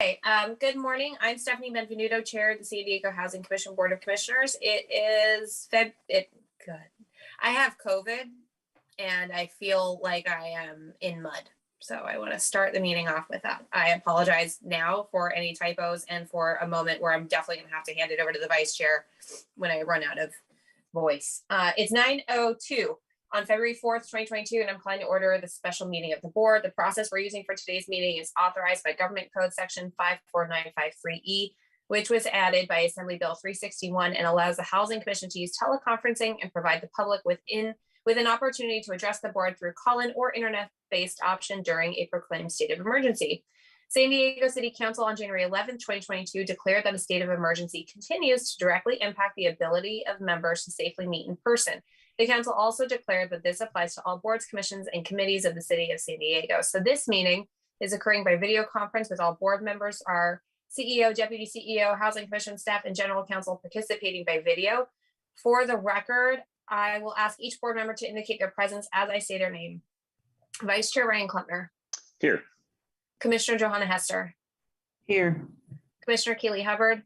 Okay, good morning. I'm Stephanie Benvenuto, Chair of the San Diego Housing Commission Board of Commissioners. It is good. I have COVID and I feel like I am in mud. So I want to start the meeting off with that. I apologize now for any typos and for a moment where I'm definitely going to have to hand it over to the vice chair when I run out of voice. It's 9:02 on February 4th, 2022, and I'm calling to order the special meeting of the board. The process we're using for today's meeting is authorized by Government Code Section 54953E, which was added by Assembly Bill 361 and allows the Housing Commission to use teleconferencing and provide the public with an opportunity to address the board through call-in or internet-based option during a proclaimed state of emergency. San Diego City Council on January 11th, 2022 declared that a state of emergency continues to directly impact the ability of members to safely meet in person. The council also declared that this applies to all boards, commissions, and committees of the city of San Diego. So this meeting is occurring by video conference with all board members, our CEO, Deputy CEO, Housing Commission staff, and General Counsel participating by video. For the record, I will ask each board member to indicate their presence as I say their name. Vice Chair Ryan Klempner. Here. Commissioner Johanna Hester. Here. Commissioner Keely Hubbard.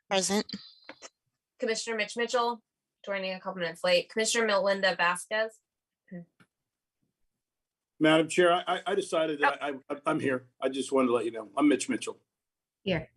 Present. Commissioner Mitch Mitchell, joining a couple minutes late. Commissioner Melinda Vasquez. Madam Chair, I decided that I'm here. I just wanted to let you know. I'm Mitch Mitchell. Here.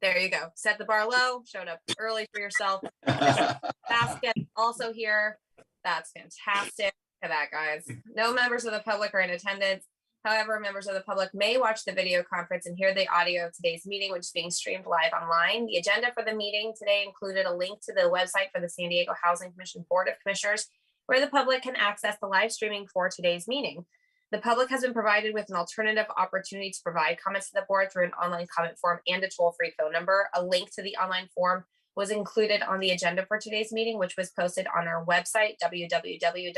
There you go. Set the bar low, showed up early for yourself. Vasquez also here. That's fantastic. Look at that, guys. No members of the public are in attendance. However, members of the public may watch the video conference and hear the audio of today's meeting, which is being streamed live online. The agenda for the meeting today included a link to the website for the San Diego Housing Commission Board of Commissioners, where the public can access the live streaming for today's meeting. The public has been provided with an alternative opportunity to provide comments to the board through an online comment form and a toll-free phone number. A link to the online form was included on the agenda for today's meeting, which was posted on our website, www.sdhc.org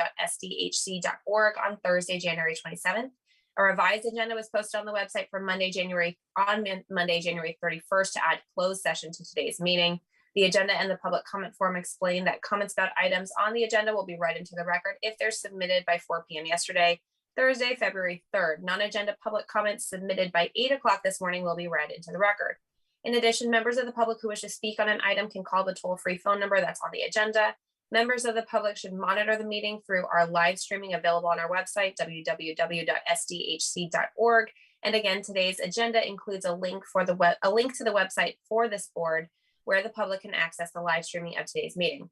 on Thursday, January 27th. A revised agenda was posted on the website for Monday, January 31st to add closed session to today's meeting. The agenda and the public comment form explain that comments about items on the agenda will be read into the record if they're submitted by 4 p.m. yesterday, Thursday, February 3rd. Non-agenda public comments submitted by 8 o'clock this morning will be read into the record. In addition, members of the public who wish to speak on an item can call the toll-free phone number that's on the agenda. Members of the public should monitor the meeting through our live streaming available on our website, www.sdhc.org. And again, today's agenda includes a link to the website for this board where the public can access the live streaming of today's meeting.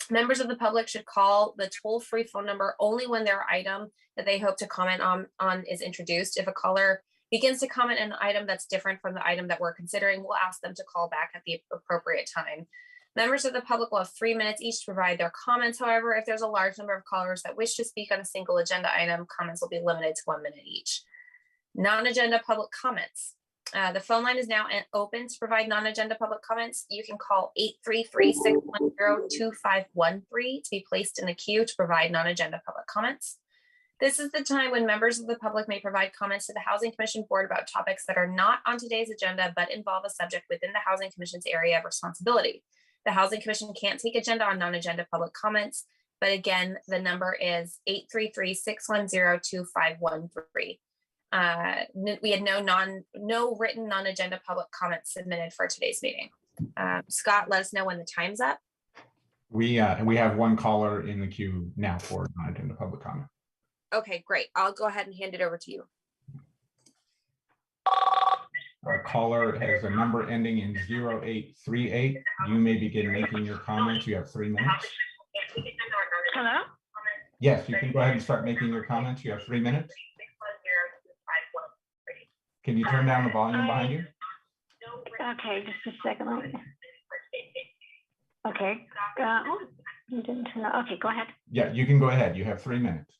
Members of the public should call the toll-free phone number only when their item that they hope to comment on is introduced. If a caller begins to comment on an item that's different from the item that we're considering, we'll ask them to call back at the appropriate time. Members of the public will have 3 minutes each to provide their comments. However, if there's a large number of callers that wish to speak on a single agenda item, comments will be limited to 1 minute each. Non-agenda public comments. The phone line is now open to provide non-agenda public comments. You can call 833-610-2513 to be placed in a queue to provide non-agenda public comments. This is the time when members of the public may provide comments to the Housing Commission Board about topics that are not on today's agenda, but involve a subject within the Housing Commission's area of responsibility. The Housing Commission can't take agenda on non-agenda public comments, but again, the number is 833-610-2513. We had no written non-agenda public comments submitted for today's meeting. Scott, let us know when the time's up. We have one caller in the queue now for non-agenda public comment. Okay, great. I'll go ahead and hand it over to you. Our caller has a number ending in 0838. You may begin making your comments. You have 3 minutes. Hello? Yes, you can go ahead and start making your comments. You have 3 minutes. Can you turn down the volume behind you? Okay, just a second. Okay. Oh, you didn't turn that. Okay, go ahead. Yeah, you can go ahead. You have 3 minutes.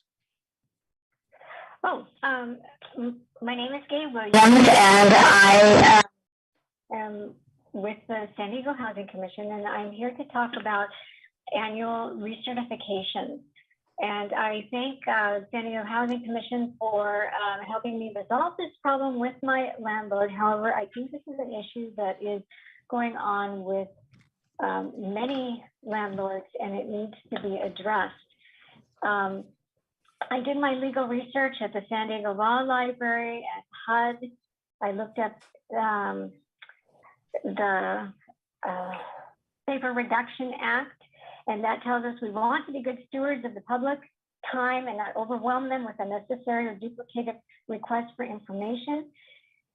Oh, my name is Gabe Williams, and I am with the San Diego Housing Commission, and I'm here to talk about annual recertification. And I thank San Diego Housing Commission for helping me resolve this problem with my landlord. However, I think this is an issue that is going on with many landlords, and it needs to be addressed. I did my legal research at the San Diego Law Library and HUD. I looked up the Paper Reduction Act, and that tells us we want to be good stewards of the public time and not overwhelm them with unnecessary or duplicated requests for information.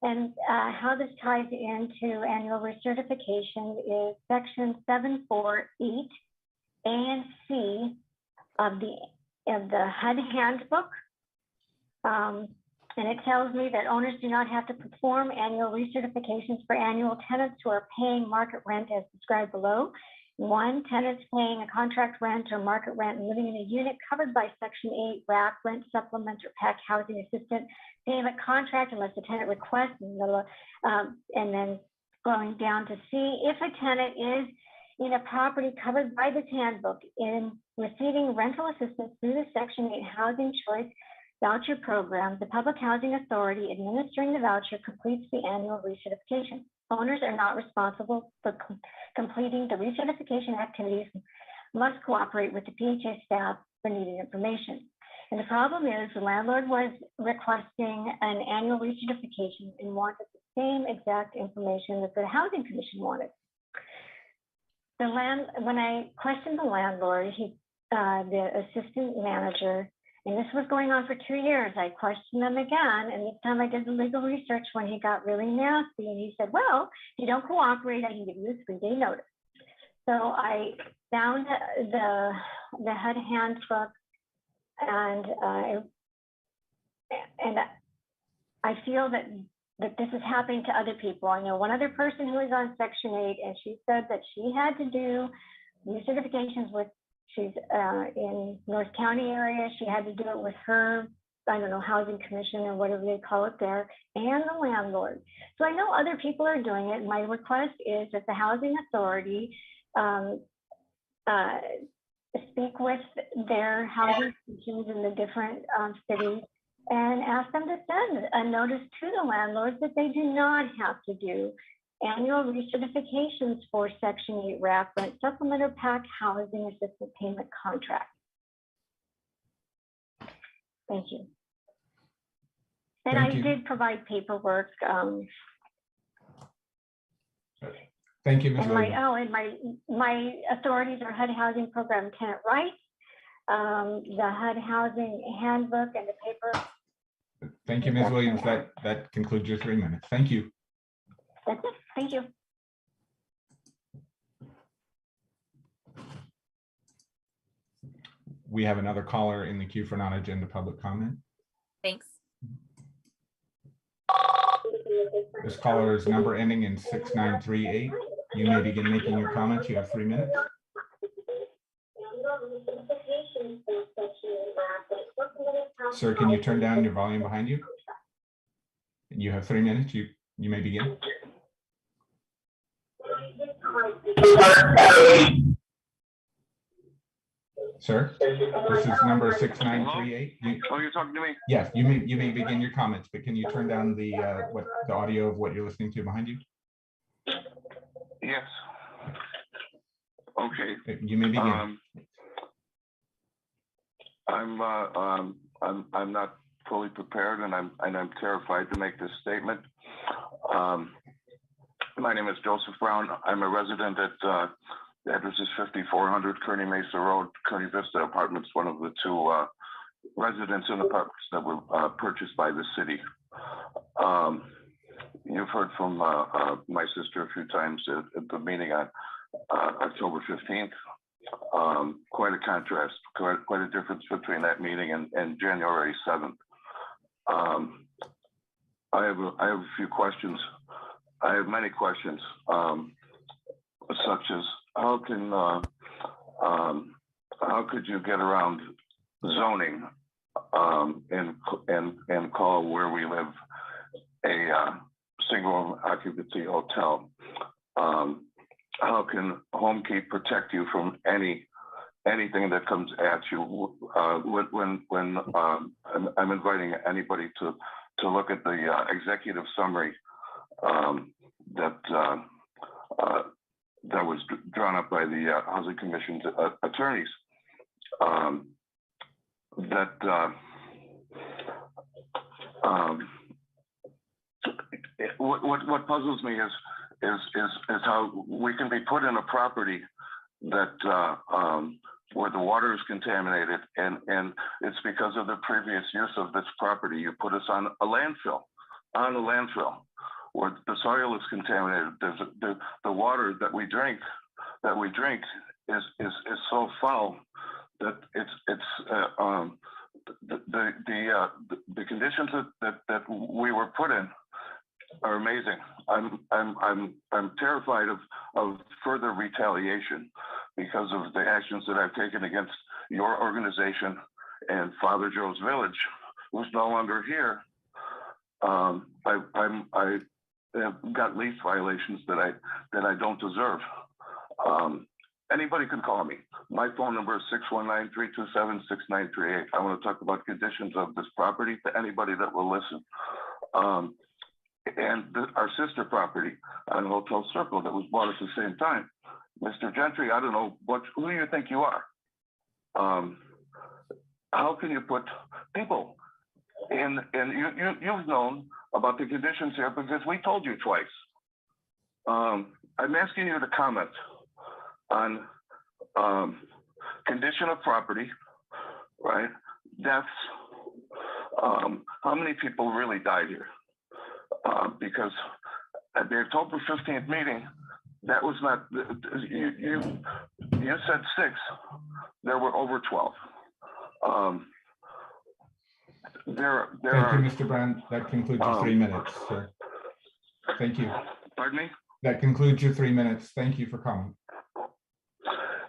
And how this ties into annual recertification is section 748 A and C of the HUD handbook. And it tells me that owners do not have to perform annual recertifications for annual tenants who are paying market rent as described below. One, tenants paying a contract rent or market rent and living in a unit covered by Section 8 RAP, rent supplement, or PAC housing assistance payment contract unless the tenant requests, and then going down to C, if a tenant is in a property covered by this handbook in receiving rental assistance through the Section 8 Housing Choice Voucher Program, the Public Housing Authority administering the voucher completes the annual recertification. Owners are not responsible for completing the recertification activities, must cooperate with the PHA staff for needed information. And the problem is the landlord was requesting an annual recertification and wanted the same exact information that the Housing Commission wanted. When I questioned the landlord, the assistant manager, and this was going on for 2 years, I questioned him again, and this time I did the legal research when he got really nasty, and he said, well, if you don't cooperate, I can give you a 3-day notice. So I found the HUD handbook, and I feel that this is happening to other people. I know one other person who is on Section 8, and she said that she had to do recertifications with, she's in North County area. She had to do it with her, I don't know, Housing Commission or whatever they call it there, and the landlord. So I know other people are doing it. My request is that the Housing Authority speak with their housing commissions in the different cities and ask them to send a notice to the landlords that they do not have to do annual recertifications for Section 8 RAP, rent supplement, or PAC housing assistance payment contract. Thank you. And Thank I you. did provide paperwork. Thank you, Ms. And Williams. my authorities are HUD Housing Program Tenant Rights, the HUD Housing Handbook, and the paper. Thank you, Ms. Williams. That concludes your 3 minutes. Thank you. That's it. Thank you. We have another caller in the queue for non-agenda public comment. Thanks. This caller is number ending in 6938. You may begin making your comments. You have 3 minutes. Sir, can you turn down your volume behind you? You have 3 minutes. You may begin. Sir, this is number 6938. Oh, you're talking to me? Yes, you may begin your comments, but can you turn down the audio of what you're listening to behind you? Yes. Okay. You may begin. I'm not fully prepared, and I'm terrified to make this statement. My name is Joseph Brown. I'm a resident at the address is 5400 Kearney Mesa Road, Kearney Vista Apartments, one of the 2 residents in apartments that were purchased by the city. You've heard from my sister a few times at the meeting on October 15th. Quite a contrast, quite a difference between that meeting and January 7th. I have a few questions. I have many questions, such as how could you get around zoning and call where we live a single occupancy hotel? How can HomeKey protect you from anything that comes at you? When I'm inviting anybody to look at the executive summary that was drawn up by the Housing Commission's attorneys, what puzzles me is how we can be put in a property that where the water is contaminated, and it's because of the previous use of this property. You put us on a landfill, where the soil is contaminated. The water that we drink is so foul that the conditions that we were put in are amazing. I'm terrified of further retaliation because of the actions that I've taken against your organization and Father Joe's Village, who's no longer here. I have got lease violations that I don't deserve. Anybody can call me. My phone number is 619-327-6938. I want to talk about conditions of this property to anybody that will listen. Our sister property on Hotel Circle that was bought at the same time. Mr. Gentry, I don't know who you think you are. How can you put people in? You've known about the conditions here because we told you twice. I'm asking you to comment on condition of property, right? Deaths. How many people really died here? Because at the October 15th meeting, that was not, you said 6, there were over 12. Thank you, Mr. Brand. That concludes your 3 minutes, sir. Thank you. Pardon me? That concludes your 3 minutes. Thank you for coming.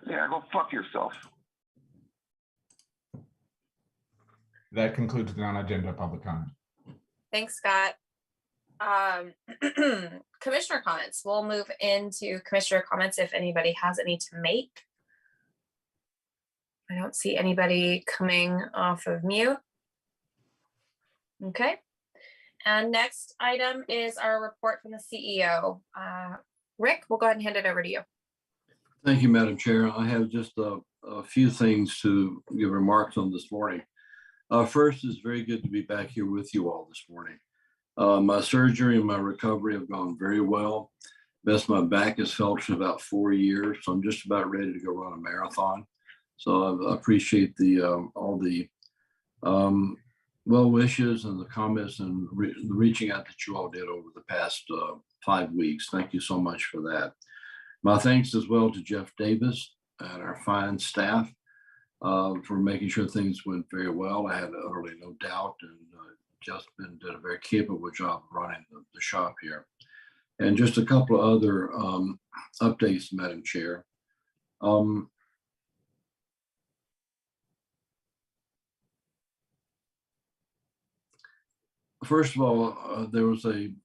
Yeah, go fuck yourself. That concludes the non-agenda public comment. Thanks, Scott. Commissioner comments. We'll move into commissioner comments if anybody has any to make. I don't see anybody coming off of mute. Okay. And next item is our report from the CEO. Rick, we'll go ahead and hand it over to you. Thank you, Madam Chair. I have just a few things to give remarks on this morning. First, it's very good to be back here with you all this morning. My surgery and my recovery have gone very well. Best my back has felt for about 4 years, so I'm just about ready to go run a marathon. So I appreciate all the well wishes and the comments and the reaching out that you all did over the past 5 weeks. Thank you so much for that. My thanks as well to Jeff Davis and our fine staff for making sure things went very well. I had utterly no doubt, and Justin did a very capable job of running the shop here. And just a couple of other updates, Madam Chair. First of all, there was an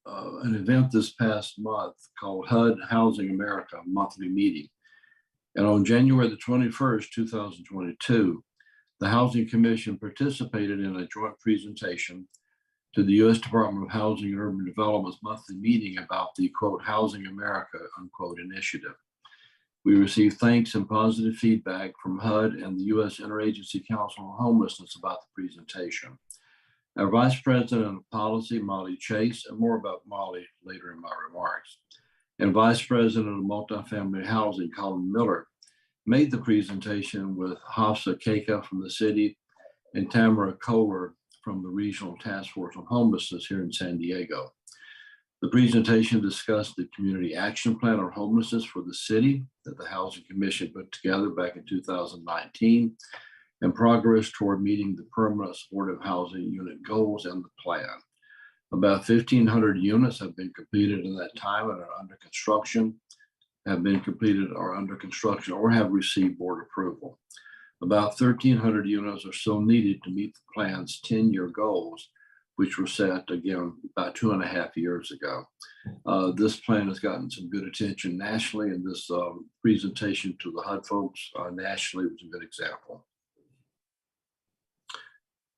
event this past month called HUD Housing America monthly meeting. And on January the 21st, 2022, the Housing Commission participated in a joint presentation to the U.S. Department of Housing and Urban Development's monthly meeting about the, quote, Housing America, unquote, initiative. We received thanks and positive feedback from HUD and the U.S. Interagency Council on Homelessness about the presentation. Our Vice President of Policy, Molly Chase, and more about Molly later in my remarks, and Vice President of Multifamily Housing, Colin Miller, made the presentation with Hafsa Keika from the city and Tamara Kohler from the Regional Task Force on Homelessness here in San Diego. The presentation discussed the Community Action Plan on Homelessness for the city that the Housing Commission put together back in 2019 and progress toward meeting the permanent supportive housing unit goals and the plan. About 1,500 units have been completed in that time and are under construction, have been completed or under construction or have received board approval. About 1,300 units are still needed to meet the plan's 10-year goals, which were set again about 2.5 years ago. This plan has gotten some good attention nationally, and this presentation to the HUD folks nationally was a good example.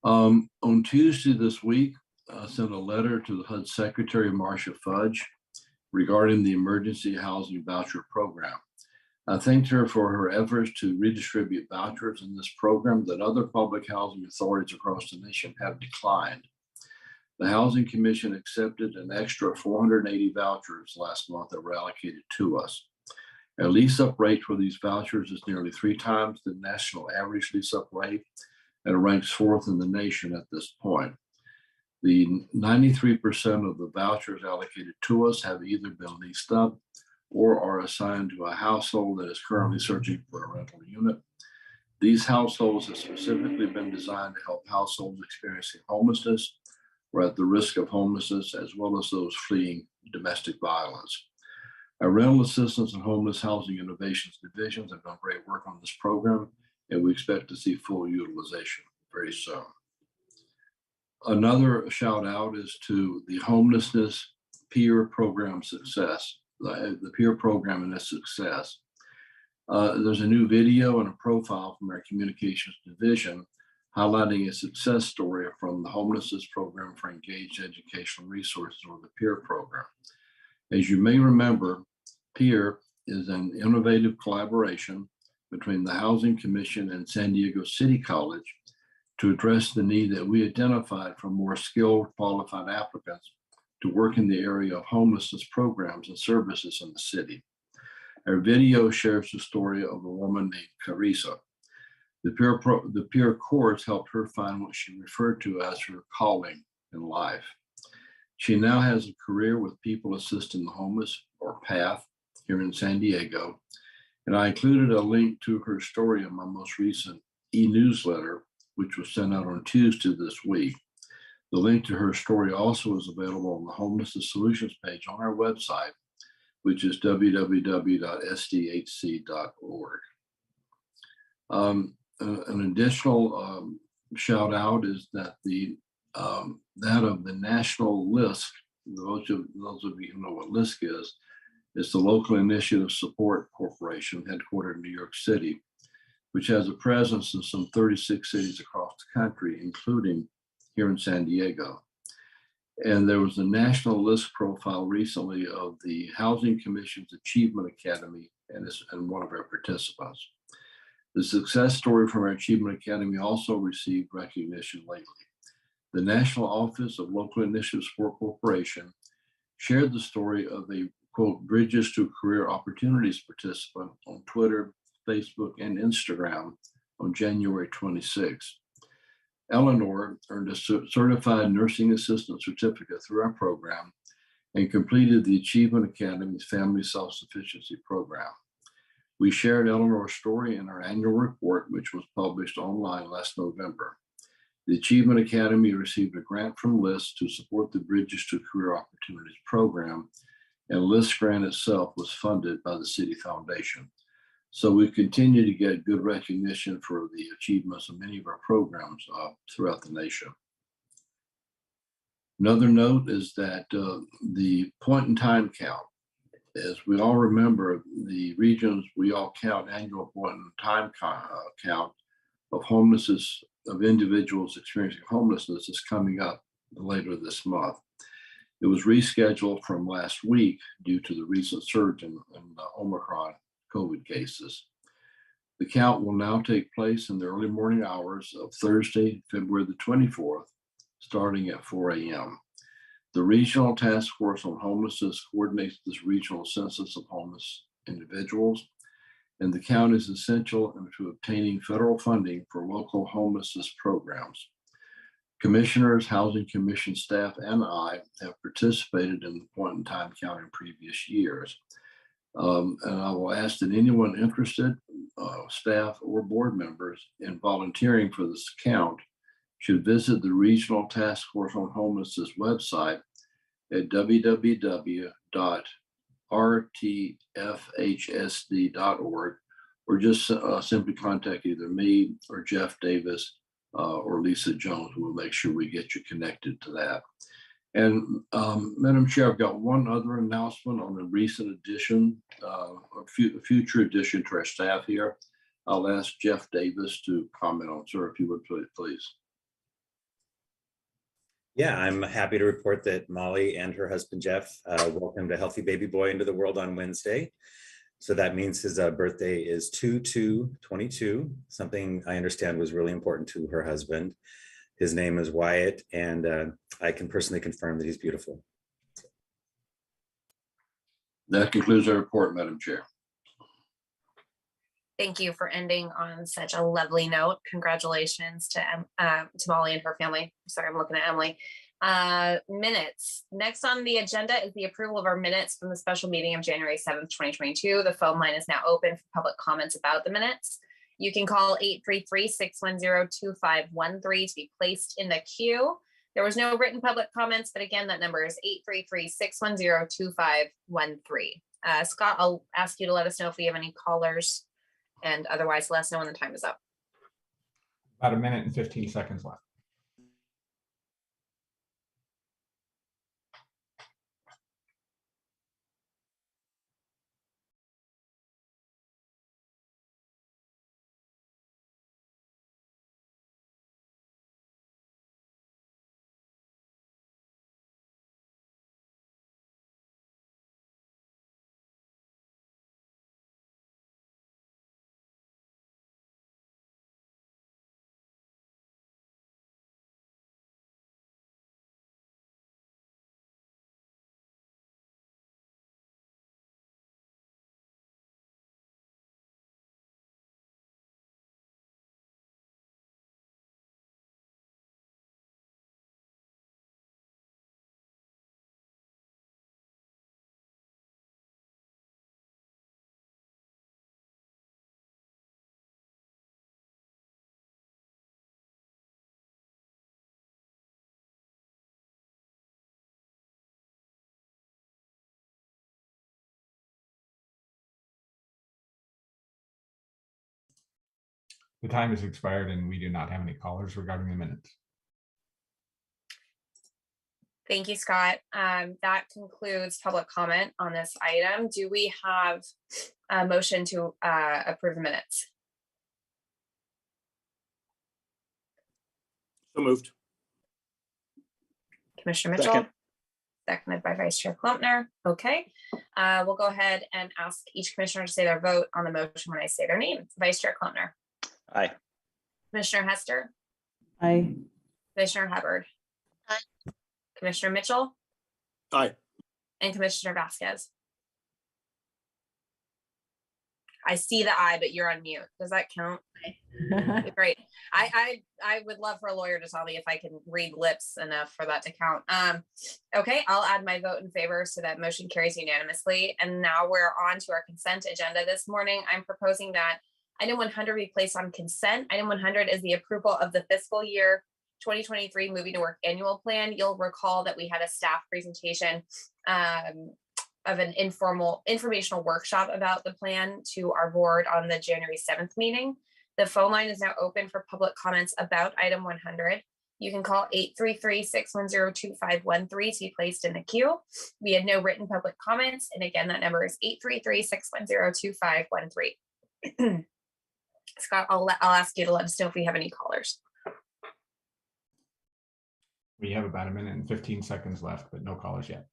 On Tuesday this week, I sent a letter to the HUD Secretary, Marcia Fudge, regarding the Emergency Housing Voucher Program. I thanked her for her efforts to redistribute vouchers in this program that other public housing authorities across the nation have declined. The Housing Commission accepted an extra 480 vouchers last month that were allocated to us. Our lease-up rate for these vouchers is nearly 3 times the national average lease-up rate, and it ranks 4th in the nation at this point. The 93% of the vouchers allocated to us have either been leased up or are assigned to a household that is currently searching for a rental unit. These households have specifically been designed to help households experiencing homelessness or at the risk of homelessness, as well as those fleeing domestic violence. Our rental assistance and homeless housing innovations divisions have done great work on this program, and we expect to see full utilization very soon. Another shout out is to the homelessness peer program success, the peer program and its success. There's a new video and a profile from our communications division highlighting a success story from the homelessness program for engaged educational resources, or the peer program. As you may remember, peer is an innovative collaboration between the Housing Commission and San Diego City College to address the need that we identified for more skilled, qualified applicants to work in the area of homelessness programs and services in the city. Our video shares the story of a woman named Carissa. The peer course helped her find what she referred to as her calling in life. She now has a career with People Assisting the Homeless, or PATH, here in San Diego. And I included a link to her story in my most recent e-newsletter, which was sent out on Tuesday this week. The link to her story also is available on the Homelessness Solutions page on our website, which is www.sdhc.org. An additional shout out is that that of the national LISC. Those of you who know what LISC is the Local Initiative Support Corporation, headquartered in New York City, which has a presence in some 36 cities across the country, including here in San Diego. And there was a national LISC profile recently of the Housing Commission's Achievement Academy and one of our participants. The success story from our Achievement Academy also received recognition lately. The National Office of Local Initiative Support Corporation shared the story of a, quote, Bridges to Career Opportunities participant on Twitter, Facebook, and Instagram on January 26. Eleanor earned a certified nursing assistant certificate through our program and completed the Achievement Academy's Family Self-Sufficiency Program. We shared Eleanor's story in our annual report, which was published online last November. The Achievement Academy received a grant from LISC to support the Bridges to Career Opportunities program, and LISC grant itself was funded by the City Foundation. So we continue to get good recognition for the achievements of many of our programs throughout the nation. Another note is that the point in time count, as we all remember, the regions we all count annual point in time count of homelessness, of individuals experiencing homelessness, is coming up later this month. It was rescheduled from last week due to the recent surge in Omicron COVID cases. The count will now take place in the early morning hours of Thursday, February the 24th, starting at 4 a.m. The Regional Task Force on Homelessness coordinates this regional census of homeless individuals, and the count is essential to obtaining federal funding for local homelessness programs. Commissioners, Housing Commission staff, and I have participated in the point in time count in previous years. And I will ask that anyone interested, staff or board members, in volunteering for this count should visit the Regional Task Force on Homelessness website at www.rtfhsd.org, or just simply contact either me or Jeff Davis or Lisa Jones, who will make sure we get you connected to that. And Madam Chair, I've got one other announcement on a recent addition, a future addition to our staff here. I'll ask Jeff Davis to comment on, sir, if you would please. Yeah, I'm happy to report that Molly and her husband, Jeff, welcomed a healthy baby boy into the world on Wednesday. So that means his birthday is 2/2/22, something I understand was really important to her husband. His name is Wyatt, and I can personally confirm that he's beautiful. That concludes our report, Madam Chair. Thank you for ending on such a lovely note. Congratulations to Molly and her family. Sorry, I'm looking at Emily. Minutes. Next on the agenda is the approval of our minutes from the special meeting of January 7th, 2022. The phone line is now open for public comments about the minutes. You can call 833-610-2513 to be placed in the queue. There was no written public comments, but again, that number is 833-610-2513. Scott, I'll ask you to let us know if we have any callers, and otherwise let us know when the time is up. About a minute and 15 seconds left. The time has expired and we do not have any callers regarding the minutes. Thank you, Scott. That concludes public comment on this item. Do we have a motion to approve the minutes? So moved. Commissioner Mitchell? Second. Seconded by Vice Chair Klumpner. Okay. We'll go ahead and ask each commissioner to say their vote on the motion when I say their name. Vice Chair Klumpner. Aye. Commissioner Hester. Aye. Commissioner Hubbard. Aye. Commissioner Mitchell. Aye. And Commissioner Vasquez. I see the eye, but you're on mute. Does that count? Great. I would love for a lawyer to tell me if I can read lips enough for that to count. Okay, I'll add my vote in favor so that motion carries unanimously. And now we're on to our consent agenda this morning. I'm proposing that item 100 be placed on consent. Item 100 is the approval of the fiscal year 2023 Moving to Work annual plan. You'll recall that we had a staff presentation of an informational workshop about the plan to our board on the January 7th meeting. The phone line is now open for public comments about item 100. You can call 833-610-2513 to be placed in the queue. We had no written public comments. And again, that number is 833-610-2513. Scott, I'll ask you to let us know if we have any callers. We have about a minute and 15 seconds left, but no callers yet.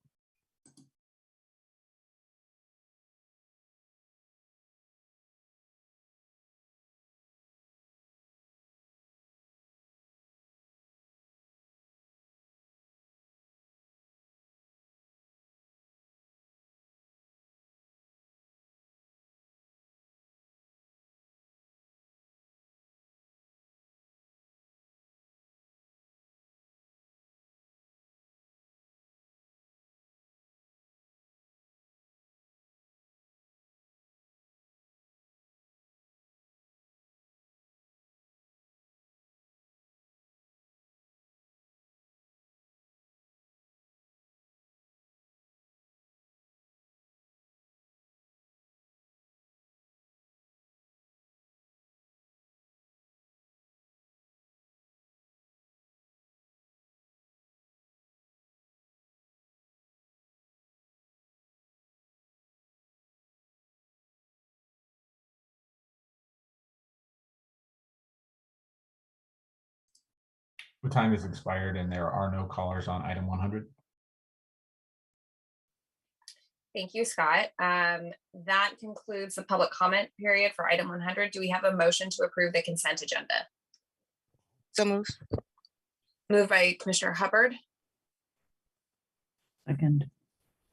The time has expired and there are no callers on item 100. Thank you, Scott. That concludes the public comment period for item 100. Do we have a motion to approve the consent agenda? So moved. Moved by Commissioner Hubbard, Second.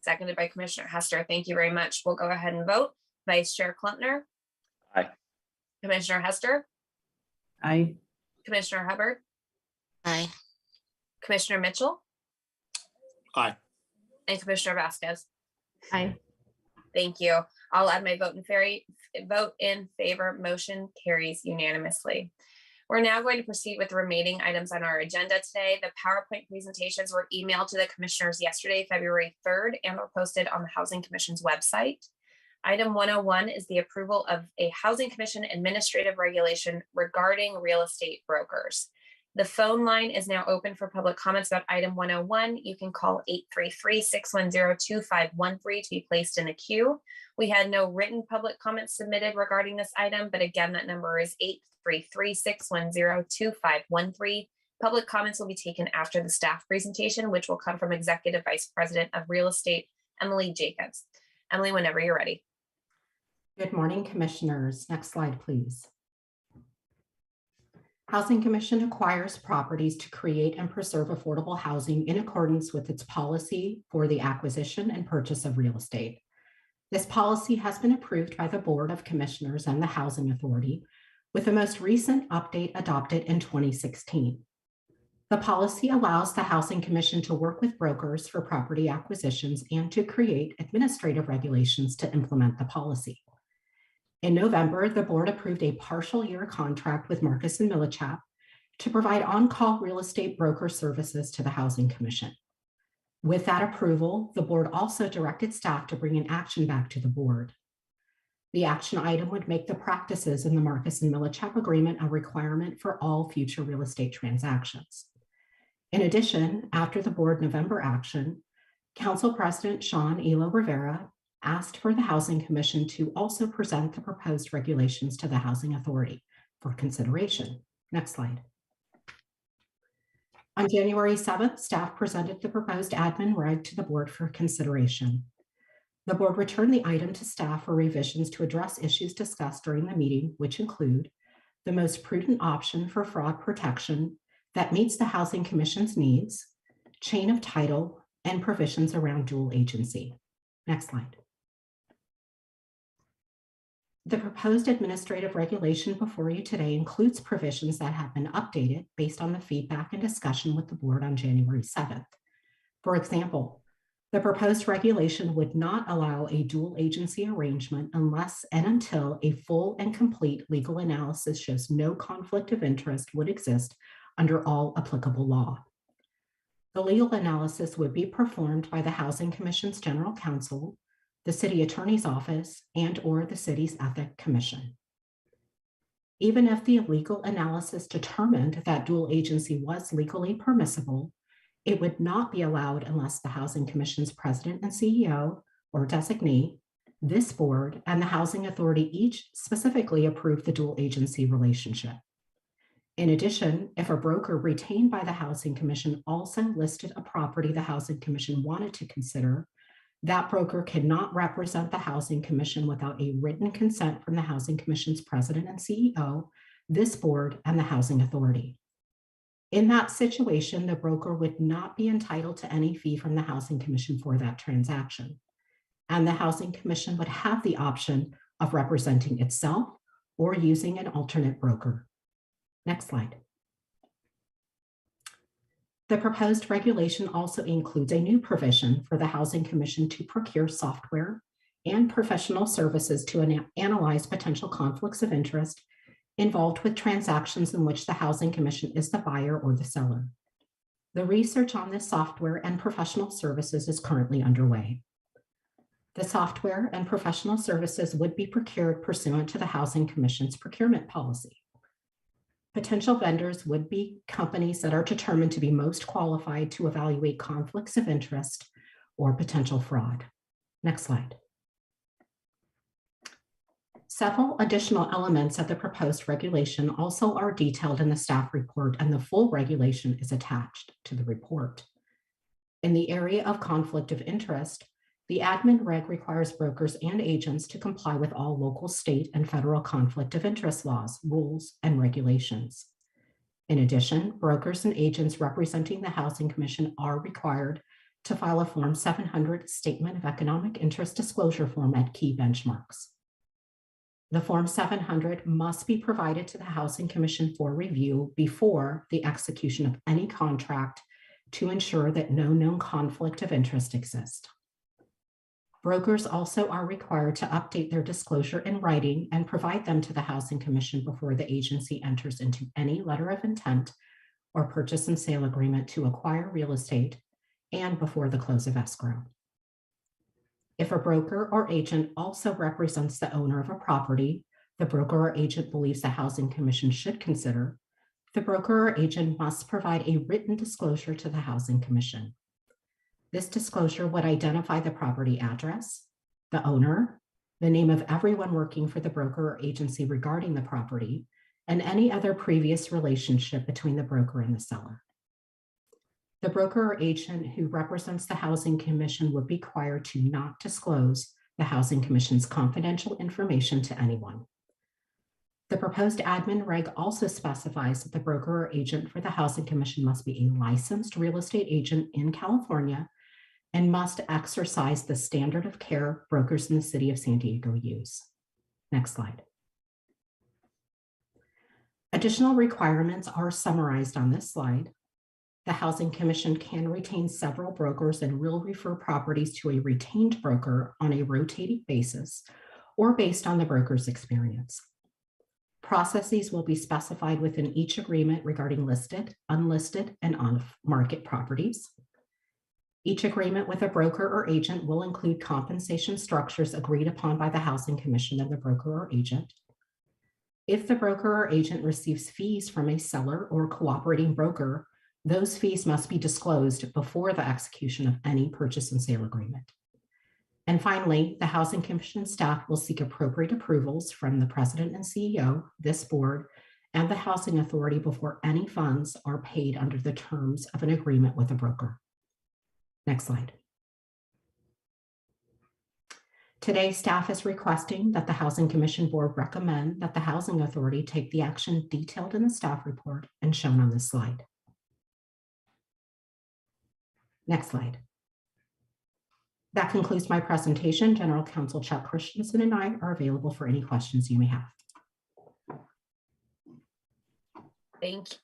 seconded by Commissioner Hester. Thank you very much. We'll go ahead and vote. Vice Chair Klempner. Aye. Commissioner Hester, Aye. Commissioner Hubbard, Aye. Commissioner Mitchell, Aye. and Commissioner Vasquez. Aye. Thank you. I'll add my vote in favor. Motion carries unanimously. We're now going to proceed with the remaining items on our agenda today. The PowerPoint presentations were emailed to the commissioners yesterday, February 3rd, and were posted on the Housing Commission's website. Item 101 is the approval of a Housing Commission administrative regulation regarding real estate brokers. The phone line is now open for public comments about item 101. You can call 833-610-2513 to be placed in the queue. We had no written public comments submitted regarding this item, but again, that number is 833-610-2513. Public comments will be taken after the staff presentation, which will come from Executive Vice President of Real Estate, Emily Jacobs. Emily, whenever you're ready. Good morning, commissioners. Next slide, please. Housing Commission acquires properties to create and preserve affordable housing in accordance with its policy for the acquisition and purchase of real estate. This policy has been approved by the Board of Commissioners and the Housing Authority, with the most recent update adopted in 2016. The policy allows the Housing Commission to work with brokers for property acquisitions and to create administrative regulations to implement the policy. In November, the board approved a partial year contract with Marcus & Millichap to provide on-call real estate broker services to the Housing Commission. With that approval, the board also directed staff to bring an action back to the board. The action item would make the practices in the Marcus & Millichap agreement a requirement for all future real estate transactions. In addition, after the board November action, Council President Sean Elo Rivera asked for the Housing Commission to also present the proposed regulations to the Housing Authority for consideration. Next slide. On January 7th, staff presented the proposed admin reg to the board for consideration. The board returned the item to staff for revisions to address issues discussed during the meeting, which include the most prudent option for fraud protection that meets the Housing Commission's needs, chain of title, and provisions around dual agency. Next slide. The proposed administrative regulation before you today includes provisions that have been updated based on the feedback and discussion with the board on January 7th. For example, the proposed regulation would not allow a dual agency arrangement unless and until a full and complete legal analysis shows no conflict of interest would exist under all applicable law. The legal analysis would be performed by the Housing Commission's General Counsel, the City Attorney's Office, and/or the city's Ethics Commission. Even if the legal analysis determined that dual agency was legally permissible, it would not be allowed unless the Housing Commission's President and CEO or designee, this board, and the Housing Authority each specifically approved the dual agency relationship. In addition, if a broker retained by the Housing Commission also listed a property the Housing Commission wanted to consider, that broker cannot represent the Housing Commission without a written consent from the Housing Commission's President and CEO, this board, and the Housing Authority. In that situation, the broker would not be entitled to any fee from the Housing Commission for that transaction. And the Housing Commission would have the option of representing itself or using an alternate broker. Next slide. The proposed regulation also includes a new provision for the Housing Commission to procure software and professional services to analyze potential conflicts of interest involved with transactions in which the Housing Commission is the buyer or the seller. The research on this software and professional services is currently underway. The software and professional services would be procured pursuant to the Housing Commission's procurement policy. Potential vendors would be companies that are determined to be most qualified to evaluate conflicts of interest or potential fraud. Next slide. Several additional elements of the proposed regulation also are detailed in the staff report, and the full regulation is attached to the report. In the area of conflict of interest, the admin reg requires brokers and agents to comply with all local, state, and federal conflict of interest laws, rules, and regulations. In addition, brokers and agents representing the Housing Commission are required to file a Form 700 Statement of Economic Interest Disclosure form at key benchmarks. The Form 700 must be provided to the Housing Commission for review before the execution of any contract to ensure that no known conflict of interest exists. Brokers also are required to update their disclosure in writing and provide them to the Housing Commission before the agency enters into any letter of intent or purchase and sale agreement to acquire real estate and before the close of escrow. If a broker or agent also represents the owner of a property the broker or agent believes the Housing Commission should consider, the broker or agent must provide a written disclosure to the Housing Commission. This disclosure would identify the property address, the owner, the name of everyone working for the broker or agency regarding the property, and any other previous relationship between the broker and the seller. The broker or agent who represents the Housing Commission would be required to not disclose the Housing Commission's confidential information to anyone. The proposed admin reg also specifies that the broker or agent for the Housing Commission must be a licensed real estate agent in California and must exercise the standard of care brokers in the city of San Diego use. Next slide. Additional requirements are summarized on this slide. The Housing Commission can retain several brokers and will refer properties to a retained broker on a rotating basis or based on the broker's experience. Processes will be specified within each agreement regarding listed, unlisted, and on-market properties. Each agreement with a broker or agent will include compensation structures agreed upon by the Housing Commission and the broker or agent. If the broker or agent receives fees from a seller or cooperating broker, those fees must be disclosed before the execution of any purchase and sale agreement. And finally, the Housing Commission staff will seek appropriate approvals from the President and CEO, this board, and the Housing Authority before any funds are paid under the terms of an agreement with a broker. Next slide. Today, staff is requesting that the Housing Commission Board recommend that the Housing Authority take the action detailed in the staff report and shown on this slide. Next slide. That concludes my presentation. General Counsel Chuck Christensen and I are available for any questions you may have. Thank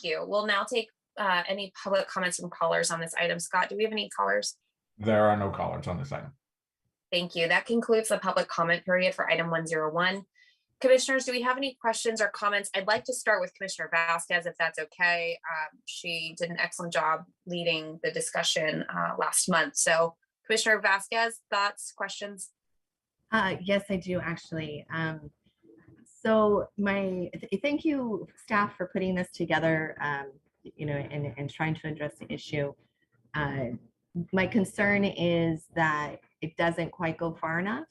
you. We'll now take any public comments from callers on this item. Scott, do we have any callers? There are no callers on this item. Thank you. That concludes the public comment period for item 101. Commissioners, do we have any questions or comments? I'd like to start with Commissioner Vasquez, if that's okay. She did an excellent job leading the discussion last month. So Commissioner Vasquez, thoughts, questions? Yes, I do actually. So thank you staff for putting this together, and trying to address the issue. My concern is that it doesn't quite go far enough.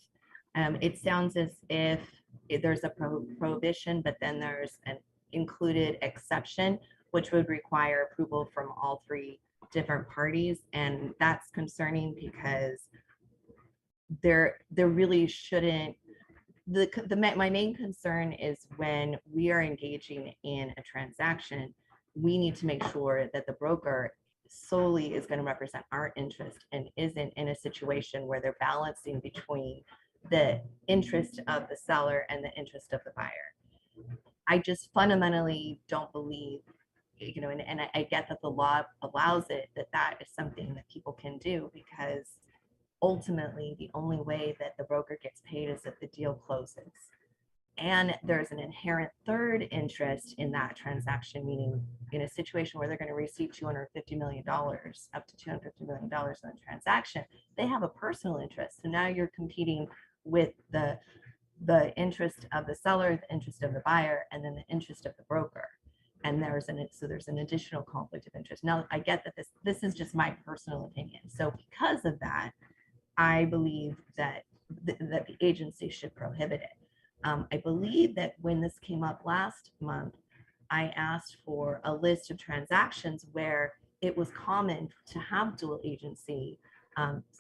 It sounds as if there's a prohibition, but then there's an included exception, which would require approval from all three different parties. And that's concerning because there really shouldn't, my main concern is when we are engaging in a transaction, we need to make sure that the broker solely is going to represent our interest and isn't in a situation where they're balancing between the interest of the seller and the interest of the buyer. I just fundamentally don't believe, and I get that the law allows it, that is something that people can do, because ultimately the only way that the broker gets paid is if the deal closes. And there's an inherent third interest in that transaction, meaning in a situation where they're going to receive $250 million, up to $250 million in the transaction, they have a personal interest. So now you're competing with the interest of the seller, the interest of the buyer, and then the interest of the broker. And there's an additional conflict of interest. Now, I get that this is just my personal opinion. So because of that, I believe that the agency should prohibit it. I believe that when this came up last month, I asked for a list of transactions where it was common to have dual agency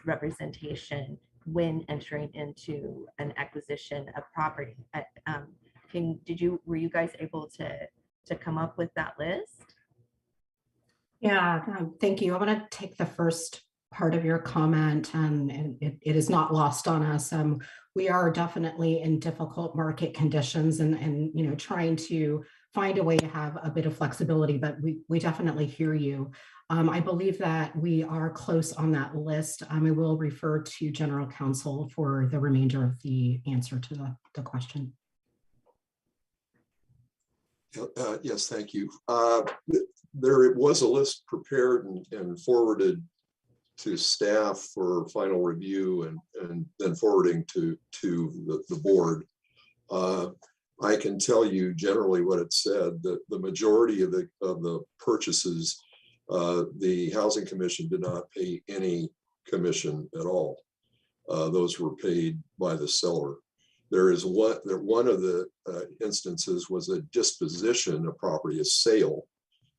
representation when entering into an acquisition of property. Were you guys able to to come up with that list? Yeah, thank you. I want to take the first part of your comment, and it is not lost on us. We are definitely in difficult market conditions, and you know, trying to find a way to have a bit of flexibility, but we definitely hear you. I believe that we are close on that list. I will refer to General Counsel for the remainder of the answer to the question. Yes, thank you. There was a list prepared and forwarded to staff for final review and then forwarding to the board. I can tell you generally what it said, that the majority of the purchases, the Housing Commission did not pay any commission at all. Those were paid by the seller. There is one of the instances was a disposition of property, a sale.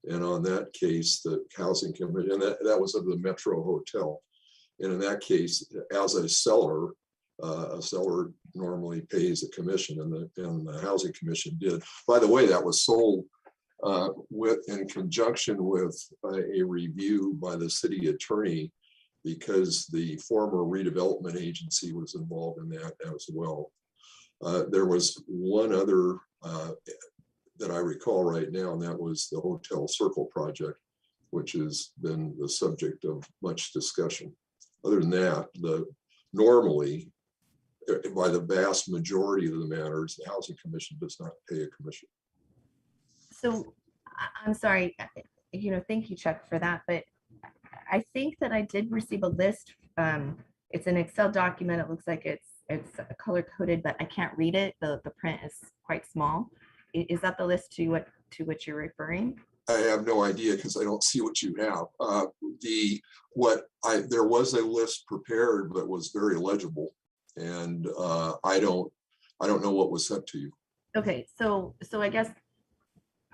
And on that case, the Housing Commission, and that was of the Metro Hotel. And in that case, as a seller normally pays a commission, and the Housing Commission did. By the way, that was sold in conjunction with a review by the city attorney, because the former redevelopment agency was involved in that as well. There was one other that I recall right now, and that was the Hotel Circle project, which has been the subject of much discussion. Other than that, normally, by the vast majority of the matters, the Housing Commission does not pay a commission. So I'm sorry, you know, thank you, Chuck, for that, but I think that I did receive a list. It's an Excel document. It looks like it's color coded, but I can't read it. The print is quite small. Is that the list to which you're referring? I have no idea because I don't see what you have. There was a list prepared that was very legible, and I don't know what was sent to you. Okay, so I guess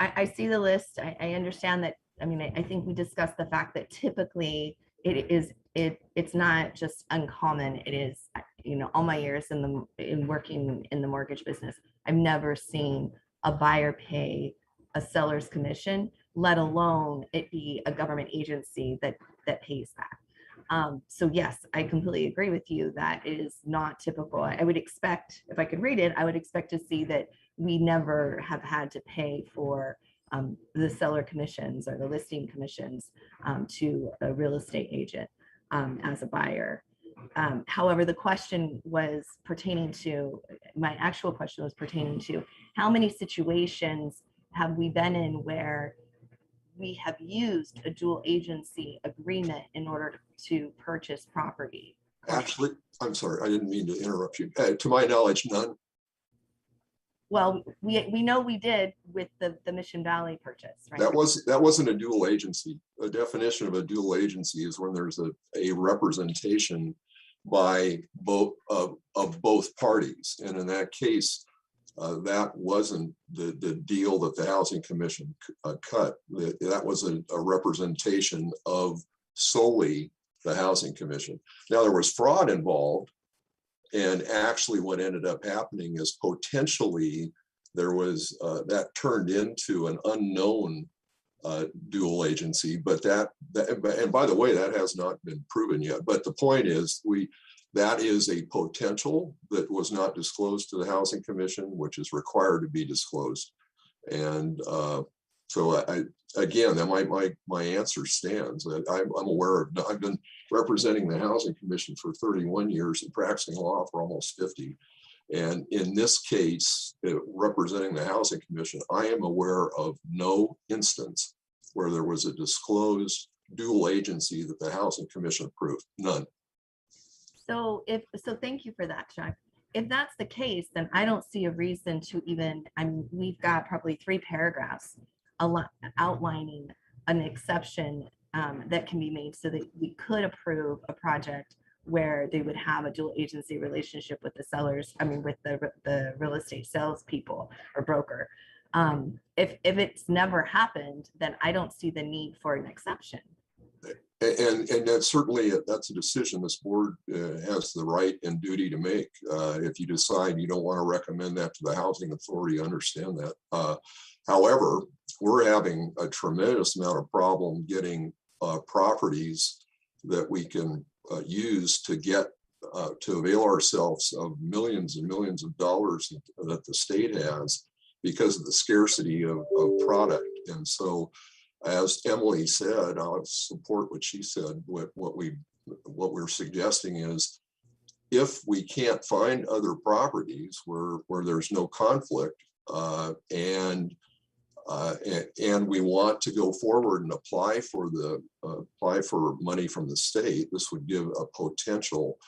I see the list. I understand that. I mean, I think we discussed the fact that typically it's not just uncommon. It is, you know, all my years in working in the mortgage business, I've never seen a buyer pay a seller's commission, let alone it be a government agency that pays that. So yes, I completely agree with you. That is not typical. I would expect, if I could read it, I would expect to see that we never have had to pay for the seller commissions or the listing commissions to a real estate agent as a buyer. However, the question was pertaining to, my actual question was pertaining to how many situations have we been in where we have used a dual agency agreement in order to purchase property? Actually, I'm sorry, I didn't mean to interrupt you. To my knowledge, none. Well, we know we did with the Mission Valley purchase, right? That wasn't a dual agency. A definition of a dual agency is when there's a representation by both of both parties, and in that case, that wasn't the deal that the Housing Commission cut. That was a representation of solely the Housing Commission. Now there was fraud involved, and actually what ended up happening is potentially there was that turned into an unknown dual agency, but and by the way, that has not been proven yet. But the point is, that is a potential that was not disclosed to the Housing Commission, which is required to be disclosed. And so again, that my answer stands. I'm aware of. I've been representing the Housing Commission for 31 years and practicing law for almost 50. And in this case, representing the Housing Commission, I am aware of no instance where there was a disclosed dual agency that the Housing Commission approved. None. So thank you for that, Chuck. If that's the case, then I don't see a reason to even, we've got probably 3 paragraphs outlining an exception that can be made so that we could approve a project where they would have a dual agency relationship with the sellers, with the real estate salespeople or broker. If it's never happened, then I don't see the need for an exception. And that's certainly, that's a decision this board has the right and duty to make. If you decide you don't want to recommend that to the housing authority, understand that. However, we're having a tremendous amount of problem getting properties that we can use to get to avail ourselves of millions and millions of dollars that the state has because of the scarcity of product. And so, as Emily said, I'll support what she said. What we're suggesting is, if we can't find other properties where there's no conflict, and we want to go forward and apply for money from the state, this would give a potential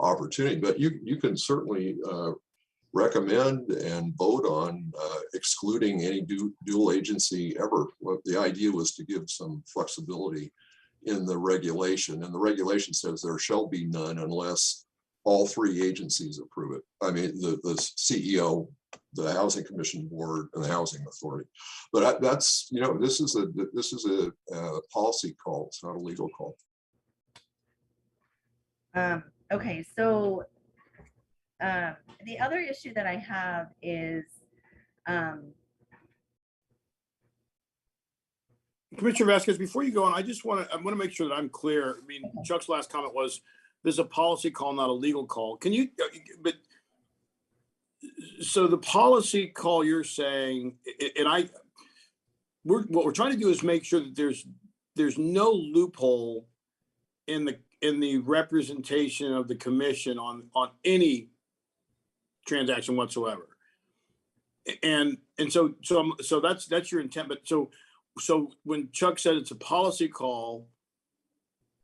opportunity. But you can certainly recommend and vote on excluding any dual agency ever. What the idea was to give some flexibility in the regulation, and the regulation says there shall be none unless all three agencies approve it. I mean, the CEO, the Housing Commission Board, and the Housing Authority. But that's, you know, this is a policy call. It's not a legal call. Okay, so the other issue that I have is Commissioner Vasquez, before you go on, I want to make sure that I'm clear. I mean, Chuck's last comment was, there's a policy call, not a legal call. Can you, but so the policy call you're saying, and what we're trying to do is make sure that there's no loophole in the representation of the commission on any transaction whatsoever. And so that's your intent. But so when Chuck said it's a policy call,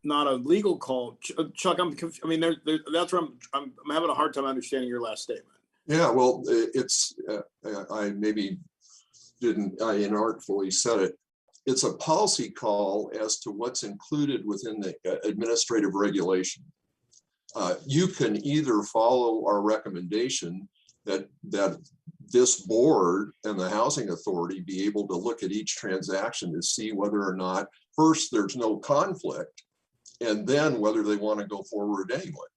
not a legal call, Chuck, that's where I'm having a hard time understanding your last statement. Yeah, well, it's I maybe didn't inartfully said it. It's a policy call as to what's included within the administrative regulation. You can either follow our recommendation that this board and the housing authority be able to look at each transaction to see whether or not, first, there's no conflict, and then whether they want to go forward anyway.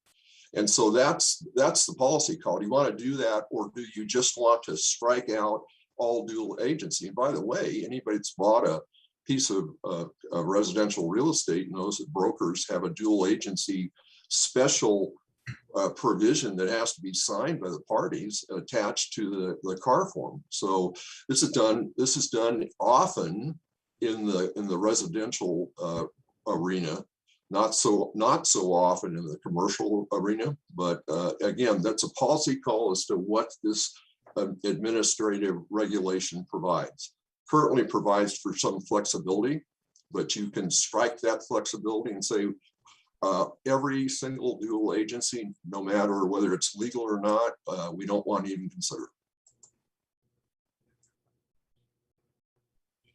And so that's the policy call. Do you want to do that, or do you just want to strike out all dual agency? And by the way, anybody that's bought a piece of residential real estate knows that brokers have a dual agency special provision that has to be signed by the parties attached to the car form. So this is done often in the residential arena, not so often in the commercial arena. But again, that's a policy call as to what this administrative regulation provides. Currently provides for some flexibility, but you can strike that flexibility and say every single dual agency, no matter whether it's legal or not, we don't want to even consider.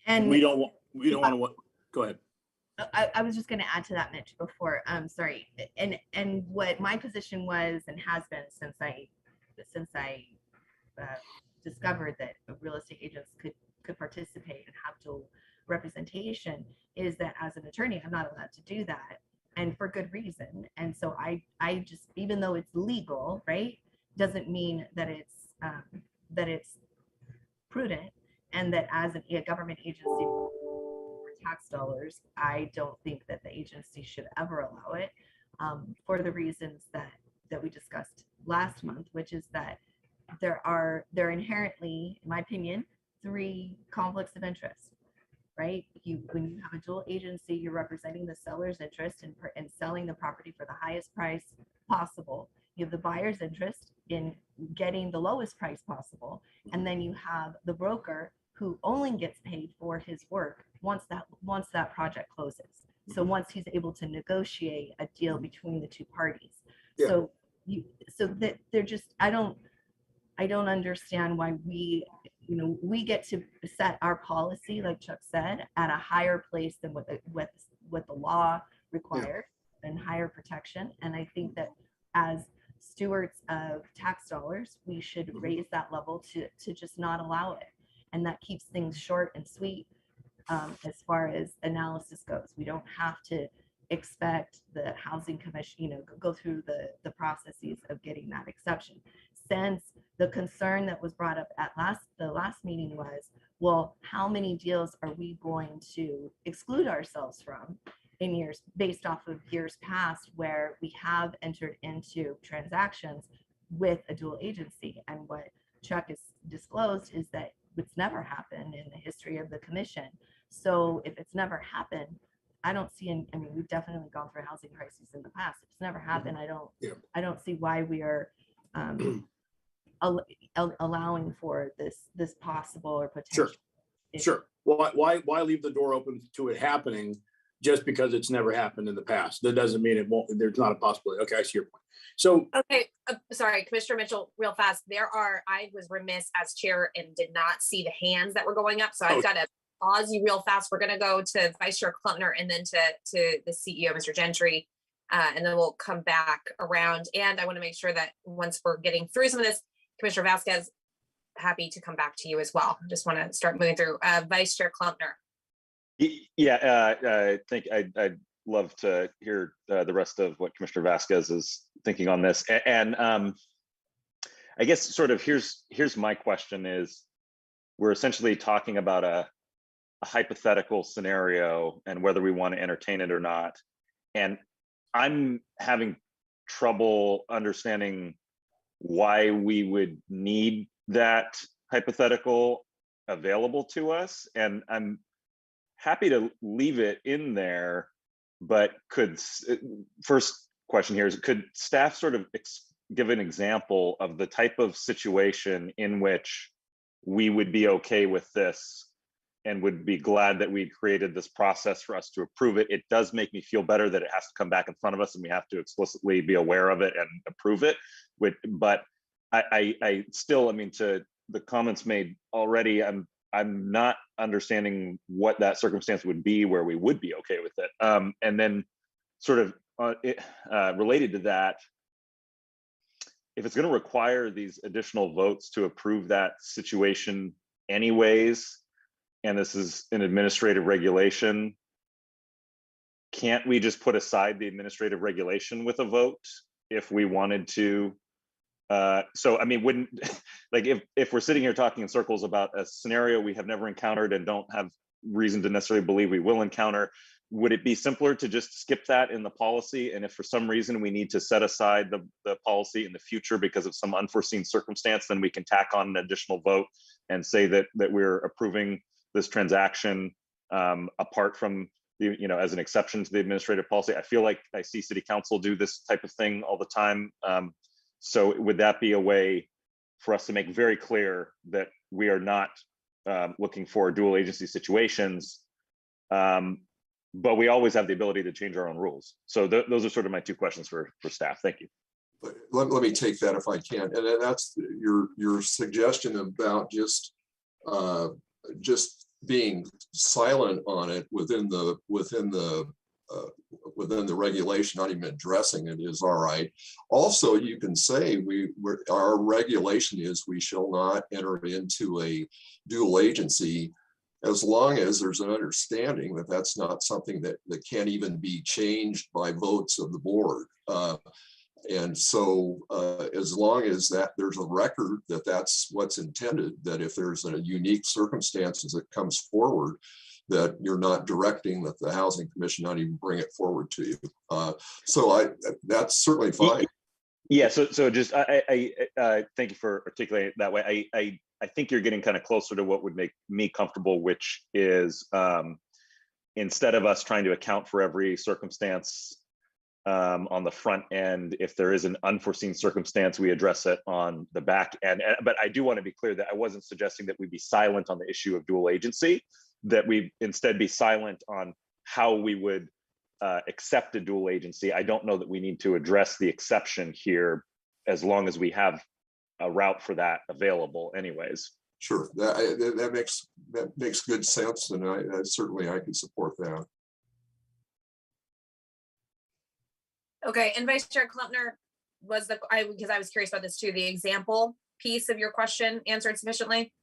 and We don't want to what? Go ahead. I was just going to add to that, Mitch, before. Sorry, and what my position was and has been since I discovered that real estate agents could participate and have dual representation is that as an attorney, I'm not allowed to do that, and for good reason. And so I just, even though it's legal, right, doesn't mean that it's prudent, and that as a government agency tax dollars, I don't think that the agency should ever allow it, for the reasons that we discussed last month, which is that there are inherently, in my opinion, 3 conflicts of interest, right? When you have a dual agency, you're representing the seller's interest in selling the property for the highest price possible. You have the buyer's interest in getting the lowest price possible, and then you have the broker who only gets paid for his work once that project closes. So once he's able to negotiate a deal between the 2 parties. Yeah. So that they're just, I don't understand why we get to set our policy, like Chuck said, at a higher place than what the law requires, and higher protection. And I think that as stewards of tax dollars, we should raise that level to just not allow it. And that keeps things short and sweet as far as analysis goes. We don't have to expect the housing commission, go through the processes of getting that exception. Since the concern that was brought up at the last meeting was, well, how many deals are we going to exclude ourselves from in years based off of years past where we have entered into transactions with a dual agency? And what Chuck has disclosed is that it's never happened in the history of the commission. So if it's never happened, I don't see I mean, we've definitely gone through housing crises in the past. If it's never happened, I don't see why we are allowing for this possible or potential. Sure. Why leave the door open to it happening just because it's never happened in the past? That doesn't mean it won't. There's not a possibility. Okay, I see your point. So okay, sorry, Commissioner Mitchell, real fast. I was remiss as chair and did not see the hands that were going up, so I've got to pause you real fast. We're going to go to Vice Chair Klempner and then to the CEO, Mr. Gentry, and then we'll come back around. And I want to make sure that once we're getting through some of this, Commissioner Vasquez, happy to come back to you as well. Just want to start moving through. Vice Chair Klempner. Yeah, I think I'd love to hear the rest of what Commissioner Vasquez is thinking on this. And I guess sort of here's my question is, we're essentially talking about a hypothetical scenario and whether we want to entertain it or not. And I'm having trouble understanding why we would need that hypothetical available to us. And I'm happy to leave it in there, but first question here is, could staff sort of give an example of the type of situation in which we would be okay with this and would be glad that we created this process for us to approve it? It does make me feel better that it has to come back in front of us and we have to explicitly be aware of it and approve it. But I still, I mean, to the comments made already, I'm not understanding what that circumstance would be where we would be okay with it. And then sort of related to that, if it's going to require these additional votes to approve that situation anyways, and this is an administrative regulation, can't we just put aside the administrative regulation with a vote if we wanted to? So, I mean, wouldn't, like, if we're sitting here talking in circles about a scenario we have never encountered and don't have reason to necessarily believe we will encounter, would it be simpler to just skip that in the policy? And if for some reason we need to set aside the policy in the future because of some unforeseen circumstance, then we can tack on an additional vote and say that we're approving this transaction apart from the, as an exception to the administrative policy. I feel like I see city council do this type of thing all the time. So would that be a way for us to make very clear that we are not looking for dual agency situations, but we always have the ability to change our own rules? So those are sort of my two questions for staff. Thank you. Let me take that if I can. And that's your suggestion about just being silent on it within the regulation, not even addressing it, is all right. Also, you can say our regulation is we shall not enter into a dual agency as long as there's an understanding that that's not something that can't even be changed by votes of the board. And so as long as that there's a record that that's what's intended, that if there's a unique circumstances that comes forward, that you're not directing that the Housing Commission not even bring it forward to you. So that's certainly fine. Yeah, so just I thank you for articulating it that way. I think you're getting kind of closer to what would make me comfortable, which is instead of us trying to account for every circumstance on the front end, if there is an unforeseen circumstance, we address it on the back end. But I do want to be clear that I wasn't suggesting that we be silent on the issue of dual agency, that we instead be silent on how we would accept a dual agency. I don't know that we need to address the exception here as long as we have a route for that available anyways. Sure, that makes good sense, and I certainly can support that. Okay, and Vice Chair Klempner, because I was curious about this too, the example piece of your question answered sufficiently?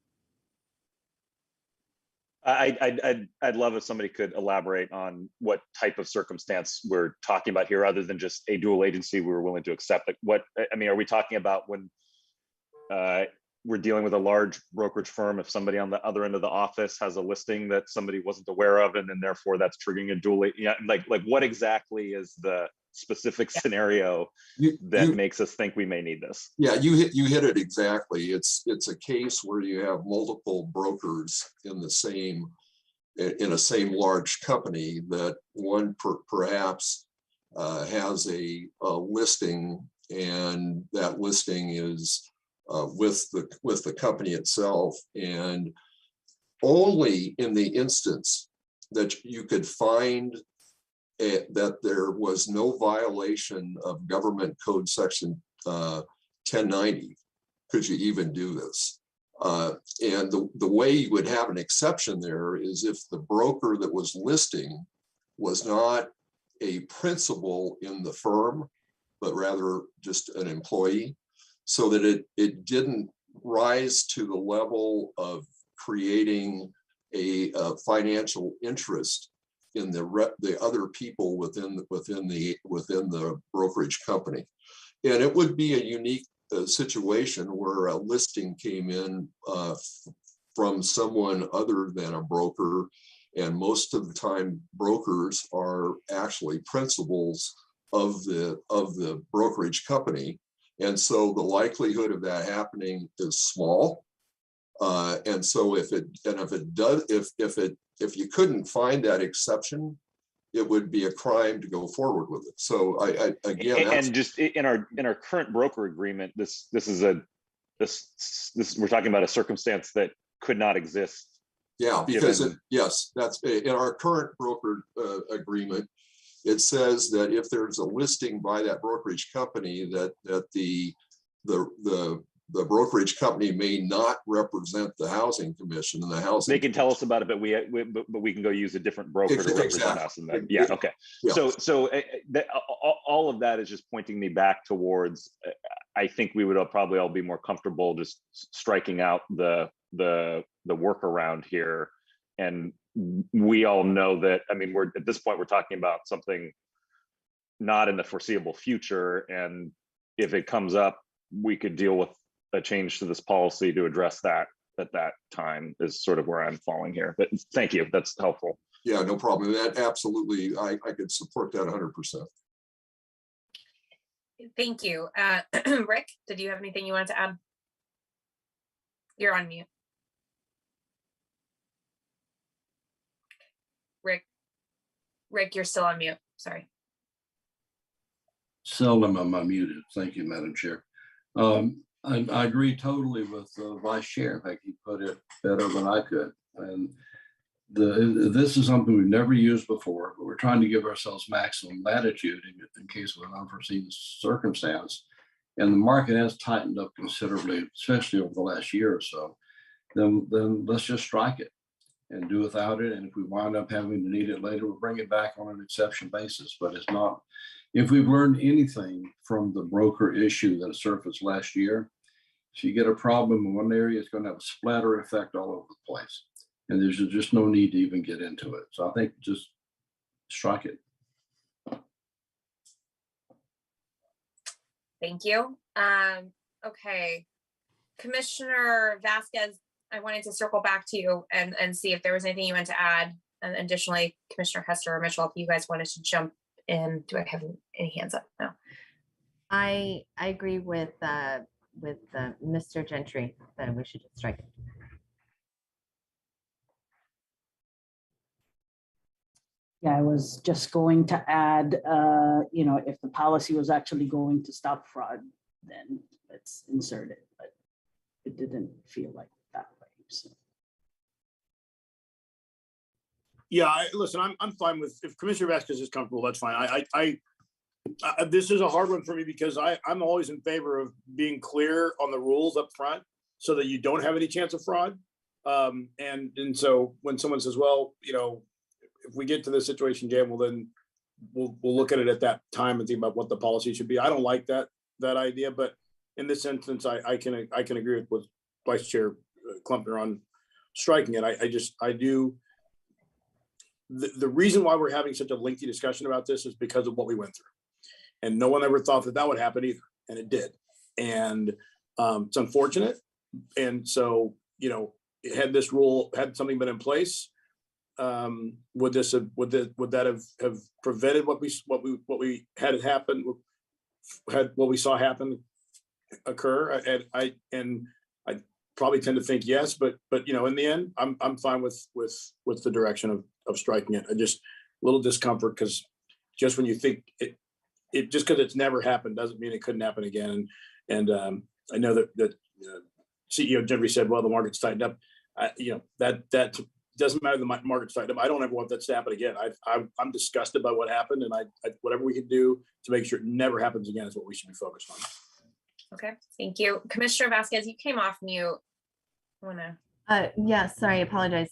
I'd love if somebody could elaborate on what type of circumstance we're talking about here, other than just a dual agency we were willing to accept. Like what, I mean, are we talking about when we're dealing with a large brokerage firm, if somebody on the other end of the office has a listing that somebody wasn't aware of, and then therefore that's triggering a dual, yeah, like what exactly is the specific scenario that makes us think we may need this? Yeah, you hit it exactly. It's a case where you have multiple brokers in a same large company, that one perhaps has a listing, and that listing is with the company itself, and only in the instance that you could find that there was no violation of government code section 1090 could you even do this. And the way you would have an exception there is if the broker that was listing was not a principal in the firm, but rather just an employee, so that it didn't rise to the level of creating a financial interest in the other people within the brokerage company. And it would be a unique situation where a listing came in from someone other than a broker, and most of the time brokers are actually principals of the brokerage company, and so the likelihood of that happening is small. And so if you couldn't find that exception, it would be a crime to go forward with it. So again, and just in our current broker agreement, this we're talking about a circumstance that could not exist. Yeah, because yes, that's in our current broker agreement. It says that if there's a listing by that brokerage company, that the brokerage company may not represent the housing commission, and the housing. They can tell us about it, but we can go use a different broker to represent us. And that, yeah, okay. Yeah. So all of that is just pointing me back towards. I think we would probably all be more comfortable just striking out the workaround here, and we all know that. I mean, we're at this point we're talking about something not in the foreseeable future, and if it comes up, we could deal with a change to this policy to address that at that time. Is sort of where I'm falling here. But thank you, that's helpful. Yeah, no problem. That absolutely, I could support that 100%. Thank you. Rick, did you have anything you wanted to add? You're on mute. Rick, you're still on mute. Sorry. Seldom am I muted. Thank you, Madam Chair. I agree totally with Vice Chair. In fact, he put it better than I could. And this is something we've never used before, but we're trying to give ourselves maximum latitude in case of an unforeseen circumstance. And the market has tightened up considerably, especially over the last year or so. Then let's just strike it and do without it. And if we wind up having to need it later, we'll bring it back on an exception basis. But it's not. If we've learned anything from the broker issue that surfaced last year, if you get a problem in one area, it's going to have a splatter effect all over the place. And there's just no need to even get into it. So I think just strike it. Thank you. Okay. Commissioner Vasquez, I wanted to circle back to you and see if there was anything you wanted to add. And additionally, Commissioner Hester or Mitchell, if you guys wanted to jump in. Do I have any hands up? No. I agree with Mr. Gentry that we should just strike it. Yeah, I was just going to add, if the policy was actually going to stop fraud, then let's insert it, but it didn't feel like that way. So. Yeah, listen, I'm fine with, if Commissioner Vasquez is comfortable, that's fine. I this is a hard one for me because I'm always in favor of being clear on the rules up front so that you don't have any chance of fraud. And so when someone says, well, if we get to this situation, Jan, well, then we'll look at it at that time and think about what the policy should be. I don't like that idea, but in this instance, I can agree with Vice Chair Klumpner striking it. I do. The reason why we're having such a lengthy discussion about this is because of what we went through. And no one ever thought that would happen either. And it did. And it's unfortunate. And so, had this rule, had something been in place, would that have prevented what we had happen, what we saw happen occur? And I probably tend to think yes, but in the end, I'm fine with the direction of striking it. I just a little discomfort because just when you think it just because it's never happened doesn't mean it couldn't happen again. And I know that CEO Jeffrey said, well, the market's tightened up. That doesn't matter. The market's tightened up. I don't ever want that to happen again. I'm disgusted by what happened, and whatever we can do to make sure it never happens again is what we should be focused on. Okay, thank you. Commissioner Vasquez, you came off mute. Yeah, sorry, I apologize.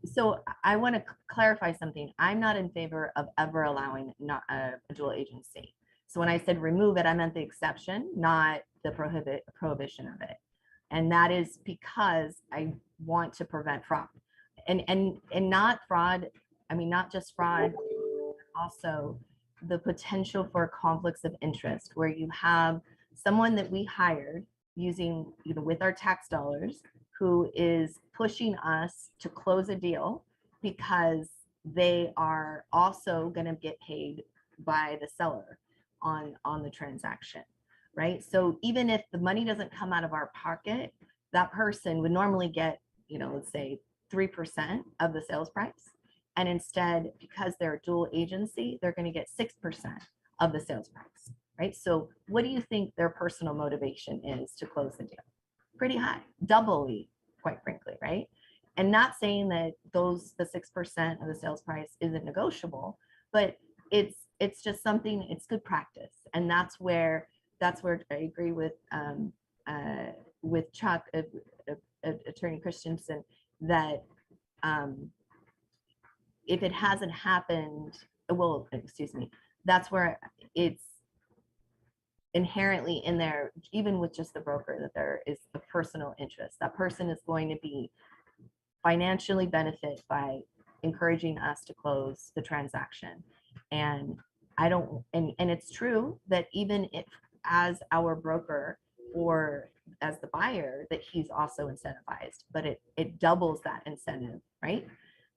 So I want to clarify something. I'm not in favor of ever allowing not a dual agency. So when I said remove it, I meant the exception, not the prohibition of it. And that is because I want to prevent fraud. And not fraud, I mean, not just fraud, also the potential for conflicts of interest, where you have someone that we hired using, with our tax dollars, who is pushing us to close a deal because they are also going to get paid by the seller on the transaction, right? So even if the money doesn't come out of our pocket, that person would normally get, let's say 3% of the sales price. And instead, because they're a dual agency, they're going to get 6% of the sales price, right? So what do you think their personal motivation is to close the deal? Pretty high, doubly, quite frankly, right? And not saying that the 6% of the sales price isn't negotiable, but it's just something, it's good practice. And that's where I agree with Chuck, Attorney Christensen, that if it hasn't happened, well, excuse me, that's where it's inherently in there, even with just the broker, that there is a personal interest. That person is going to be financially benefit by encouraging us to close the transaction. And it's true that even if as our broker or as the buyer, that he's also incentivized, but it doubles that incentive, right?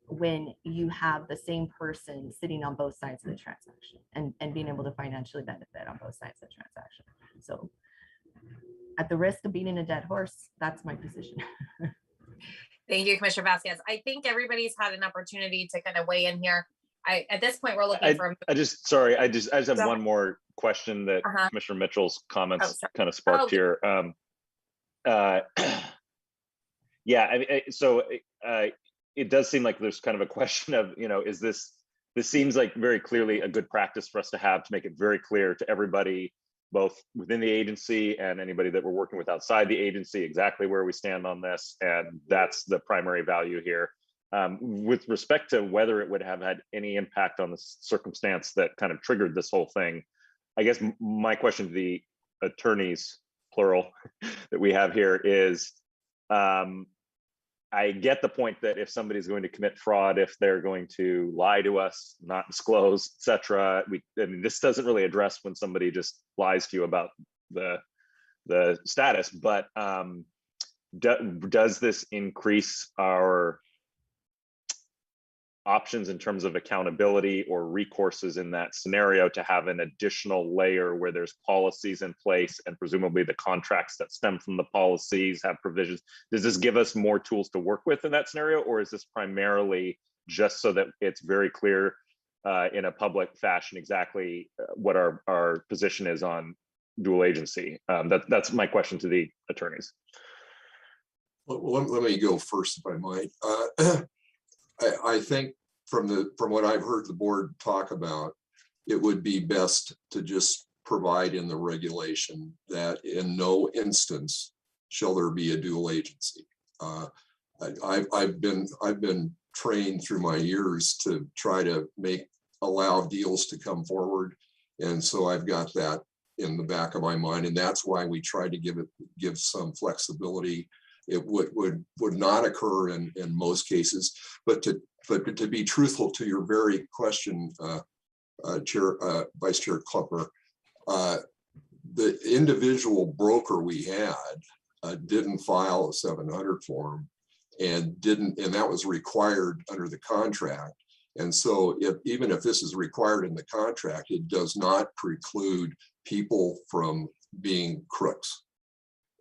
When you have the same person sitting on both sides of the transaction and being able to financially benefit on both sides of the transaction. So at the risk of beating a dead horse, that's my position. Thank you, Commissioner Vasquez. I think everybody's had an opportunity to kind of weigh in here. At this point, we're looking for. I just have one more question that Commissioner Mitchell's comments kind of sparked here. It does seem like there's kind of a question of, is this seems like very clearly a good practice for us to have, to make it very clear to everybody, both within the agency and anybody that we're working with outside the agency, exactly where we stand on this. And that's the primary value here. With respect to whether it would have had any impact on the circumstance that kind of triggered this whole thing, I guess my question to the attorneys, plural, that we have here is, I get the point that if somebody's going to commit fraud, if they're going to lie to us, not disclose, etc., this doesn't really address when somebody just lies to you about the status. But does this increase our options in terms of accountability or recourses in that scenario to have an additional layer where there's policies in place and presumably the contracts that stem from the policies have provisions? Does this give us more tools to work with in that scenario, or is this primarily just so that it's very clear in a public fashion exactly what our position is on dual agency? That's my question to the attorneys. Well, let me go first, if I might. I think from what I've heard the board talk about, it would be best to just provide in the regulation that in no instance shall there be a dual agency. I've been trained through my years to try to allow deals to come forward, and so I've got that in the back of my mind, and that's why we try to give some flexibility it would not occur in most cases. But to be truthful to your very question, Vice Chair Klumper, the individual broker we had didn't file a 700 form and that was required under the contract. And so even if this is required in the contract, it does not preclude people from being crooks.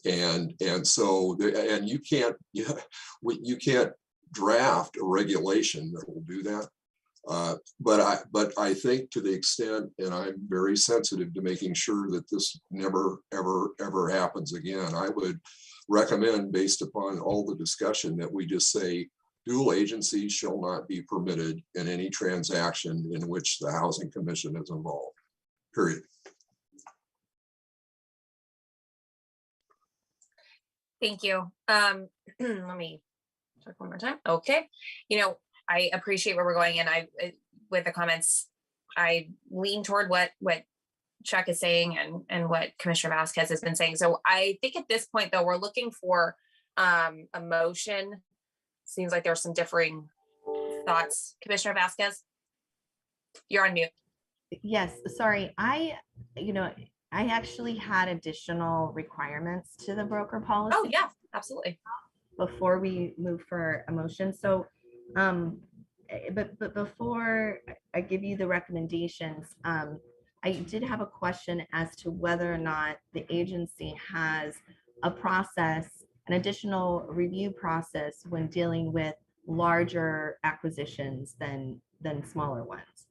And so you can't draft a regulation that will do that. But I think to the extent, and I'm very sensitive to making sure that this never, ever happens again, I would recommend, based upon all the discussion, that we just say dual agencies shall not be permitted in any transaction in which the Housing Commission is involved, period. Thank you. Let me check one more time. Okay. I appreciate where we're going, and with the comments, I lean toward what Chuck is saying and what Commissioner Vasquez has been saying. So I think at this point, though, we're looking for a motion. Seems like there's some differing thoughts. Commissioner Vasquez, you're on mute. Yes, sorry. I actually had additional requirements to the broker policy. Oh yeah, absolutely. Before we move for a motion. So, but before I give you the recommendations, I did have a question as to whether or not the agency has a process, an additional review process when dealing with larger acquisitions than smaller ones.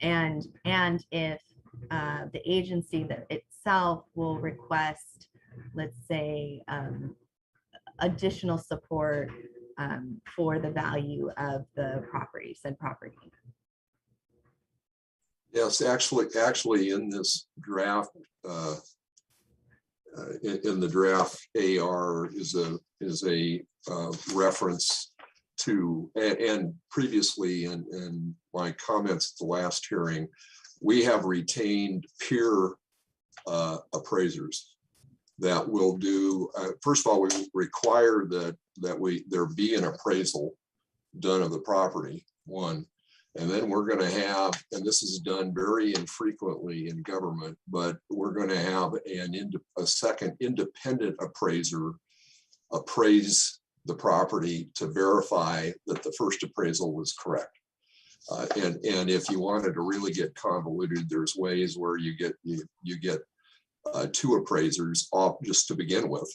And if the agency that itself will request, let's say, additional support for the value of the property, said property. Yes, actually in this draft, in the draft AR is a reference to, and previously in my comments at the last hearing, we have retained peer appraisers that will do, first of all, we require that there be an appraisal done of the property, one. And then we're going to have, and this is done very infrequently in government, but we're going to have a second independent appraiser appraise the property to verify that the first appraisal was correct. And if you wanted to really get convoluted, there's ways where you get two appraisers off just to begin with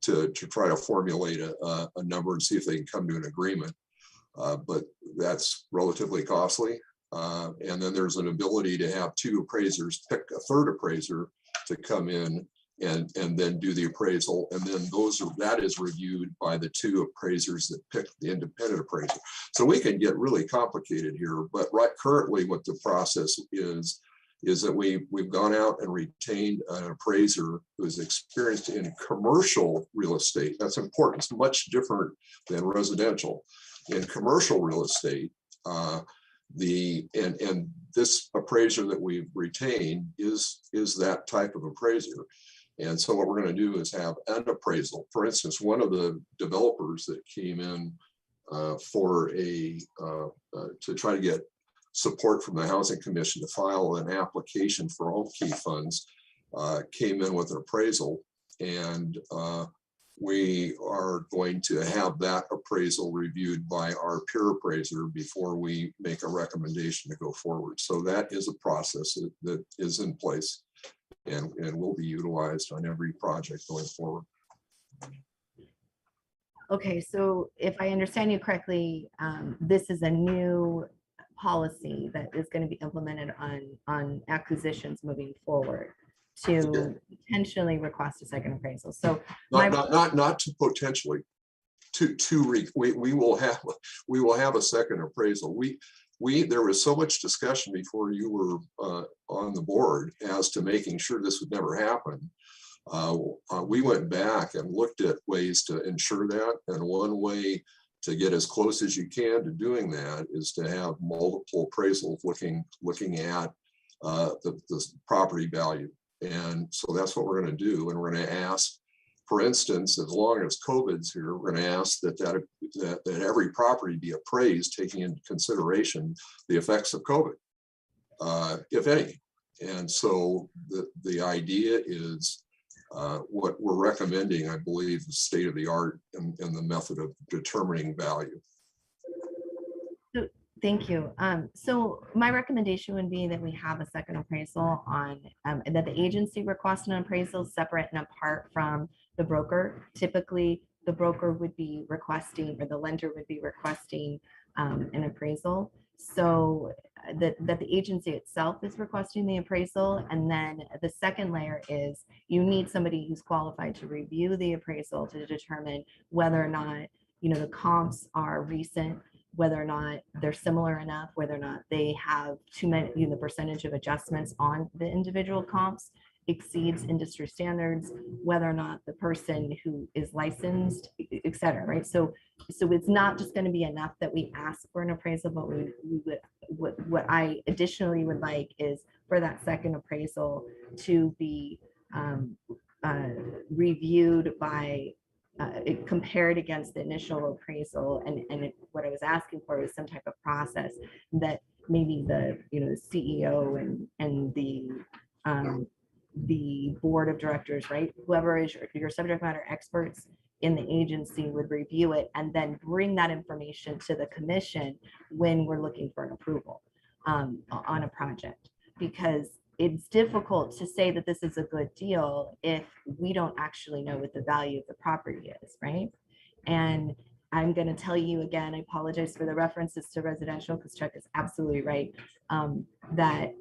to try to formulate a number and see if they can come to an agreement. But that's relatively costly. And then there's an ability to have two appraisers pick a third appraiser to come in and then do the appraisal. And then that is reviewed by the two appraisers that pick the independent appraiser. So we can get really complicated here, but currently what the process is that we've gone out and retained an appraiser who is experienced in commercial real estate. That's important. It's much different than residential. In commercial real estate, and this appraiser that we've retained is that type of appraiser. And so what we're going to do is have an appraisal. For instance, one of the developers that came in to try to get support from the Housing Commission to file an application for home key funds came in with an appraisal, and we are going to have that appraisal reviewed by our peer appraiser before we make a recommendation to go forward. So that is a process that is in place and will be utilized on every project going forward. Okay, so if I understand you correctly, this is a new policy that is going to be implemented on acquisitions moving forward to potentially request a second appraisal. So not to potentially, we will have a second appraisal. There was so much discussion before you were on the board as to making sure this would never happen. We went back and looked at ways to ensure that, and one way to get as close as you can to doing that is to have multiple appraisals looking at the property value. And so that's what we're going to do. And we're going to ask For instance, as long as COVID's here, we're going to ask that every property be appraised, taking into consideration the effects of COVID, if any. And so the idea is what we're recommending, I believe, is state of the art in the method of determining value. Thank you. So my recommendation would be that we have a second appraisal on, that the agency request an appraisal separate and apart from the broker. Typically, the broker would be requesting, or the lender would be requesting an appraisal. So that the agency itself is requesting the appraisal. And then the second layer is you need somebody who's qualified to review the appraisal to determine whether or not, the comps are recent, whether or not they're similar enough, whether or not they have too many, the percentage of adjustments on the individual comps exceeds industry standards, whether or not the person who is licensed, et cetera, right? So it's not just going to be enough that we ask for an appraisal, but we would, what I additionally would like is for that second appraisal to be reviewed by compared against the initial appraisal, and what I was asking for was some type of process that maybe the the CEO and the board of directors, right, whoever is your subject matter experts in the agency would review it and then bring that information to the commission when we're looking for an approval on a project, because it's difficult to say that this is a good deal if we don't actually know what the value of the property is, right? And I'm going to tell you again, I apologize for the references to residential, because Chuck is absolutely right, that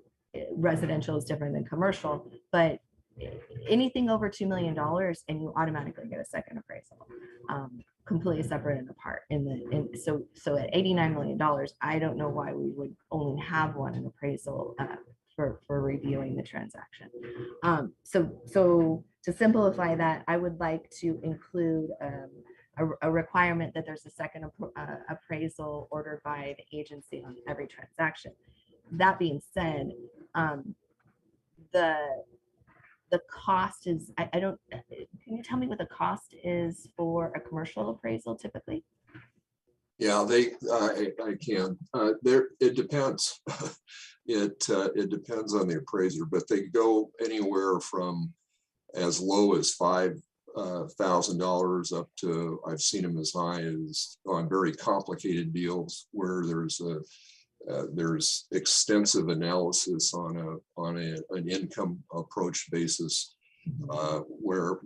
residential is different than commercial, but anything over $2 million and you automatically get a second appraisal, completely separate and apart. So at $89 million, I don't know why we would only have one appraisal for reviewing the transaction. So to simplify that, I would like to include a requirement that there's a second appraisal ordered by the agency on every transaction. That being said, the cost is, I don't, can you tell me what the cost is for a commercial appraisal typically? Yeah, I can. It depends. It depends on the appraiser, but they go anywhere from as low as $5,000 up to, I've seen them as high as on very complicated deals where there's extensive analysis on an income approach basis, where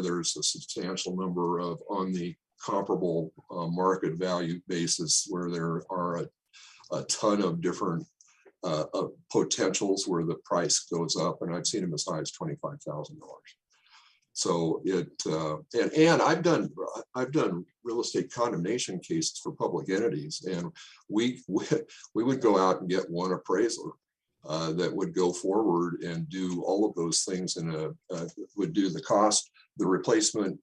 there's a substantial number of on the comparable market value basis where there are a ton of different potentials where the price goes up, and I've seen them as high as $25,000. So and I've done real estate condemnation cases for public entities, and we would go out and get one appraiser that would go forward and do all of those things would do the replacement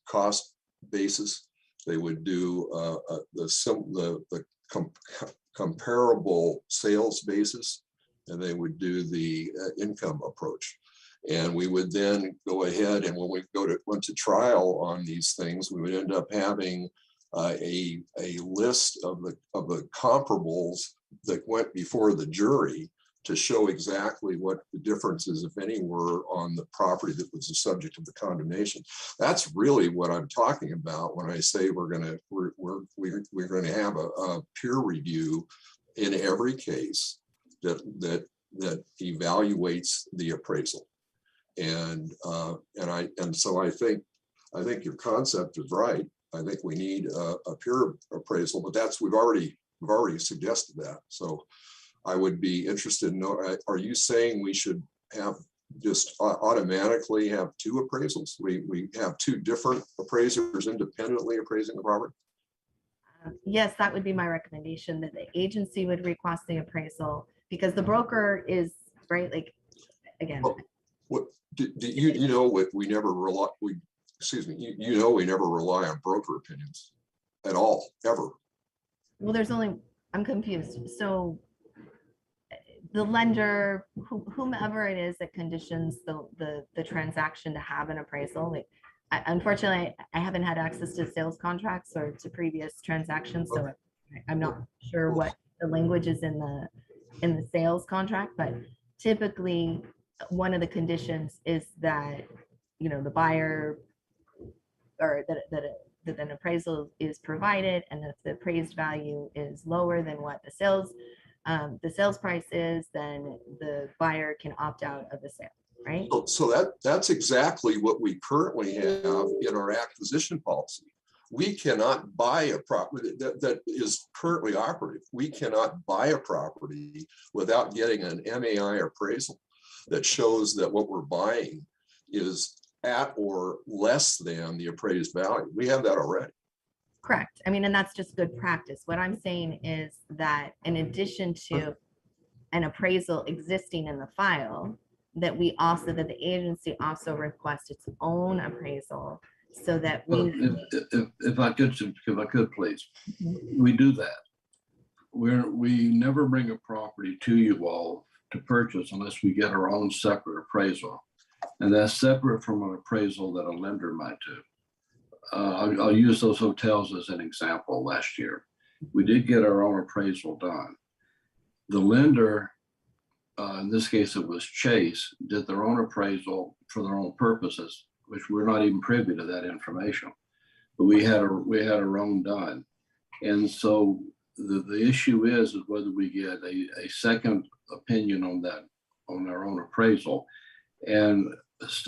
cost basis. They would do the comparable sales basis, and they would do the income approach. And we would then go ahead, and when we went to trial on these things, we would end up having a list of the comparables that went before the jury to show exactly what the differences, if any, were on the property that was the subject of the condemnation. That's really what I'm talking about when I say we're going to have a peer review in every case that evaluates the appraisal. And so I think your concept is right. I think we need a peer appraisal, but we've already suggested that. So I would be interested in know, are you saying we should have just automatically have two appraisals? We have two different appraisers independently appraising the property? Yes, that would be my recommendation, that the agency would request the appraisal, because the broker is, right, like, again. What do you know what we never rely, we never rely on broker opinions at all, ever. Well, I'm confused. So the lender, whomever it is that conditions the transaction to have an appraisal, like, Unfortunately, I haven't had access to sales contracts or to previous transactions, so I'm not sure what the language is in the sales contract, but typically one of the conditions is that, you know, the buyer, or that an appraisal is provided, and if the appraised value is lower than what the sales price is, then the buyer can opt out of the sale, right? So that's exactly what we currently have in our acquisition policy. We cannot buy a property that is currently operative. We cannot buy a property without getting an MAI appraisal that shows that what we're buying is at or less than the appraised value. We have that already. Correct. I mean, and that's just good practice. What I'm saying is that in addition to an appraisal existing in the file, that the agency also request its own appraisal, so that if I could please, we do that. We never bring a property to you all to purchase unless we get our own separate appraisal, and that's separate from an appraisal that a lender might do. I'll use those hotels as an example. Last year, we did get our own appraisal done. The lender, in this case it was Chase, did their own appraisal for their own purposes, which we're not even privy to that information. But we had our own done. And so the issue is whether we get a second opinion on our own appraisal. And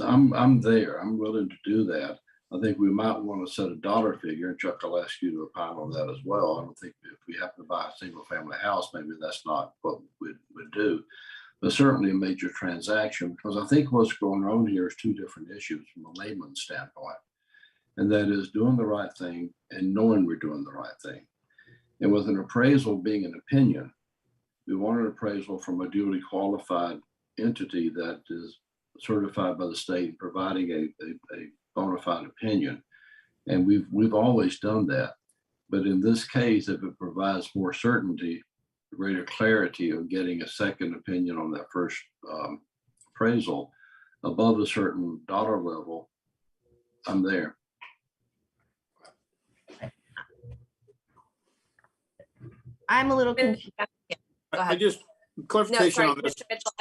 I'm there. I'm willing to do that. I think we might want to set a dollar figure, and Chuck, I'll ask you to opine on that as well. I don't think if we happen to buy a single family house, maybe that's not what we'd do, but certainly a major transaction, because I think what's going on here is two different issues from a layman's standpoint, and that is doing the right thing and knowing we're doing the right thing. And with an appraisal being an opinion, we want an appraisal from a duly qualified entity that is certified by the state, providing a bona fide opinion. And we've always done that. But in this case, if it provides more certainty, greater clarity of getting a second opinion on that first appraisal above a certain dollar level, I'm there. I'm a little confused. I just clarification on this. Mr. Mitchell,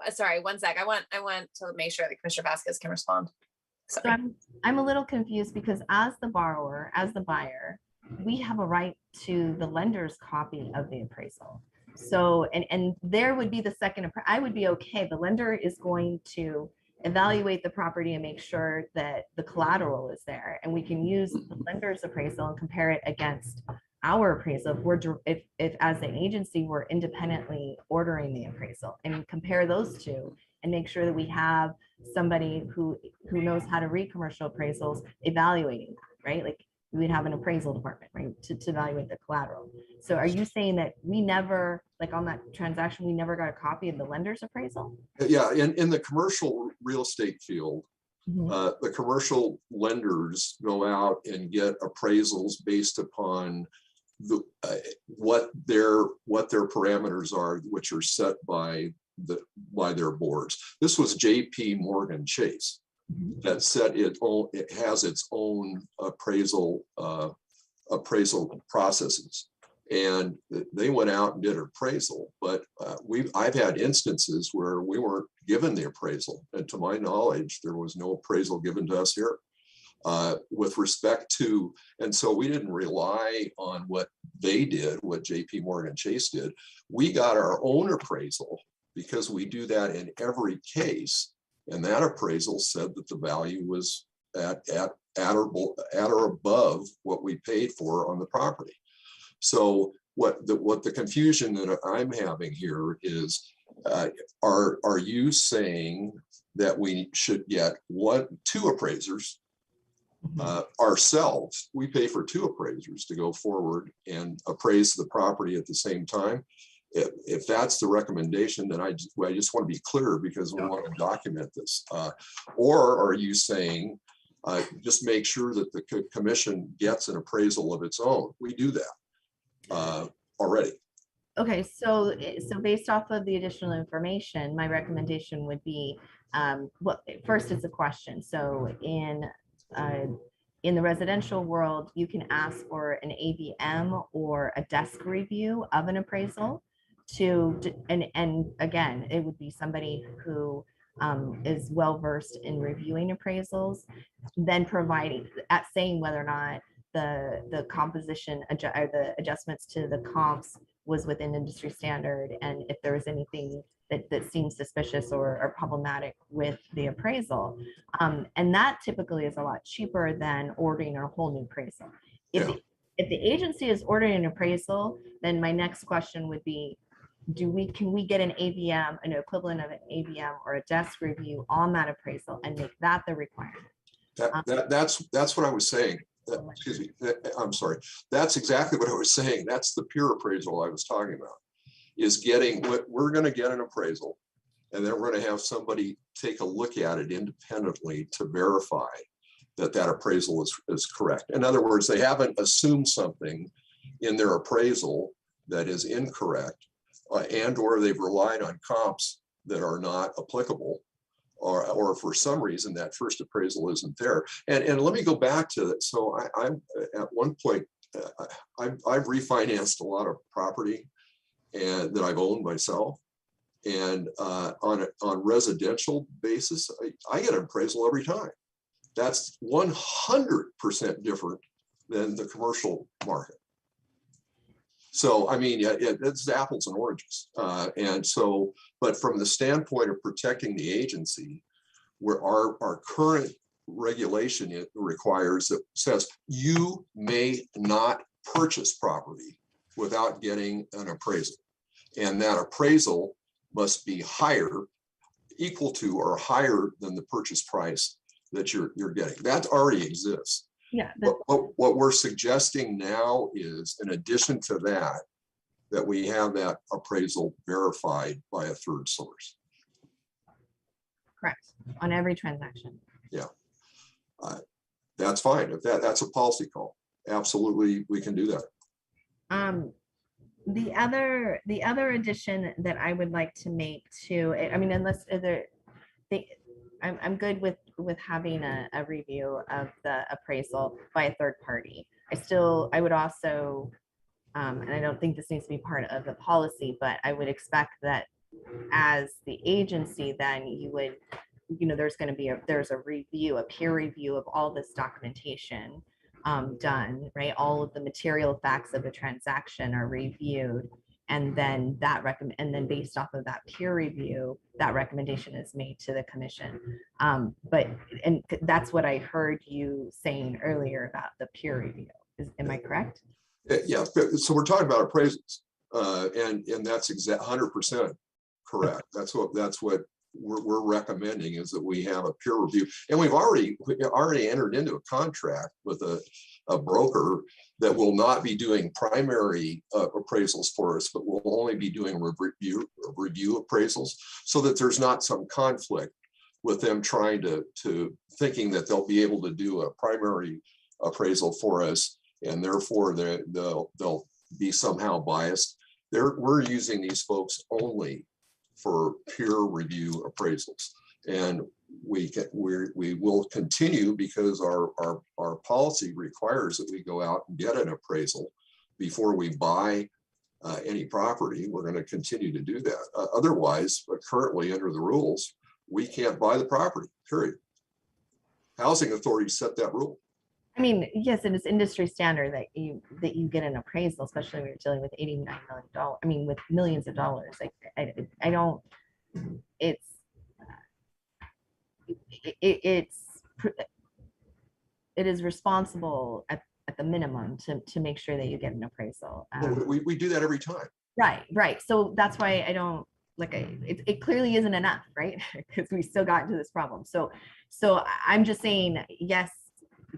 sorry, one sec. I want to make sure that Commissioner Vasquez can respond. So I'm a little confused because as the borrower, as the buyer, we have a right to the lender's copy of the appraisal. So, and there would be the second, I would be okay. The lender is going to evaluate the property and make sure that the collateral is there. And we can use the lender's appraisal and compare it against our appraisal. If as an agency, we're independently ordering the appraisal, and compare those two and make sure that we have somebody who knows how to read commercial appraisals evaluating that, right? Like we'd have an appraisal department, right, to evaluate the collateral. So are you saying that we never, like on that transaction, we never got a copy of the lender's appraisal? Yeah, in the commercial real estate field, the commercial lenders go out and get appraisals based upon what their parameters are, which are set by their boards. This was JP Morgan Chase that set it has its own appraisal processes, and they went out and did an appraisal. But I've had instances where we weren't given the appraisal, and to my knowledge, there was no appraisal given to us here. With respect to, and so we didn't rely on what they did, what JP Morgan Chase did. We got our own appraisal because we do that in every case, and that appraisal said that the value was at or above what we paid for on the property. So what the confusion that I'm having here is, are you saying that we should get two appraisers? Ourselves, we pay for two appraisers to go forward and appraise the property at the same time. If that's the recommendation, then I just want to be clear, because we want to document this. Or are you saying just make sure that the commission gets an appraisal of its own? We do that already. Okay, so based off of the additional information, my recommendation would be, well, first it's a question. So in in the residential world, you can ask for an AVM or a desk review of an appraisal and again, it would be somebody who is well versed in reviewing appraisals, then providing saying whether or not the composition or the adjustments to the comps was within industry standard, and if there was anything that seems suspicious or problematic with the appraisal. And that typically is a lot cheaper than ordering a whole new appraisal. If the agency is ordering an appraisal, then my next question would be, can we get an AVM, an equivalent of an AVM or a desk review on that appraisal and make that the requirement? That's what I was saying. Excuse me. I'm sorry. That's exactly what I was saying. That's the peer appraisal I was talking about. Is getting what we're going to get an appraisal, and then we're going to have somebody take a look at it independently to verify that that appraisal is correct. In other words, they haven't assumed something in their appraisal that is incorrect, and or they've relied on comps that are not applicable, or for some reason that first appraisal isn't there. And let me go back to that. So I'm at one point, I've refinanced a lot of property and that I've owned myself. And on residential basis, I get an appraisal every time. That's 100% different than the commercial market. So, I mean, it's apples and oranges. And so, but from the standpoint of protecting the agency, where our current regulation requires that says you may not purchase property without getting an appraisal. And that appraisal must be higher, equal to or higher than the purchase price that you're getting. That already exists. Yeah. What we're suggesting now is, in addition to that, that we have that appraisal verified by a third source. Correct. On every transaction. Yeah. That's fine. If that's a policy call, absolutely, we can do that. The other addition that I would like to make to, I mean, unless I'm good with having a review of the appraisal by a third party. I would also, and I don't think this needs to be part of the policy, but I would expect that as the agency, then you would, there's going to be there's a review, a peer review of all this documentation done, right? All of the material facts of the transaction are reviewed, and then based off of that peer review, that recommendation is made to the commission. And that's what I heard you saying earlier about the peer review. Am I correct? Yeah. So we're talking about appraisals, and that's 100% correct. That's what we're recommending, is that we have a peer review, and we already entered into a contract with a broker that will not be doing primary appraisals for us, but will only be doing review appraisals, so that there's not some conflict with them trying to thinking that they'll be able to do a primary appraisal for us, and therefore they'll be somehow biased. We're using these folks only for peer review appraisals, and we will continue, because our policy requires that we go out and get an appraisal before we buy any property. We're going to continue to do that. Otherwise, currently under the rules, we can't buy the property, period. Housing authorities set that rule. I mean, yes, it is industry standard that you get an appraisal, especially when you're dealing with $89 million. I mean, with millions of dollars. Like, I don't. It is responsible at the minimum to make sure that you get an appraisal. We do that every time. Right. So that's why I don't like. It clearly isn't enough, right? Because we still got into this problem. So I'm just saying, yes,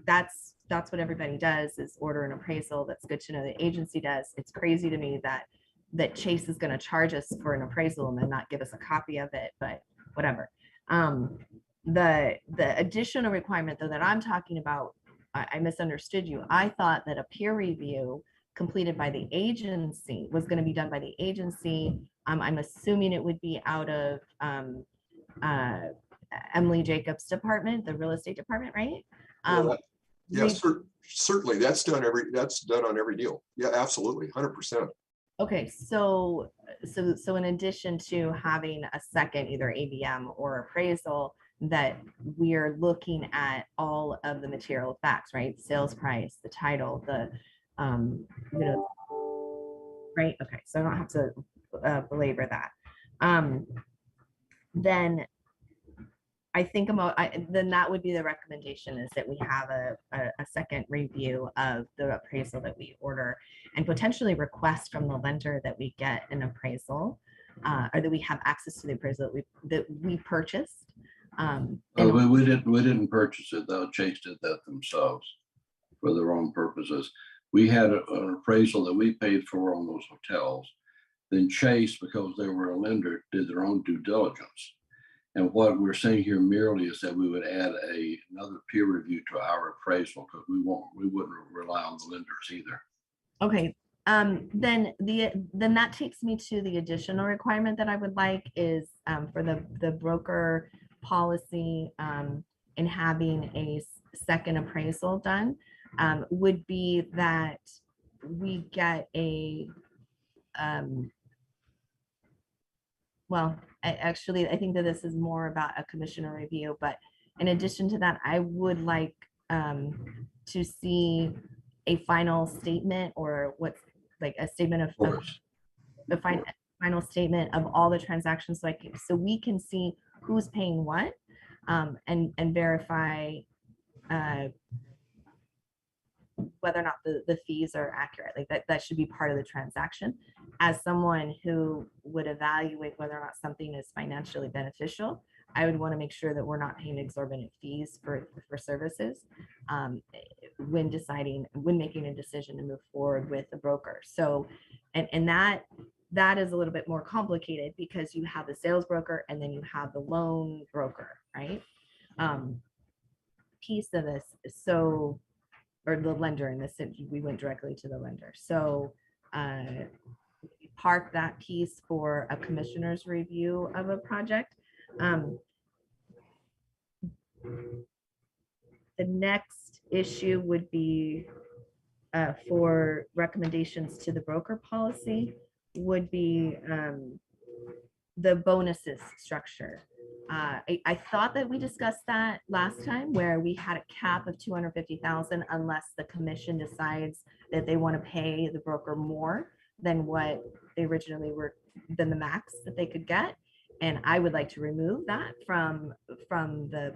that's what everybody does, is order an appraisal. That's good to know the agency does. It's crazy to me that Chase is going to charge us for an appraisal and then not give us a copy of it, but whatever. The additional requirement, though, that I'm talking about, I misunderstood you. I thought that a peer review completed by the agency was going to be done by the agency. I'm assuming it would be out of Emily Jacobs' department, the real estate department, right? Yeah, we- certainly. That's done on every deal. Yeah, absolutely. 100%. Okay, so in addition to having a second either ABM or appraisal, that we're looking at all of the material facts, right? Sales price, the title, the right? Okay, so I don't have to belabor that. Then I think then that would be the recommendation, is that we have a second review of the appraisal that we order, and potentially request from the lender that we get an appraisal, or that we have access to the appraisal that we purchased. We didn't purchase it, though. Chase did that themselves for their own purposes. We had an appraisal that we paid for on those hotels. Then Chase, because they were a lender, did their own due diligence. And what we're saying here merely is that we would add another peer review to our appraisal, because we wouldn't rely on the lenders either. Okay, then that takes me to the additional requirement that I would like is for the broker policy and having a second appraisal done, would be that we get a well, I think that this is more about a commissioner review, but in addition to that, I would like to see a final statement, or what's like a statement of the final statement of all the transactions, so we can see who's paying what, and verify whether or not the fees are accurate. Like that should be part of the transaction. As someone who would evaluate whether or not something is financially beneficial, I would want to make sure that we're not paying exorbitant fees for services when making a decision to move forward with the broker. So, and that is a little bit more complicated, because you have the sales broker and then you have the loan broker, right? Piece of this. So, or the lender in this, we went directly to the lender. So park that piece for a commissioner's review of a project. The next issue would be for recommendations to the broker policy would be the bonuses structure. I thought that we discussed that last time, where we had a cap of 250,000 unless the commission decides that they want to pay the broker more than what they originally were, than the max that they could get. And I would like to remove that from the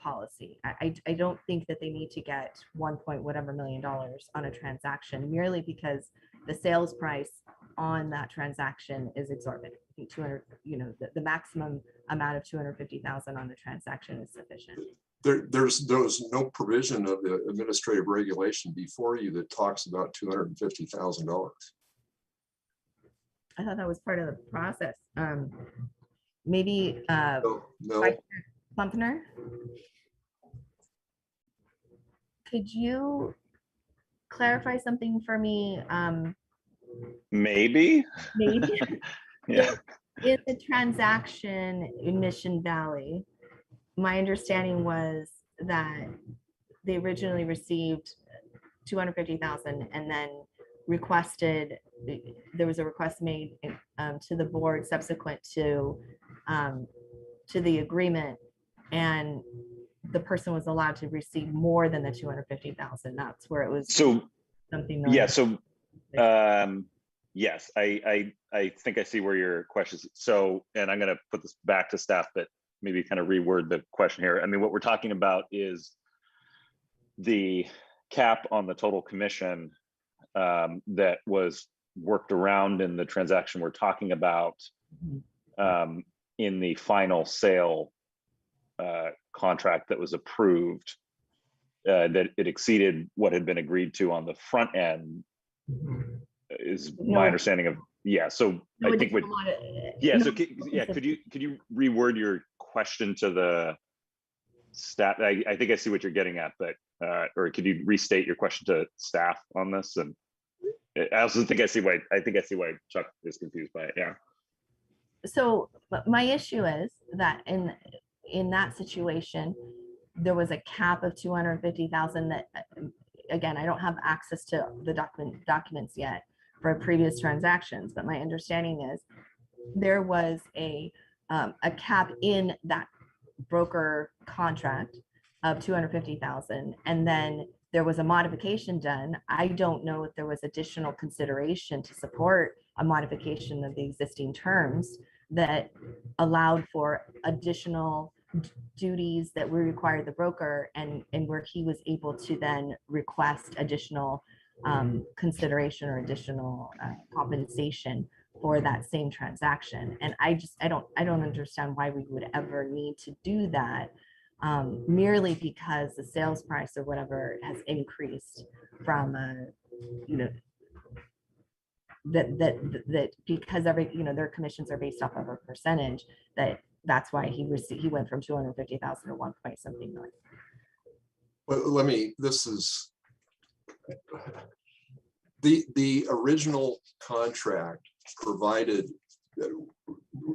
policy. I don't think that they need to get $1 million on a transaction merely because the sales price on that transaction is exorbitant. I think 200, the maximum amount of 250,000 on the transaction is sufficient. There's no provision of the administrative regulation before you that talks about $250,000. I thought that was part of the process. Maybe No. Plumpner, could you clarify something for me? Maybe. Yeah. In the transaction in Mission Valley, my understanding was that they originally received 250,000 and then there was a request made to the board subsequent to the agreement, and the person was allowed to receive more than the 250,000. That's where it was something. Yeah. So yes, I think I see where your question is. So, and I'm going to put this back to staff, but maybe kind of reword the question here. I mean, what we're talking about is the cap on the total commission that was worked around in the transaction we're talking about in the final sale contract that was approved, that it exceeded what had been agreed to on the front end, is my understanding of. Yeah, so I think could you reword your question to the staff? I think I see what you're getting at, but or could you restate your question to staff on this? And I also think I see why Chuck is confused by it. Yeah. So my issue is that in that situation, there was a cap of 250,000 that, again, I don't have access to the documents yet for previous transactions, but my understanding is there was a cap in that broker contract of 250,000, and then there was a modification done. I don't know if there was additional consideration to support a modification of the existing terms that allowed for additional duties that we required the broker, and where he was able to then request additional consideration or additional compensation for that same transaction. And I don't understand why we would ever need to do that, merely because the sales price or whatever has increased from that because their commissions are based off of a percentage, that's why he went from 250,000 to 1 point something million. Well, this is the original contract provided that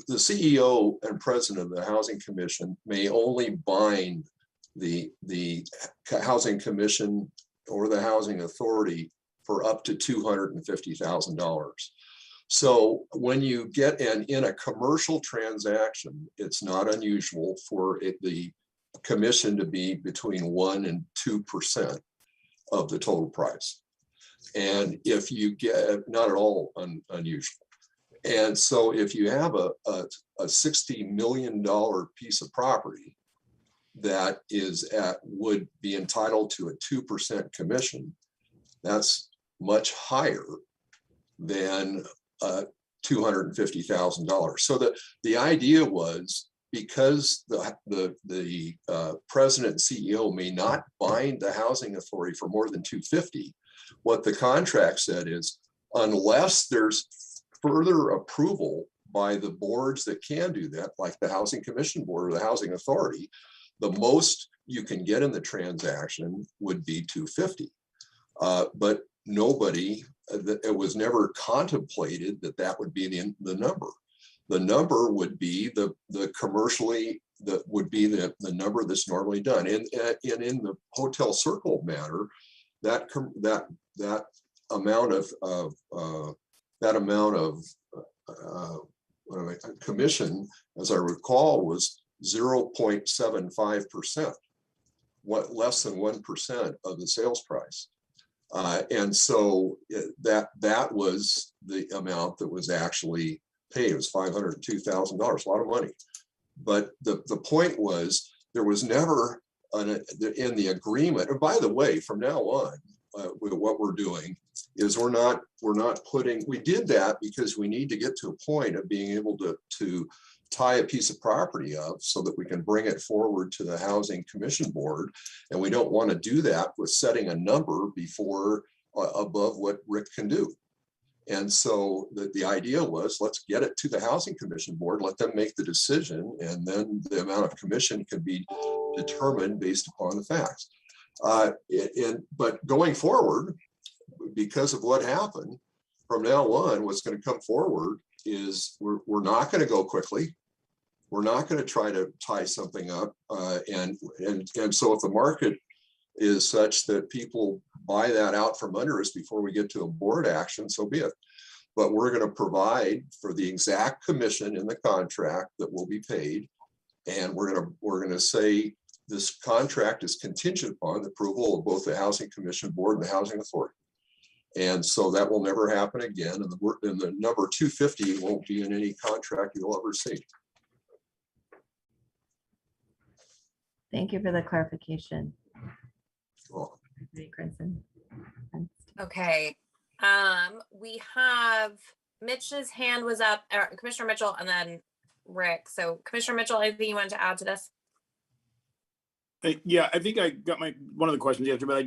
the CEO and president of the Housing Commission may only bind the Housing Commission or the Housing Authority for up to $250,000. So when you get in a commercial transaction, it's not unusual for the commission to be between 1% and 2% of the total price. And if you get, not at all unusual. And so if you have a $60 million piece of property that would be entitled to a 2% commission, that's much higher than $250,000. So the idea was, because the president and CEO may not bind the housing authority for more than $250,000, what the contract said is, unless there's further approval by the boards that can do that, like the Housing Commission Board or the Housing Authority, the most you can get in the transaction would be $250,000. But it was never contemplated that would be the number. The number would be the number that's normally done. And in the Hotel Circle matter, that amount of commission, as I recall, was 0.75%, less than 1% of the sales price. And so that was the amount that was actually paid. It was $502,000, a lot of money. But the point was, there was never in the agreement. And by the way, from now on, what we're doing is we're not putting. We did that because we need to get to a point of being able to tie a piece of property up so that we can bring it forward to the Housing Commission Board. And we don't want to do that with setting a number above what Rick can do. And so the idea was, let's get it to the Housing Commission Board, let them make the decision, and then the amount of commission can be determined based upon the facts. But going forward, because of what happened, from now on, what's going to come forward is we're not going to go quickly. We're not going to try to tie something up. And so if the market is such that people buy that out from under us before we get to a board action, so be it. But we're going to provide for the exact commission in the contract that will be paid. And we're going to say this contract is contingent upon the approval of both the Housing Commission Board and the Housing Authority. And so that will never happen again. And the number 250 won't be in any contract you'll ever see. Thank you for the clarification. Cool. Okay. We have Mitch's hand was up, Commissioner Mitchell, and then Rick. So Commissioner Mitchell, anything you wanted to add to this? Yeah, I think I got one of the questions answered, but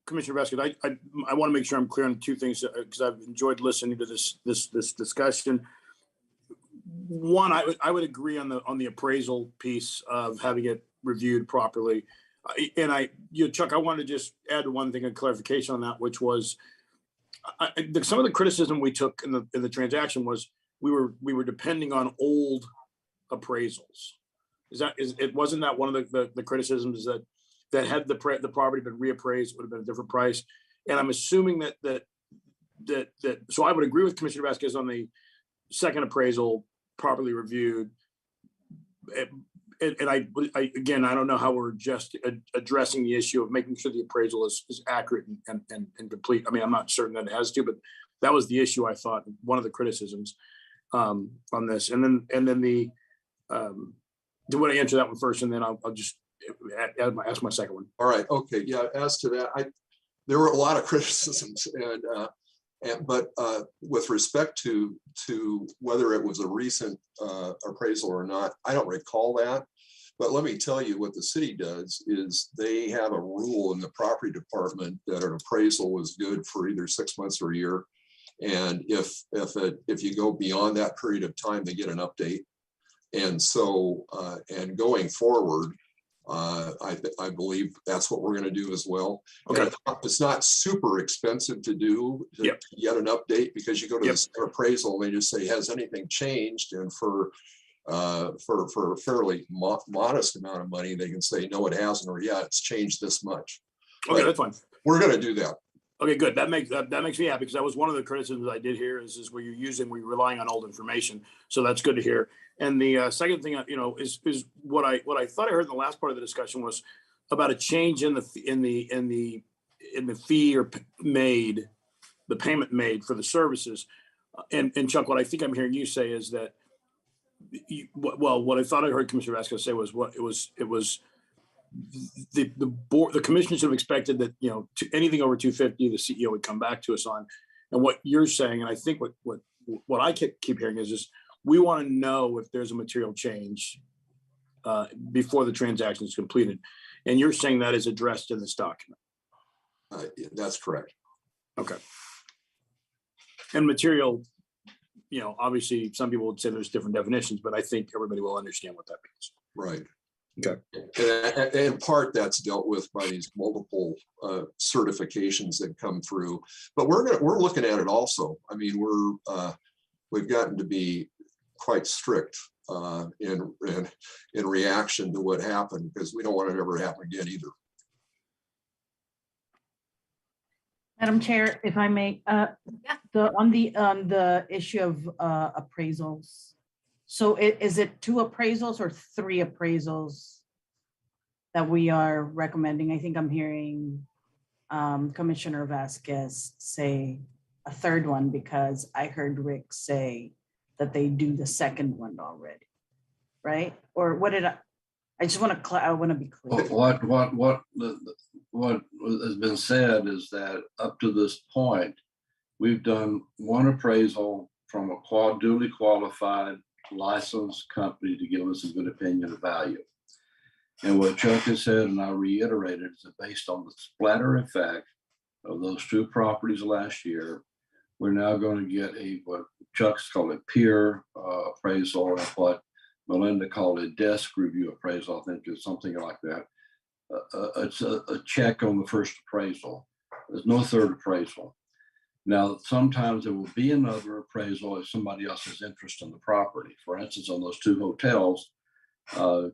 Commissioner Vasquez, I want to make sure I'm clear on two things, because I've enjoyed listening to this discussion. One, I would agree on the appraisal piece of having it reviewed properly. And Chuck, I wanted to just add one thing, a clarification on that, which was some of the criticism we took in the transaction was we were depending on old appraisals. Wasn't that one of the criticisms that had the property been reappraised, it would have been a different price? And I'm assuming that so I would agree with Commissioner Vasquez on the second appraisal properly reviewed. And I again, I don't know how we're just addressing the issue of making sure the appraisal is accurate and complete. I mean, I'm not certain that it has to, but that was the issue, I thought, one of the criticisms on this. And then the do you want to answer that one first, and then I'll just ask my second one. All right. Okay. Yeah. As to that, there were a lot of criticisms, but with respect to whether it was a recent appraisal or not, I don't recall that. But let me tell you what the city does is they have a rule in the property department that an appraisal is good for either 6 months or a year, and if you go beyond that period of time, they get an update. And so and going forward, I believe that's what we're going to do as well. Okay. And it's not super expensive to do to get an update, because you go to the appraisal and they just say, has anything changed? And for a fairly modest amount of money, they can say, no, it hasn't, or yeah, it's changed this much. Okay, that's fine. We're going to do that. Okay, good. That makes me happy, because that was one of the criticisms I did hear is where we're relying on old information. So that's good to hear. And the second thing, is what I thought I heard in the last part of the discussion was about a change in the fee or the payment made for the services. And Chuck, what I think I'm hearing you say is that, what I thought I heard Commissioner Vasquez say was the commission should have expected that, anything over 250, the CEO would come back to us on. And what you're saying, and I think what I keep hearing is we want to know if there's a material change before the transaction is completed. And you're saying that is addressed in this document. That's correct. Okay. And material, obviously some people would say there's different definitions, but I think everybody will understand what that means. Right. Okay. And in part, that's dealt with by these multiple certifications that come through. But we're looking at it also. I mean, we've gotten to be quite strict in reaction to what happened, because we don't want it to ever happen again either. Madam Chair, if I may, on the issue of appraisals. So is it 2 appraisals or 3 appraisals that we are recommending? I think I'm hearing Commissioner Vasquez say a 3rd one, because I heard Rick say that they do the 2nd one already, right? Or what did I just want to I want to be clear. What has been said is that up to this point, we've done 1 appraisal from a duly qualified licensed company to give us a good opinion of value. And what Chuck has said, and I reiterated, is that based on the splatter effect of those 2 properties last year, we're now going to get what Chuck's called a peer appraisal, and what Melinda called a desk review appraisal. I think it's something like that. It's a check on the first appraisal. There's no 3rd appraisal. Now, sometimes there will be another appraisal if somebody else has interest in the property. For instance, on those 2 hotels,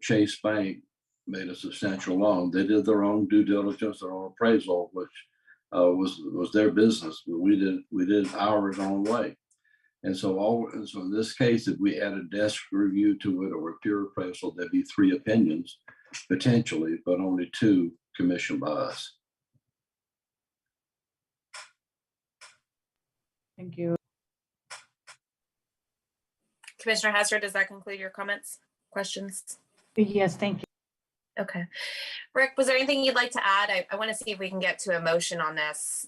Chase Bank made a substantial loan. They did their own due diligence, their own appraisal, which was their business, but we did ours our own way. And so in this case, if we add a desk review to it or a peer appraisal, there'd be 3 opinions potentially, but only 2 commissioned by us. Thank you. Commissioner Hazard, does that conclude your comments, questions? Yes, thank you. Okay. Rick, was there anything you'd like to add? I want to see if we can get to a motion on this.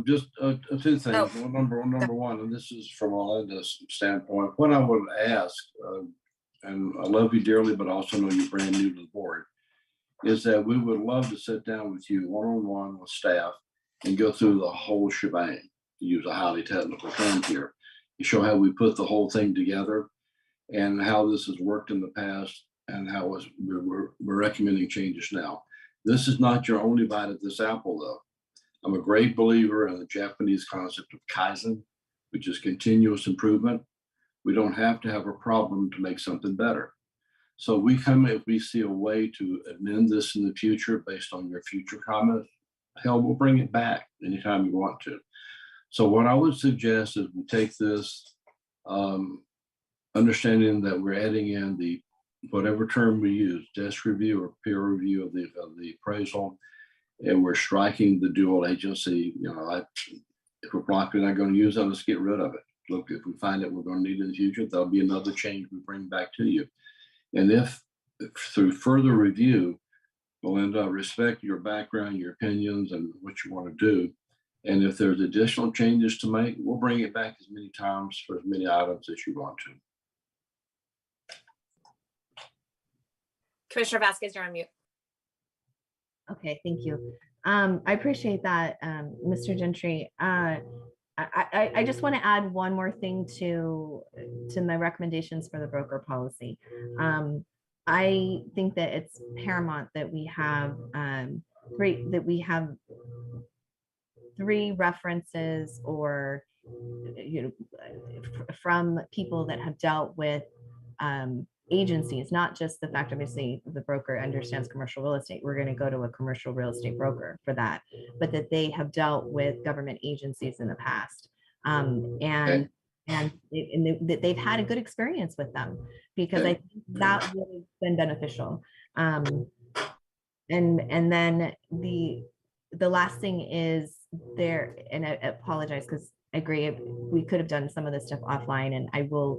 Just 2 things. Well, number one, and this is from Melinda's standpoint, what I would ask, and I love you dearly, but I also know you're brand new to the board, is that we would love to sit down with you one-on-one with staff and go through the whole shebang, to use a highly technical term here, to show how we put the whole thing together and how this has worked in the past and how we're recommending changes now. This is not your only bite at this apple, though. I'm a great believer in the Japanese concept of Kaizen, which is continuous improvement. We don't have to have a problem to make something better. So if we see a way to amend this in the future based on your future comments, hell, we'll bring it back anytime you want to. So what I would suggest is we take this, understanding that we're adding in the, whatever term we use, desk review or peer review of the appraisal, and we're striking the dual agency. You know, if we're probably not going to use it, let's get rid of it. Look, if we find that we're going to need it in the future, that'll be another change we bring back to you. And if through further review, Belinda, I respect your background, your opinions, and what you want to do. And if there's additional changes to make, we'll bring it back as many times for as many items as you want to. Commissioner Vasquez, you're on mute. Okay, thank you. I appreciate that, Mr. Gentry. I just want to add one more thing to my recommendations for the broker policy. I think that it's paramount that we have three references, or from people that have dealt with agencies, not just the fact, obviously, the broker understands commercial real estate. We're going to go to a commercial real estate broker for that, but that they have dealt with government agencies in the past, and that they've had a good experience with them, because I think that would have been beneficial. And then the last thing is there, and I apologize because I agree we could have done some of this stuff offline, and I will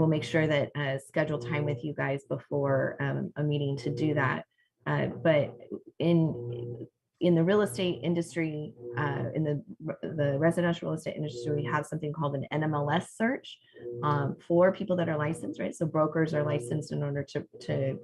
make sure that schedule time with you guys before a meeting to do that. But in the real estate industry, in the residential real estate industry, we have something called an NMLS search for people that are licensed, right? So brokers are licensed in order to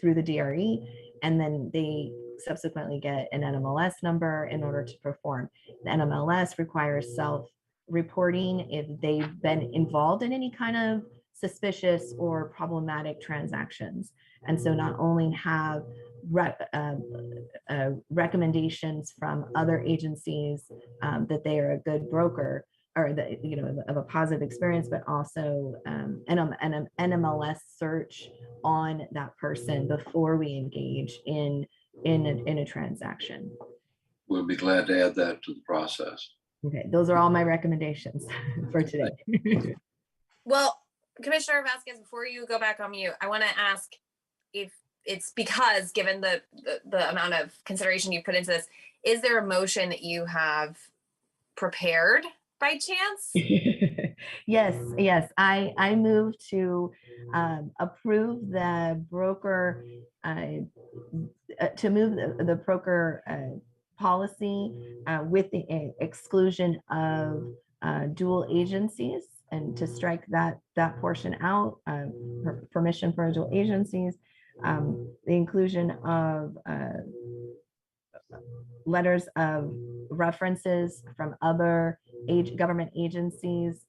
through the DRE, and then they subsequently get an NMLS number in order to perform. The NMLS requires self-reporting if they've been involved in any kind of suspicious or problematic transactions. And so not only have recommendations from other agencies that they are a good broker, or that, of a positive experience, but also an NMLS search on that person before we engage in a transaction. We'll be glad to add that to the process. Okay, those are all my recommendations for today. Well, Commissioner Vasquez, before you go back on mute, I want to ask if it's because, given the amount of consideration you put into this, is there a motion that you have prepared by chance? Yes. I move to approve the broker, to move the broker policy with the exclusion of dual agencies, and to strike that portion out, permission for dual agencies, the inclusion of letters of references from other government agencies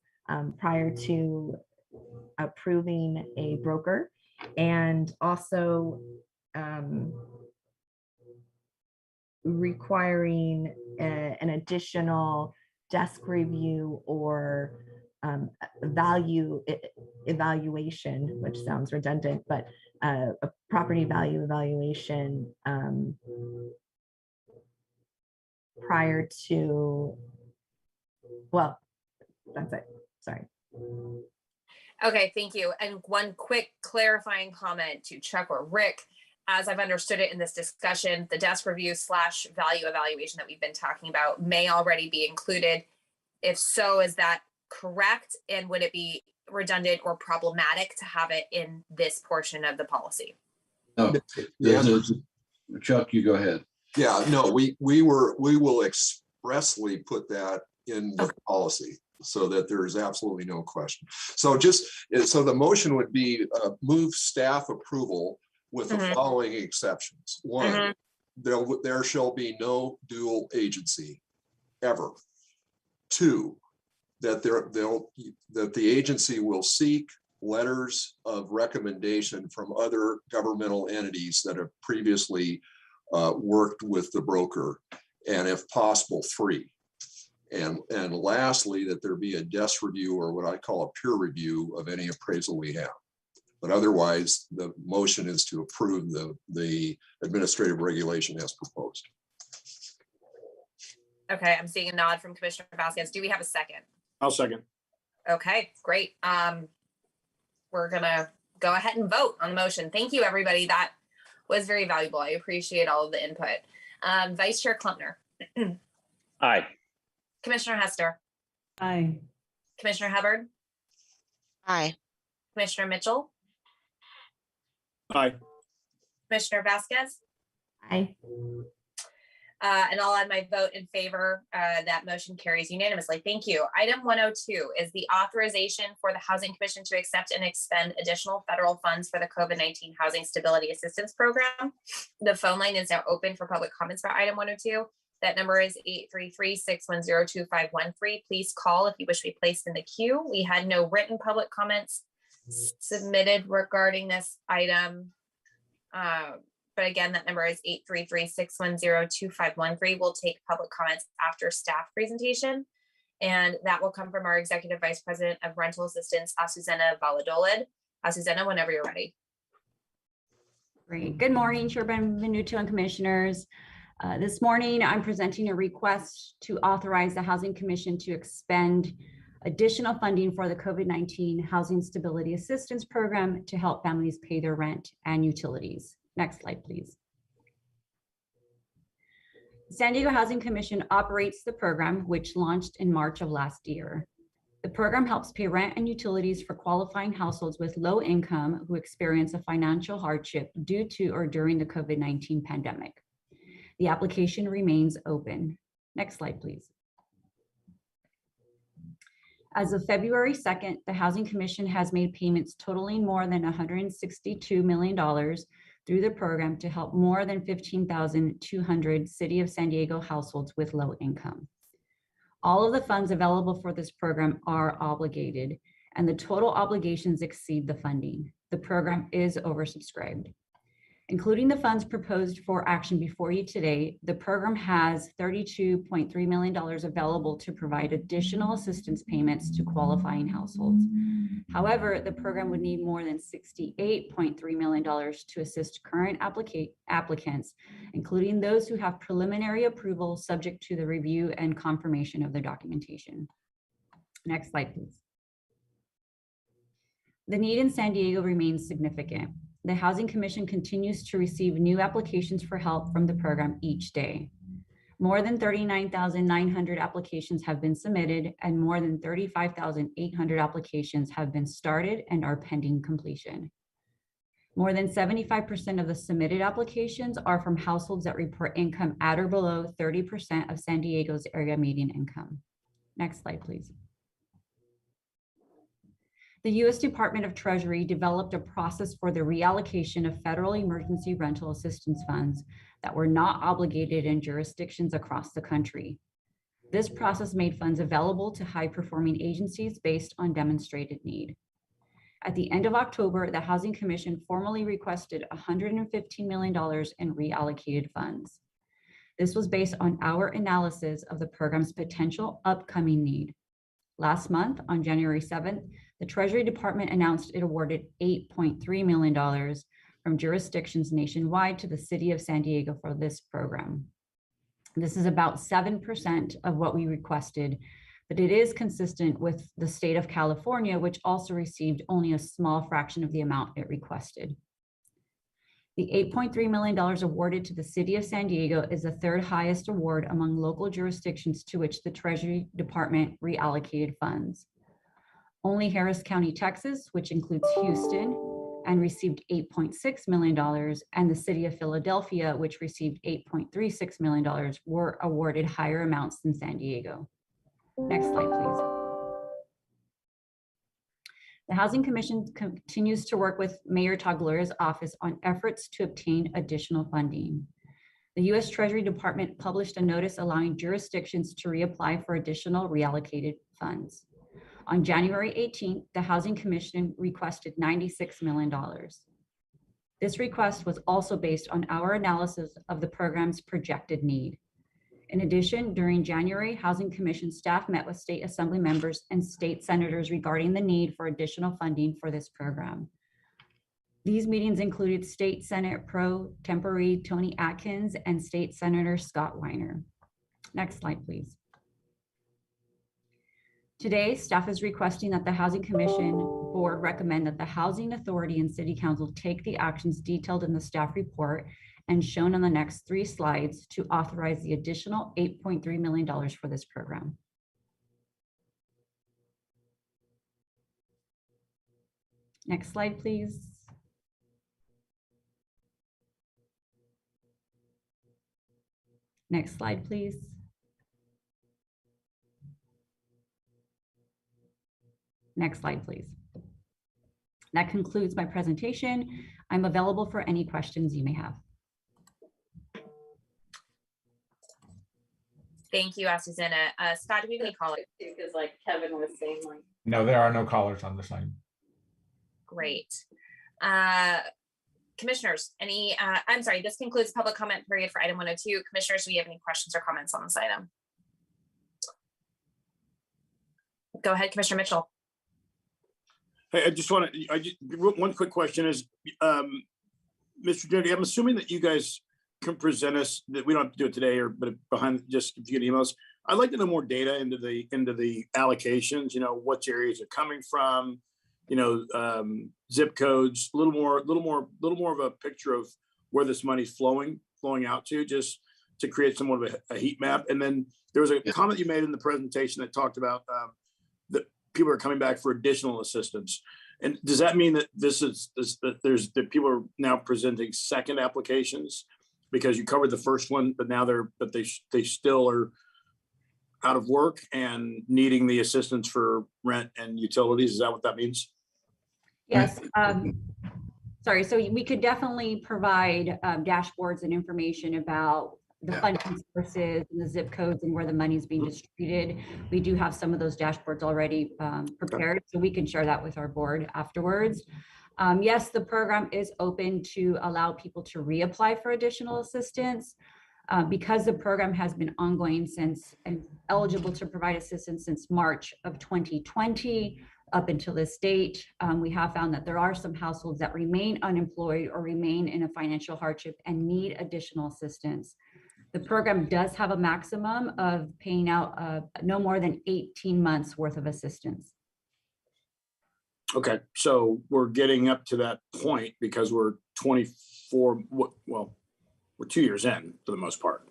prior to approving a broker, and also requiring an additional desk review or value evaluation, which sounds redundant, but a property value evaluation prior to, well, that's it. Sorry. Okay, thank you. And one quick clarifying comment to Chuck or Rick. As I've understood it in this discussion, the desk review / value evaluation that we've been talking about may already be included. If so, is that correct? And would it be redundant or problematic to have it in this portion of the policy? No, Chuck, you go ahead. Yeah, no, we will expressly put that in the policy so that there's absolutely no question. So the motion would be move staff approval with the following exceptions. One, there shall be no dual agency ever. Two, that the agency will seek letters of recommendation from other governmental entities that have previously worked with the broker, and if possible, free. And lastly, that there be a desk review, or what I call a peer review, of any appraisal we have. But otherwise, the motion is to approve the administrative regulation as proposed. Okay, I'm seeing a nod from Commissioner Vasquez. Do we have a second? I'll second. Okay, great. We're gonna go ahead and vote on the motion. Thank you, everybody. That was very valuable. I appreciate all of the input. Vice Chair Klumpner. Aye. Commissioner Hester. Aye. Commissioner Hubbard. Aye. Commissioner Mitchell. Aye. Commissioner Vasquez. Aye. And I'll add my vote in favor. That motion carries unanimously. Thank you. Item 102 is the authorization for the Housing Commission to accept and expend additional federal funds for the COVID-19 Housing Stability Assistance Program. The phone line is now open for public comments for item 102. That number is 833-610-2513. Please call if you wish to be placed in the queue. We had no written public comments submitted regarding this item. But again, that number is 833-610-2513. We'll take public comments after staff presentation. And that will come from our Executive Vice President of Rental Assistance, Azucena Valladolid. Azucena, whenever you're ready. Great. Good morning, Chair Benvenuto and Commissioners. This morning, I'm presenting a request to authorize the Housing Commission to expend additional funding for the COVID-19 Housing Stability Assistance Program to help families pay their rent and utilities. Next slide, please. San Diego Housing Commission operates the program, which launched in March of last year. The program helps pay rent and utilities for qualifying households with low income who experience a financial hardship due to or during the COVID-19 pandemic. The application remains open. Next slide, please. As of February 2nd, the Housing Commission has made payments totaling more than $162 million through the program to help more than 15,200 City of San Diego households with low income. All of the funds available for this program are obligated, and the total obligations exceed the funding. The program is oversubscribed. Including the funds proposed for action before you today, the program has $32.3 million available to provide additional assistance payments to qualifying households. However, the program would need more than $68.3 million to assist current applicants, including those who have preliminary approval subject to the review and confirmation of their documentation. Next slide, please. The need in San Diego remains significant. The Housing Commission continues to receive new applications for help from the program each day. More than 39,900 applications have been submitted and more than 35,800 applications have been started and are pending completion. More than 75% of the submitted applications are from households that report income at or below 30% of San Diego's area median income. Next slide, please. The U.S. Department of Treasury developed a process for the reallocation of federal emergency rental assistance funds that were not obligated in jurisdictions across the country. This process made funds available to high-performing agencies based on demonstrated need. At the end of October, the Housing Commission formally requested $115 million in reallocated funds. This was based on our analysis of the program's potential upcoming need. Last month, on January 7th, the Treasury Department announced it awarded $8.3 million from jurisdictions nationwide to the City of San Diego for this program. This is about 7% of what we requested, but it is consistent with the state of California, which also received only a small fraction of the amount it requested. The $8.3 million awarded to the City of San Diego is the third highest award among local jurisdictions to which the Treasury Department reallocated funds. Only Harris County, Texas, which includes Houston, and received $8.6 million, and the City of Philadelphia, which received $8.36 million, were awarded higher amounts than San Diego. Next slide, please. The Housing Commission continues to work with Mayor Taglora's office on efforts to obtain additional funding. The U.S. Treasury Department published a notice allowing jurisdictions to reapply for additional reallocated funds. On January 18th, the Housing Commission requested $96 million. This request was also based on our analysis of the program's projected need. In addition, during January, Housing Commission staff met with state assembly members and state senators regarding the need for additional funding for this program. These meetings included State Senate Pro Tempore Tony Atkins and State Senator Scott Weiner. Next slide, please. Today, staff is requesting that the Housing Commission Board recommend that the Housing Authority and City Council take the actions detailed in the staff report and shown on the next 3 slides to authorize the additional $8.3 million for this program. Next slide, please. Next slide, please. Next slide, please. That concludes my presentation. I'm available for any questions you may have. Thank you, Susanna. Scott, do we have any callers? Because like Kevin was saying, like. No, there are no callers on this line. Great. Commissioners, I'm sorry, this concludes the public comment period for item 102. Commissioners, do you have any questions or comments on this item? Go ahead, Commissioner Mitchell. Hey, one quick question is, Mr. Jody, I'm assuming that you guys can present us, that we don't have to do it today, but behind, just if you get emails. I'd like to know more data into the allocations, what areas are coming from, zip codes, a little more of a picture of where this money's flowing out to, just to create somewhat of a heat map. And then there was a comment you made in the presentation that talked about that people are coming back for additional assistance. And does that mean that that people are now presenting second applications because you covered the first one, but now they still are out of work and needing the assistance for rent and utilities? Is that what that means? Yes. Sorry. So we could definitely provide dashboards and information about the funding sources and the zip codes and where the money is being distributed. We do have some of those dashboards already prepared, so we can share that with our board afterwards. Yes, the program is open to allow people to reapply for additional assistance. Because the program has been ongoing since and eligible to provide assistance since March of 2020 up until this date, we have found that there are some households that remain unemployed or remain in a financial hardship and need additional assistance. The program does have a maximum of paying out no more than 18 months worth of assistance. Okay, so we're getting up to that point because we're 24, well, we're 2 years in for the most part,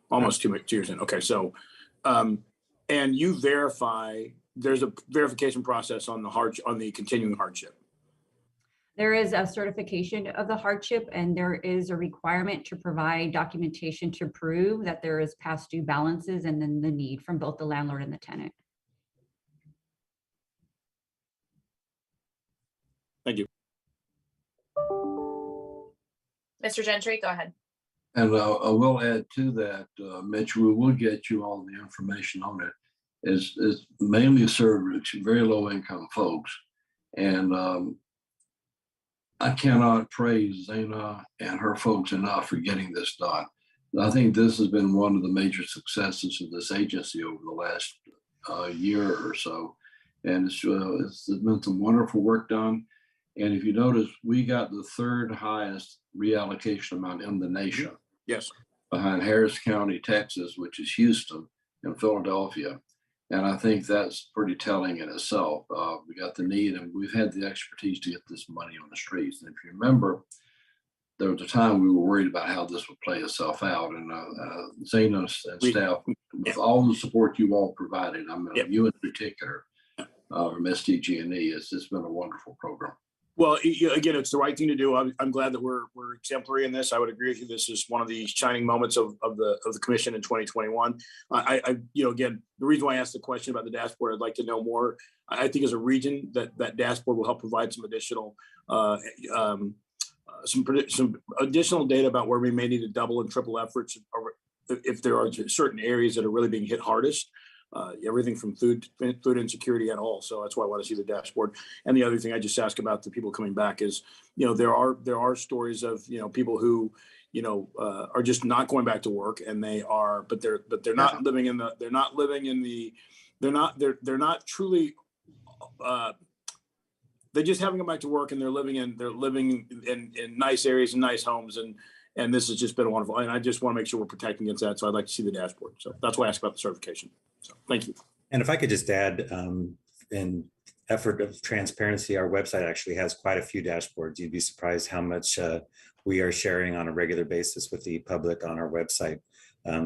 almost 2 years in. Okay, so, and you verify, there's a verification process on the continuing hardship. There is a certification of the hardship, and there is a requirement to provide documentation to prove that there is past due balances and then the need from both the landlord and the tenant. Thank you. Mr. Gentry, go ahead. And I will add to that, Mitch, we will get you all the information on it. It's mainly served very low income folks. And I cannot praise Zena and her folks enough for getting this done. I think this has been one of the major successes of this agency over the last year or so. And it's been some wonderful work done. And if you notice, we got the 3rd highest reallocation amount in the nation. Yes. Behind Harris County, Texas, which is Houston and Philadelphia. And I think that's pretty telling in itself. We got the need and we've had the expertise to get this money on the streets. And if you remember, there was a time we were worried about how this would play itself out. And Zena and staff, with all the support you all provided, you in particular, from SDG&E, it's been a wonderful program. Well, again, it's the right thing to do. I'm glad that we're exemplary in this. I would agree with you. This is one of the shining moments of the commission in 2021. Again, the reason why I asked the question about the dashboard, I'd like to know more. I think as a region that dashboard will help provide some additional some additional data about where we may need to double and triple efforts, or if there are certain areas that are really being hit hardest. Everything from food insecurity at all. So that's why I want to see the dashboard. And the other thing I just ask about the people coming back is, there are stories of, people who, are just not going back to work, and they're not truly they just haven't gone back to work, and they're living in nice areas and nice homes, and this has just been wonderful. And I just want to make sure we're protecting against that. So I'd like to see the dashboard. So that's why I asked about the certification. So thank you. And if I could just add, in effort of transparency, our website actually has quite a few dashboards. You'd be surprised how much we are sharing on a regular basis with the public on our website.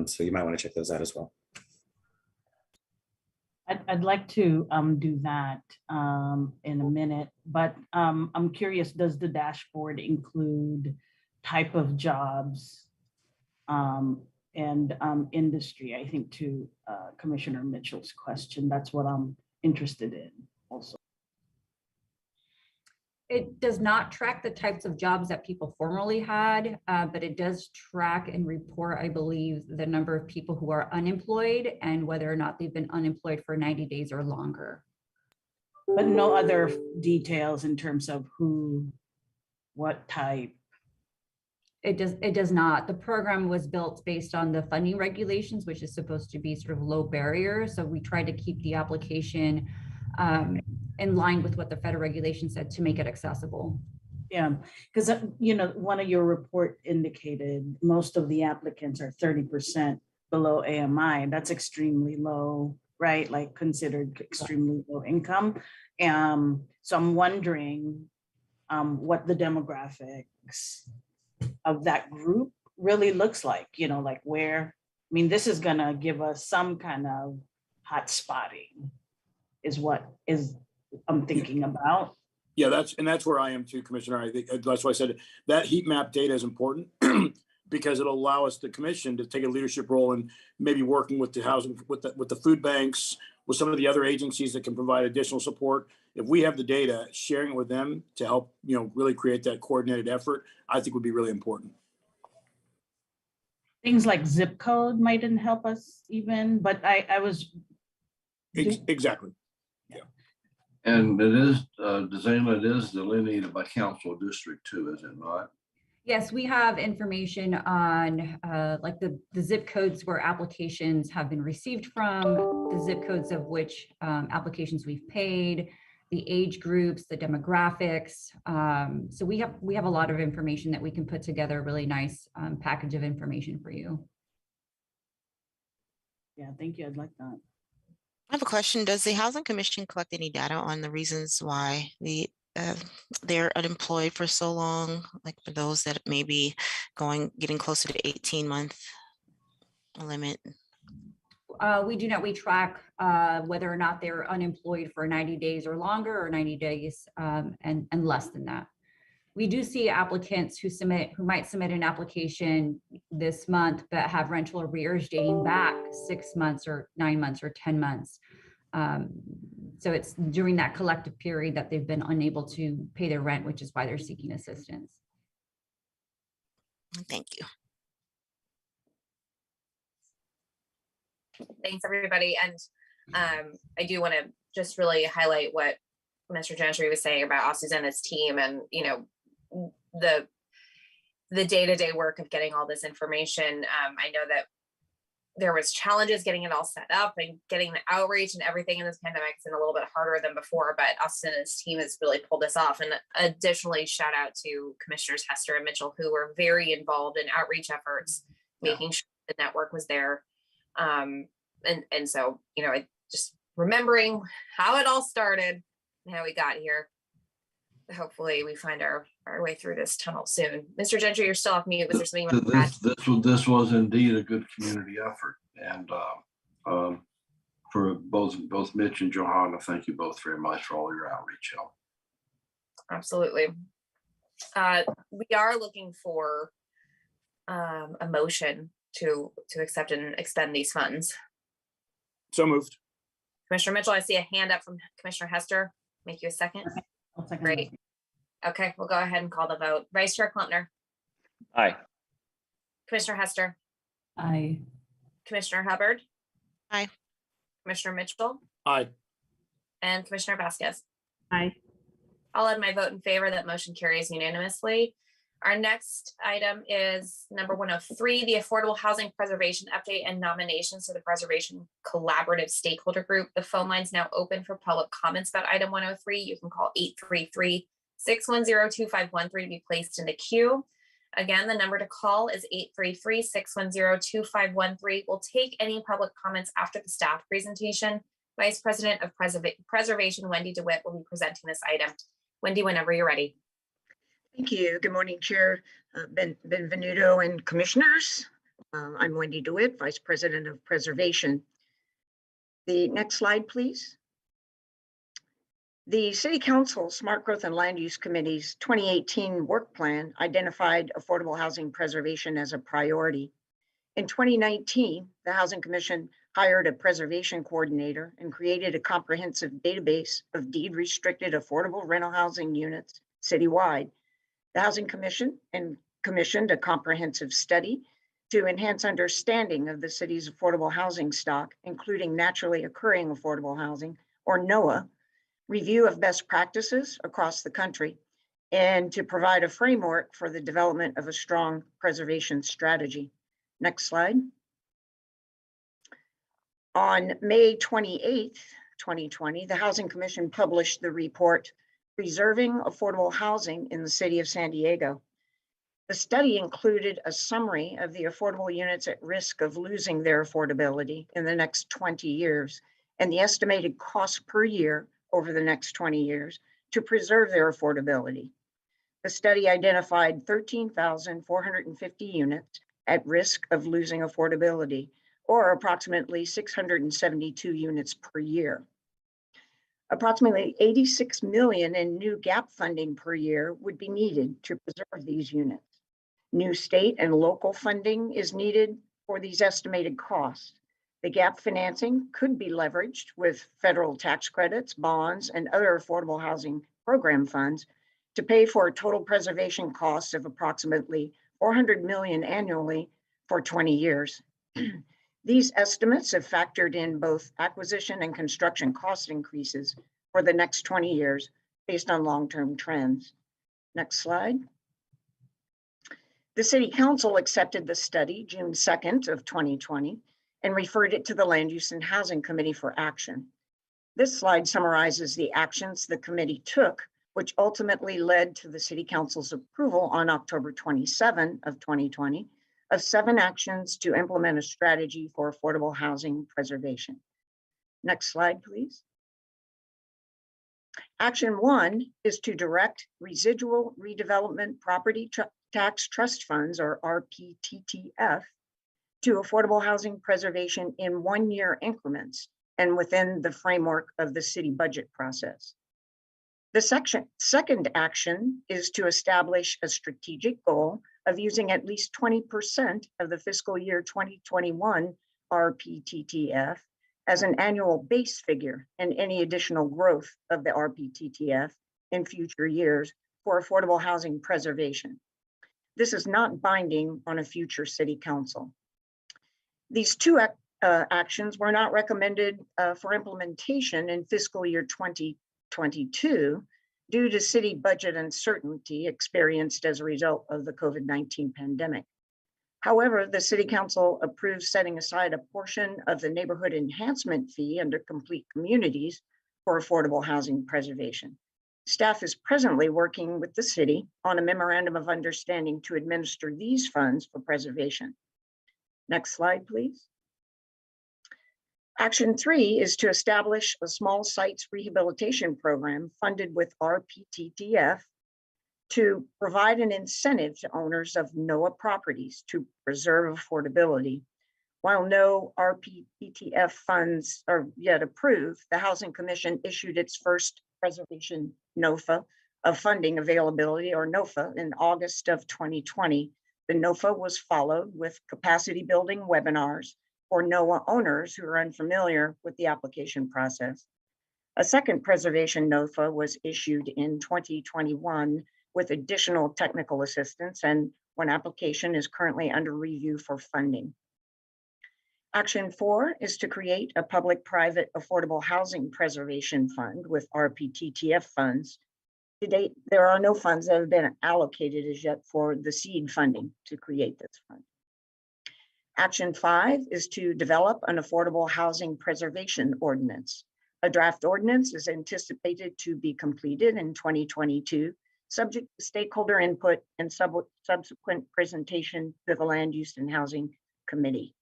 So you might want to check those out as well. I'd like to do that in a minute, but I'm curious, does the dashboard include type of jobs and industry? I think to Commissioner Mitchell's question, that's what I'm interested in also. It does not track the types of jobs that people formerly had, but it does track and report, I believe, the number of people who are unemployed and whether or not they've been unemployed for 90 days or longer. But no other details in terms of who, what type? It does not. The program was built based on the funding regulations, which is supposed to be sort of low barrier. So we tried to keep the application in line with what the federal regulation said to make it accessible. Yeah, because one of your report indicated most of the applicants are 30% below AMI. That's extremely low, right? Like considered extremely low income. So I'm wondering what the demographics of that group really looks like, like where, I mean, this is gonna give us some kind of hot spotting is what I'm thinking about. Yeah, that's where I am too, Commissioner. I think that's why I said that heat map data is important because it'll allow us, the commission, to take a leadership role in maybe working with the housing, with the food banks, with some of the other agencies that can provide additional support. If we have the data, sharing it with them to help, really create that coordinated effort, I think would be really important. Things like zip code mightn't help us even, but I was. Exactly. And it is, Dezana, it is delineated by council district too, is it not? Yes, we have information on like the zip codes where applications have been received from, the zip codes of which applications we've paid, the age groups, the demographics. So we have a lot of information that we can put together a really nice package of information for you. Yeah, thank you. I'd like that. I have a question. Does the Housing Commission collect any data on the reasons why they're unemployed for so long? Like for those that may be getting closer to 18-month limit? We do not. We track whether or not they're unemployed for 90 days or longer, or 90 days and less than that. We do see applicants who might submit an application this month, but have rental arrears dating back 6 months or 9 months or 10 months. So it's during that collective period that they've been unable to pay their rent, which is why they're seeking assistance. Thank you. Thanks, everybody. And I do want to just really highlight what Mr. Gentry was saying about Austin and his team, and the day-to-day work of getting all this information. I know that there was challenges getting it all set up and getting the outreach and everything in this pandemic has been a little bit harder than before, but Austin and his team has really pulled this off. And additionally, shout out to Commissioners Hester and Mitchell, who were very involved in outreach efforts, making sure the network was there. And so, just remembering how it all started and how we got here. Hopefully we find our way through this tunnel soon. Mr. Gentry, you're still off mute. Was there something you want to add? This was indeed a good community effort. And for both Mitch and Johanna, thank you both very much for all your outreach help. Absolutely. We are looking for a motion to accept and expend these funds. So moved. Commissioner Mitchell, I see a hand up from Commissioner Hester. Make you a second. Okay. I'll second. Great. Okay, we'll go ahead and call the vote. Vice Chair Klumpner. Aye. Commissioner Hester. Aye. Commissioner Hubbard. Aye. Commissioner Mitchell. Aye. And Commissioner Vasquez. Aye. I'll add my vote in favor. That motion carries unanimously. Our next item is number 103, the Affordable Housing Preservation Update and Nominations to the Preservation Collaborative Stakeholder Group. The phone line is now open for public comments about item 103. You can call 833-610-2513 to be placed in the queue. Again, the number to call is 833-610-2513. We'll take any public comments after the staff presentation. Vice President of Preservation, Wendy DeWitt, will be presenting this item. Wendy, whenever you're ready. Thank you. Good morning, Chair Benvenuto and Commissioners. I'm Wendy DeWitt, Vice President of Preservation. The next slide, please. The City Council Smart Growth and Land Use Committee's 2018 work plan identified affordable housing preservation as a priority. In 2019, the Housing Commission hired a preservation coordinator and created a comprehensive database of deed-restricted affordable rental housing units citywide. The Housing Commission commissioned a comprehensive study to enhance understanding of the city's affordable housing stock, including naturally occurring affordable housing, or NOAA, review of best practices across the country, and to provide a framework for the development of a strong preservation strategy. Next slide. On May 28th, 2020, the Housing Commission published the report, Preserving Affordable Housing in the City of San Diego. The study included a summary of the affordable units at risk of losing their affordability in the next 20 years and the estimated cost per year over the next 20 years to preserve their affordability. The study identified 13,450 units at risk of losing affordability, or approximately 672 units per year. Approximately 86 million in new gap funding per year would be needed to preserve these units. New state and local funding is needed for these estimated costs. The gap financing could be leveraged with federal tax credits, bonds, and other affordable housing program funds to pay for total preservation costs of approximately $400 million annually for 20 years. These estimates have factored in both acquisition and construction cost increases for the next 20 years based on long-term trends. Next slide. The City Council accepted the study June 2nd of 2020 and referred it to the Land Use and Housing Committee for action. This slide summarizes the actions the committee took, which ultimately led to the City Council's approval on October 27 of 2020 of 7 actions to implement a strategy for affordable housing preservation. Next slide, please. Action 1 is to direct residual redevelopment property tax trust funds, or RPTTF, to affordable housing preservation in 1-year increments and within the framework of the city budget process. The second action is to establish a strategic goal of using at least 20% of the fiscal year 2021 RPTTF as an annual base figure and any additional growth of the RPTTF in future years for affordable housing preservation. This is not binding on a future city council. These 2 actions were not recommended for implementation in fiscal year 2022 due to city budget uncertainty experienced as a result of the COVID-19 pandemic. However, the City Council approved setting aside a portion of the neighborhood enhancement fee under Complete Communities for affordable housing preservation. Staff is presently working with the city on a memorandum of understanding to administer these funds for preservation. Next slide, please. Action 3 is to establish a small sites rehabilitation program funded with RPTTF to provide an incentive to owners of NOAA properties to preserve affordability. While no RPTTF funds are yet approved, the Housing Commission issued its first preservation NOFA of funding availability, or NOFA, in August of 2020. The NOFA was followed with capacity building webinars for NOAA owners who are unfamiliar with the application process. A second preservation NOFA was issued in 2021 with additional technical assistance, and one application is currently under review for funding. Action 4 is to create a public-private affordable housing preservation fund with RPTTF funds To date, there are no funds that have been allocated as yet for the seed funding to create this fund. Action 5 is to develop an affordable housing preservation ordinance. A draft ordinance is anticipated to be completed in 2022, subject to stakeholder input and subsequent presentation to the Land Use and Housing Committee.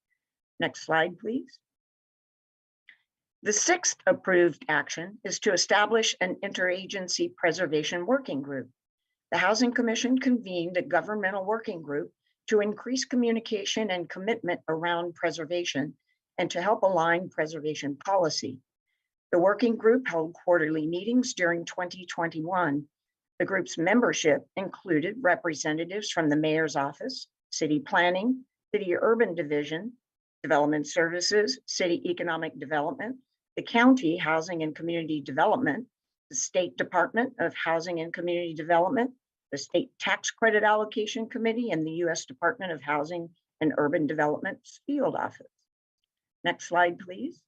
Next slide, please. The 6th approved action is to establish an interagency preservation working group. The Housing Commission convened a governmental working group to increase communication and commitment around preservation and to help align preservation policy. The working group held quarterly meetings during 2021. The group's membership included representatives from the mayor's office, city planning, city urban division, development services, city economic development, the county housing and community development, the State Department of Housing and Community Development, the State Tax Credit Allocation Committee, and the U.S. Department of Housing and Urban Development's field office. Next slide, please.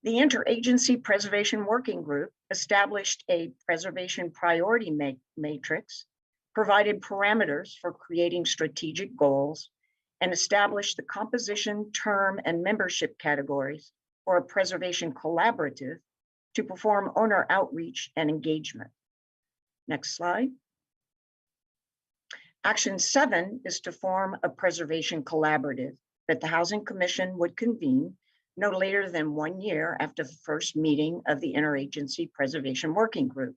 The Interagency Preservation Working Group established a preservation priority matrix, provided parameters for creating strategic goals, and established the composition, term, and membership categories for a preservation collaborative to perform owner outreach and engagement. Next slide. Action 7 is to form a preservation collaborative that the Housing Commission would convene no later than 1 year after the first meeting of the Interagency Preservation Working Group.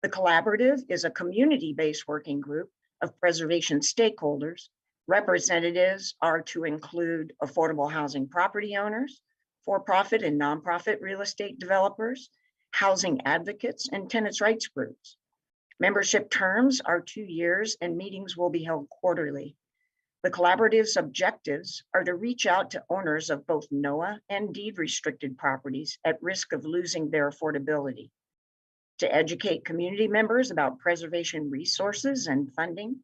The collaborative is a community-based working group of preservation stakeholders. Representatives are to include affordable housing property owners, for-profit and nonprofit real estate developers, housing advocates, and tenants' rights groups. Membership terms are 2 years and meetings will be held quarterly. The collaborative's objectives are to reach out to owners of both NOAA and deed-restricted properties at risk of losing their affordability, to educate community members about preservation resources and funding,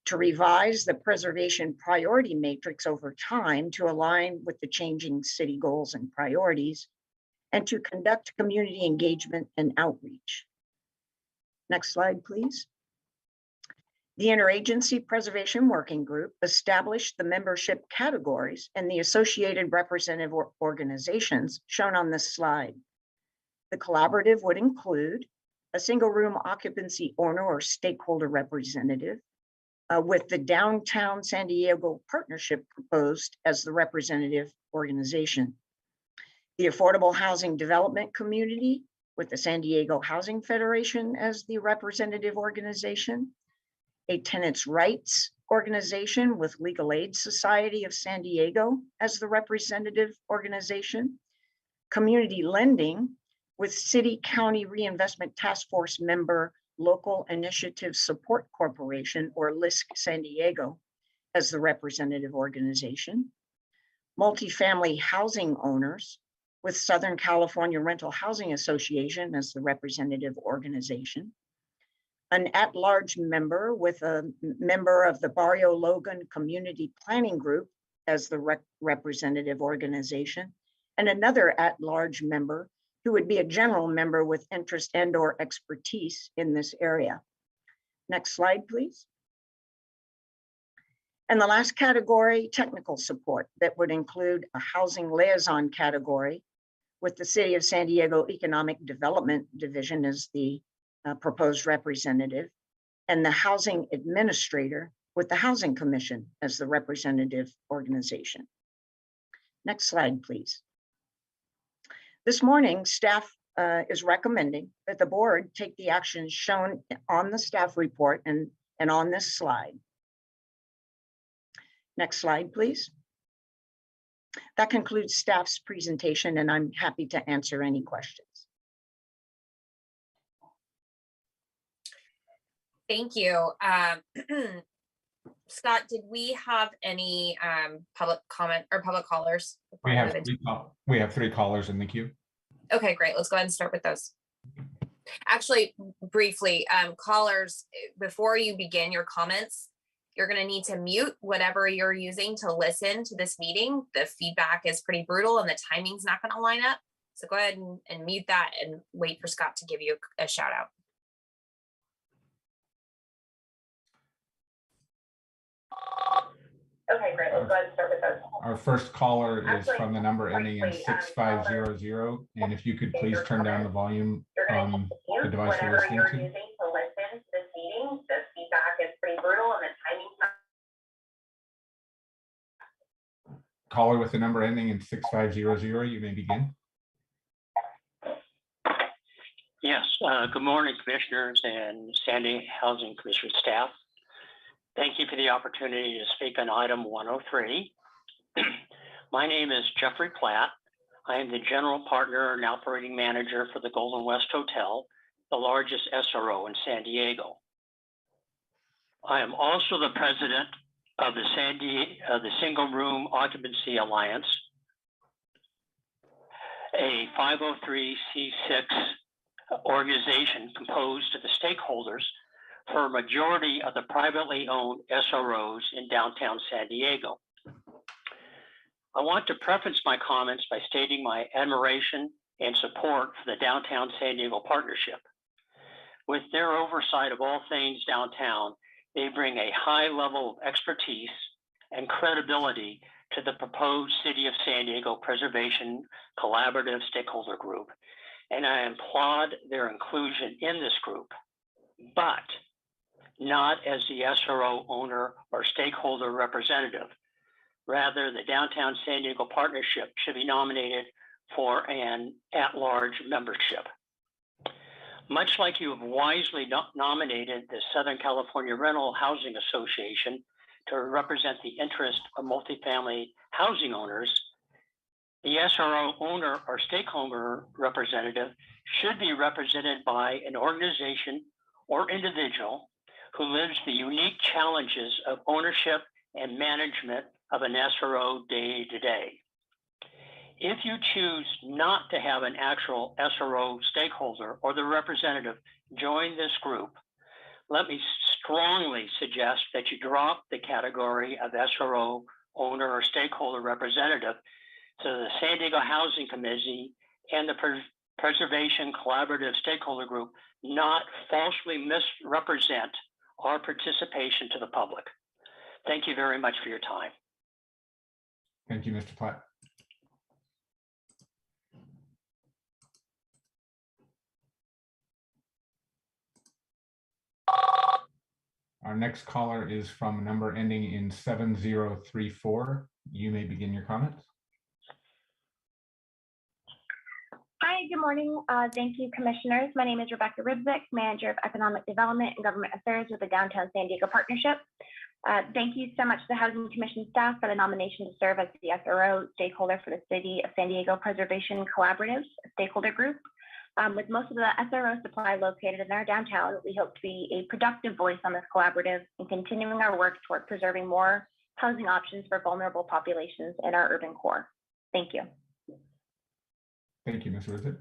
to revise the preservation priority matrix over time to align with the changing city goals and priorities, and to conduct community engagement and outreach. Next slide, please. The Interagency Preservation Working Group established the membership categories and the associated representative organizations shown on this slide. The collaborative would include a single room occupancy owner or stakeholder representative, with the Downtown San Diego Partnership proposed as the representative organization. The Affordable Housing Development Community with the San Diego Housing Federation as the representative organization, a tenants' rights organization with Legal Aid Society of San Diego as the representative organization, community lending with City County Reinvestment Task Force member Local Initiative Support Corporation or LISC San Diego as the representative organization, multifamily housing owners with Southern California Rental Housing Association as the representative organization, an at-large member with a member of the Barrio Logan Community Planning Group as the representative organization, and another at-large member who would be a general member with interest and/or expertise in this area. Next slide, please. And the last category, technical support, that would include a housing liaison category with the City of San Diego Economic Development Division as the proposed representative, and the housing administrator with the Housing Commission as the representative organization. Next slide, please. This morning, staff is recommending that the board take the actions shown on the staff report and on this slide. Next slide, please. That concludes staff's presentation, and I'm happy to answer any questions. Thank you. Scott, did we have any public comment or public callers? We have 3 callers in the queue. Okay, great. Let's go ahead and start with those. Actually, briefly, callers, before you begin your comments, you're going to need to mute whatever you're using to listen to this meeting. The feedback is pretty brutal and the timing's not going to line up. So go ahead and mute that and wait for Scott to give you a shout out. Okay, great. Let's go ahead and start with those. Our first caller is from the number ending in 6500. And if you could please turn down the volume on the device you're listening to. Using to listen to this meeting, the feedback is pretty brutal and the timing. Caller with the number ending in 6500, you may begin. Yes, good morning, commissioners and Sandy Housing Commission staff. Thank you for the opportunity to speak on item 103. My name is Jeffrey Platt. I am the general partner and operating manager for the Golden West Hotel, the largest SRO in San Diego. I am also the president of the Single Room Occupancy Alliance, a 503c6 organization composed of the stakeholders for a majority of the privately owned SROs in downtown San Diego. I want to preface my comments by stating my admiration and support for the Downtown San Diego Partnership. With their oversight of all things downtown, they bring a high level of expertise and credibility to the proposed City of San Diego Preservation Collaborative Stakeholder Group, and I applaud their inclusion in this group, but not as the SRO owner or stakeholder representative. Rather, the Downtown San Diego Partnership should be nominated for an at-large membership. Much like you have wisely nominated the Southern California Rental Housing Association to represent the interest of multifamily housing owners, the SRO owner or stakeholder representative should be represented by an organization or individual who lives the unique challenges of ownership and management of an SRO day to day. If you choose not to have an actual SRO stakeholder or the representative join this group, let me strongly suggest that you drop the category of SRO owner or stakeholder representative so the San Diego Housing Committee and the Preservation Collaborative Stakeholder Group not falsely misrepresent our participation to the public. Thank you very much for your time. Thank you, Mr. Platt. Our next caller is from a number ending in 7034. You may begin your comments. Hi, good morning. Thank you, commissioners. My name is Rebecca Ribzik, Manager of Economic Development and Government Affairs with the Downtown San Diego Partnership. Thank you so much to the Housing Commission staff for the nomination to serve as the SRO stakeholder for the City of San Diego Preservation Collaborative Stakeholder Group. With most of the SRO supply located in our downtown, we hope to be a productive voice on this collaborative and continuing our work toward preserving more housing options for vulnerable populations in our urban core. Thank you. Thank you, Ms. Rizit.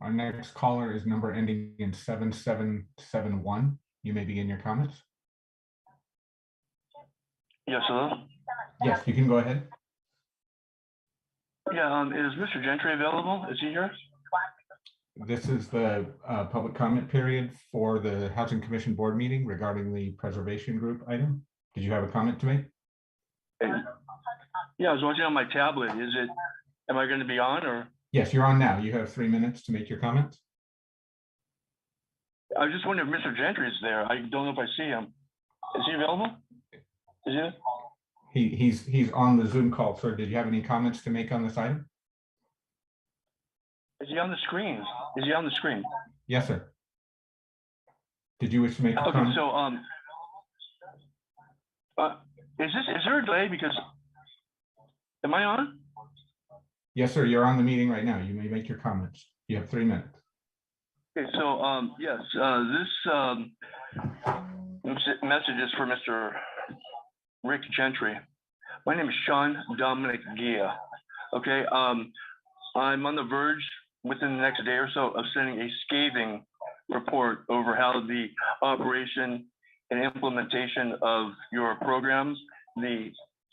Our next caller is number ending in 7771. You may begin your comments. Yes, hello? Yes, you can go ahead. Yeah, is Mr. Gentry available? Is he here? This is the public comment period for the Housing Commission board meeting regarding the preservation group item. Did you have a comment to make? Yeah, I was watching on my tablet. Am I going to be on or? Yes, you're on now. You have 3 minutes to make your comments. I was just wondering if Mr. Gentry is there. I don't know if I see him. Is he available? Is he? He's on the Zoom call, sir. Did you have any comments to make on this item? Is he on the screen? Is he on the screen? Yes, sir. Did you wish to make a comment? So is there a delay because am I on? Yes, sir. You're on the meeting right now. You may make your comments. You have 3 minutes. Okay, so yes, this message is for Mr. Rick Gentry. My name is Sean Dominic Gia. Okay, I'm on the verge within the next day or so of sending a scathing report over how the operation and implementation of your programs the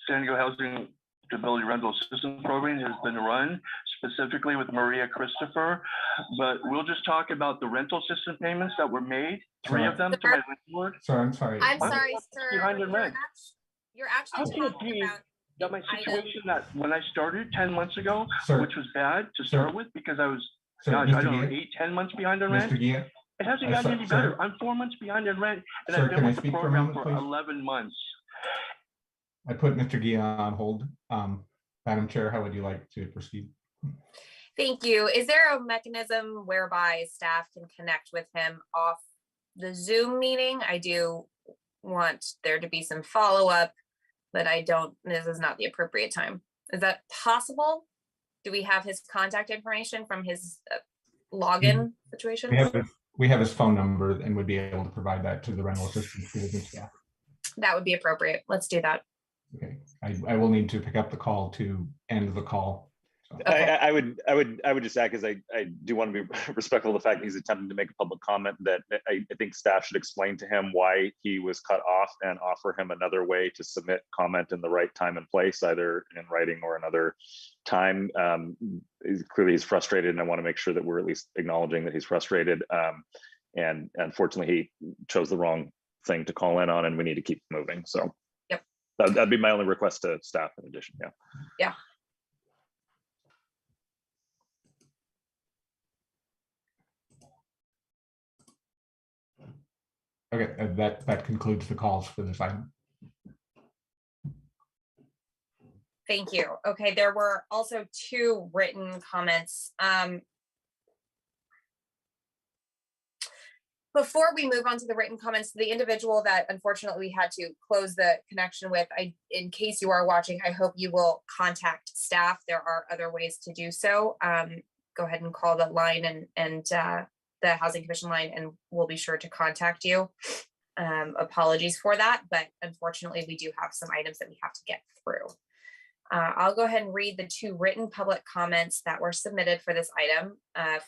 San Diego Housing Stability Rental Assistance Program has been run specifically with Maria Christopher, but we'll just talk about the rental assistance payments that were made, 3 of them to my landlord. Sorry, I'm sorry. I'm sorry, sir. Behind in rent. You're How actually can it talking be about that my item. situation that when I started 10 months ago, Sir. which was bad to start with because I was, Sir, gosh, I Mr. don't know, Gia? 8, 10 months behind in rent. Mr. Gia? It hasn't gotten any better. I'm 4 months behind in rent, and Sir, I've been can I with the speak for a program moment, for please? 11 months. I put Mr. Gia on hold. Madam Chair, how would you like to proceed? Thank you. Is there a mechanism whereby staff can connect with him off the Zoom meeting? I do want there to be some follow-up, but this is not the appropriate time. Is that possible? Do we have his contact information from his login situation? We have his phone number and would be able to provide that to the rental assistance division staff. That would be appropriate. Let's do that. Okay, I will need to pick up the call to end the call. Okay. I would just add, because I do want to be respectful of the fact that he's attempting to make a public comment, that I think staff should explain to him why he was cut off and offer him another way to submit comment in the right time and place, either in writing or another time. Clearly he's frustrated, and I want to make sure that we're at least acknowledging that he's frustrated. And unfortunately, he chose the wrong thing to call in on, and we need to keep moving. So yep, that'd be my only request to staff in addition. Yeah. Yeah. Okay, that concludes the calls for this item. Thank you. Okay, there were also 2 written comments. Before we move on to the written comments, the individual that unfortunately we had to close the connection with, in case you are watching, I hope you will contact staff. There are other ways to do so. Go ahead and call the line and the Housing Commission line, and we'll be sure to contact you. Apologies for that, but unfortunately we do have some items that we have to get through. I'll go ahead and read the 2 written public comments that were submitted for this item.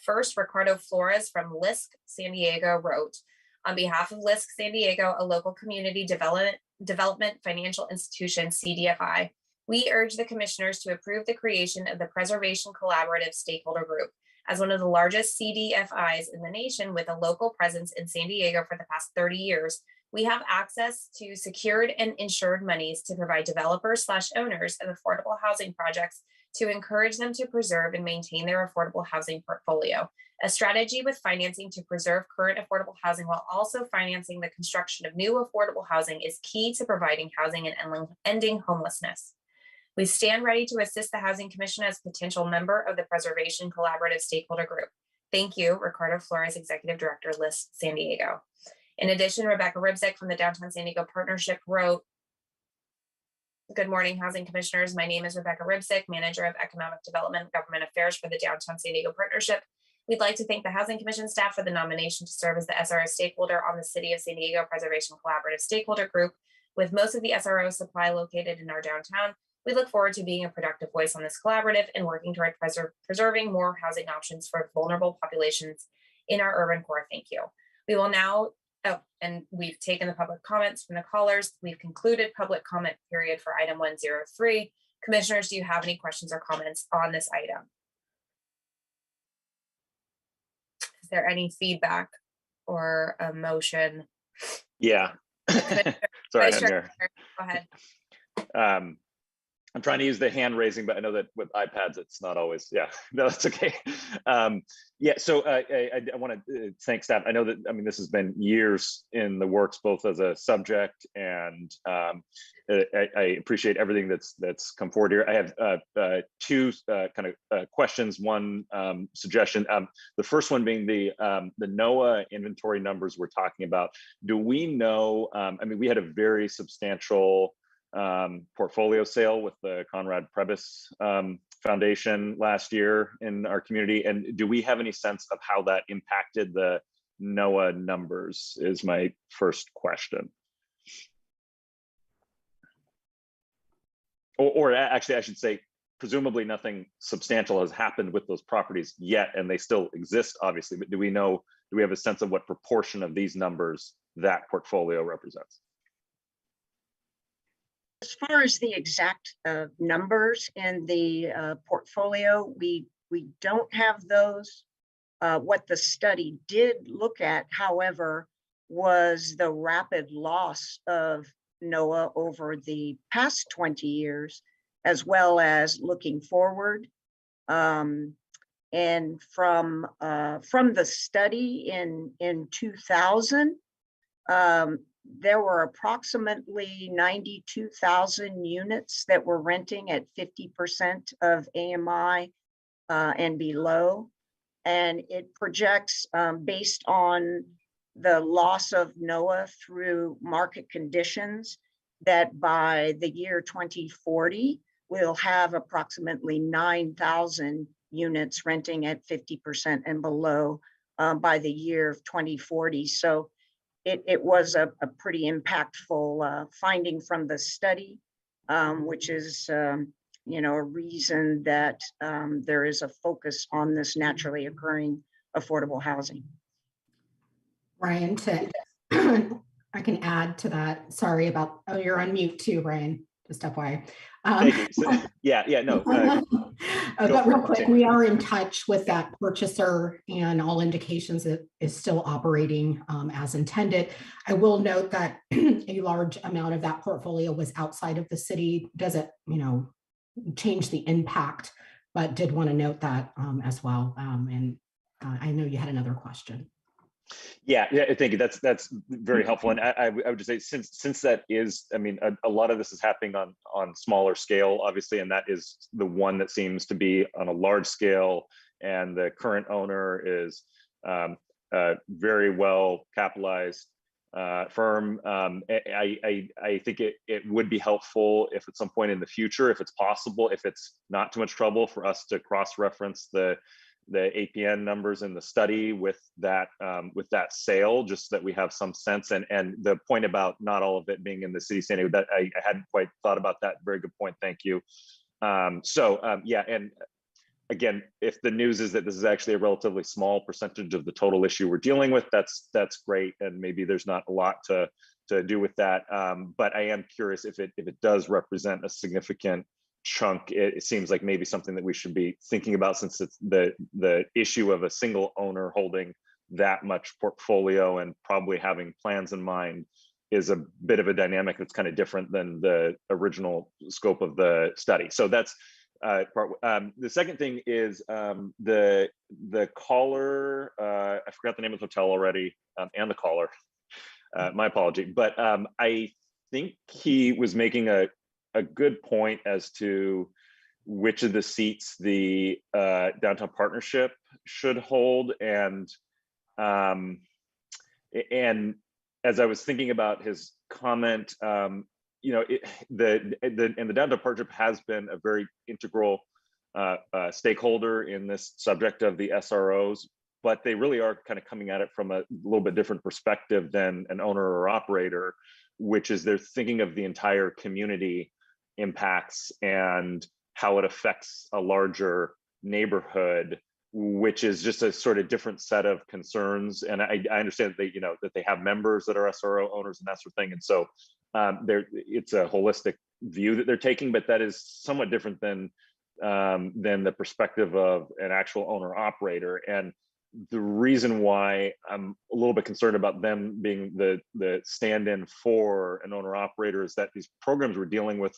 First, Ricardo Flores from LISC San Diego wrote, on behalf of LISC San Diego, a local community development financial institution, CDFI, we urge the commissioners to approve the creation of the Preservation Collaborative Stakeholder Group. As one of the largest CDFIs in the nation with a local presence in San Diego for the past 30 years, we have access to secured and insured monies to provide developers/owners of affordable housing projects to encourage them to preserve and maintain their affordable housing portfolio. A strategy with financing to preserve current affordable housing while also financing the construction of new affordable housing is key to providing housing and ending homelessness. We stand ready to assist the Housing Commission as a potential member of the Preservation Collaborative Stakeholder Group. Thank you, Ricardo Flores, Executive Director, LISC San Diego. In addition, Rebecca Ribzik from the Downtown San Diego Partnership wrote, good morning, Housing Commissioners. My name is Rebecca Ribzik, Manager of Economic Development and Government Affairs for the Downtown San Diego Partnership. We'd like to thank the Housing Commission staff for the nomination to serve as the SRO stakeholder on the City of San Diego Preservation Collaborative Stakeholder Group. With most of the SRO supply located in our downtown, we look forward to being a productive voice on this collaborative and working toward preserving more housing options for vulnerable populations in our urban core. Thank you. We will now, and we've taken the public comments from the callers. We've concluded public comment period for item 103. Commissioners, do you have any questions or comments on this item? Is there any feedback or a motion? Yeah. Sorry, I'm here. Go ahead. I'm trying to use the hand raising, but I know that with iPads, it's not always, yeah, no, that's okay. Yeah, so I want to thank staff. I know that, I mean, this has been years in the works, both as a subject and I appreciate everything that's come forward here. I have 2 kind of questions, one suggestion. The first one being the NOAA inventory numbers we're talking about. Do we know, I mean, we had a very substantial portfolio sale with the Conrad Prebys Foundation last year in our community. And do we have any sense of how that impacted the NOAA numbers is my first question. Or actually, I should say, presumably nothing substantial has happened with those properties yet, and they still exist, obviously, but do we have a sense of what proportion of these numbers that portfolio represents? As far as the exact numbers in the portfolio, we don't have those. What the study did look at, however, was the rapid loss of NOAA over the past 20 years, as well as looking forward. And from the study in 2000, there were approximately 92,000 units that were renting at 50% of AMI and below. And it projects, based on the loss of NOAA through market conditions, that by the year 2040, we'll have approximately 9,000 units renting at 50% and below by the year of 2040. So it was a pretty impactful finding from the study, which is a reason that there is a focus on this naturally occurring affordable housing. Brian, I can add to that. Sorry about, oh, you're on mute too, Brian, just FYI. Thank you. So, no. But real quick, we are in touch with that purchaser, and all indications it is still operating as intended. I will note that a large amount of that portfolio was outside of the city. Doesn't, change the impact, but did want to note that as well. And I know you had another question. Yeah, thank you. That's very helpful. And I would just say, since that is, a lot of this is happening on smaller scale, obviously, and that is the one that seems to be on a large scale, and the current owner is very well capitalized firm. I think it would be helpful if at some point in the future, if it's possible, if it's not too much trouble, for us to cross-reference the APN numbers in the study with that sale, just so that we have some sense. And the point about not all of it being in the city of San Diego, that I hadn't quite thought about that. Very good point. Thank you. Yeah, and again, if the news is that this is actually a relatively small percentage of the total issue we're dealing with, that's great. And maybe there's not a lot to do with that. But I am curious if it does represent a significant chunk. It seems like maybe something that we should be thinking about, since it's the issue of a single owner holding that much portfolio and probably having plans in mind is a bit of a dynamic that's kind of different than the original scope of the study. So that's part. The second thing is the caller. I forgot the name of the hotel already, and the caller. My apology, but I think he was making a good point as to which of the seats the downtown partnership should hold, and as I was thinking about his comment, the downtown partnership has been a very integral stakeholder in this subject of the SROs, but they really are kind of coming at it from a little bit different perspective than an owner or operator, which is they're thinking of the entire community impacts and how it affects a larger neighborhood, which is just a sort of different set of concerns. And I understand that that they have members that are SRO owners and that sort of thing, and so it's a holistic view that they're taking, but that is somewhat different than the perspective of an actual owner operator. And the reason why I'm a little bit concerned about them being the stand-in for an owner operator is that these programs we're dealing with,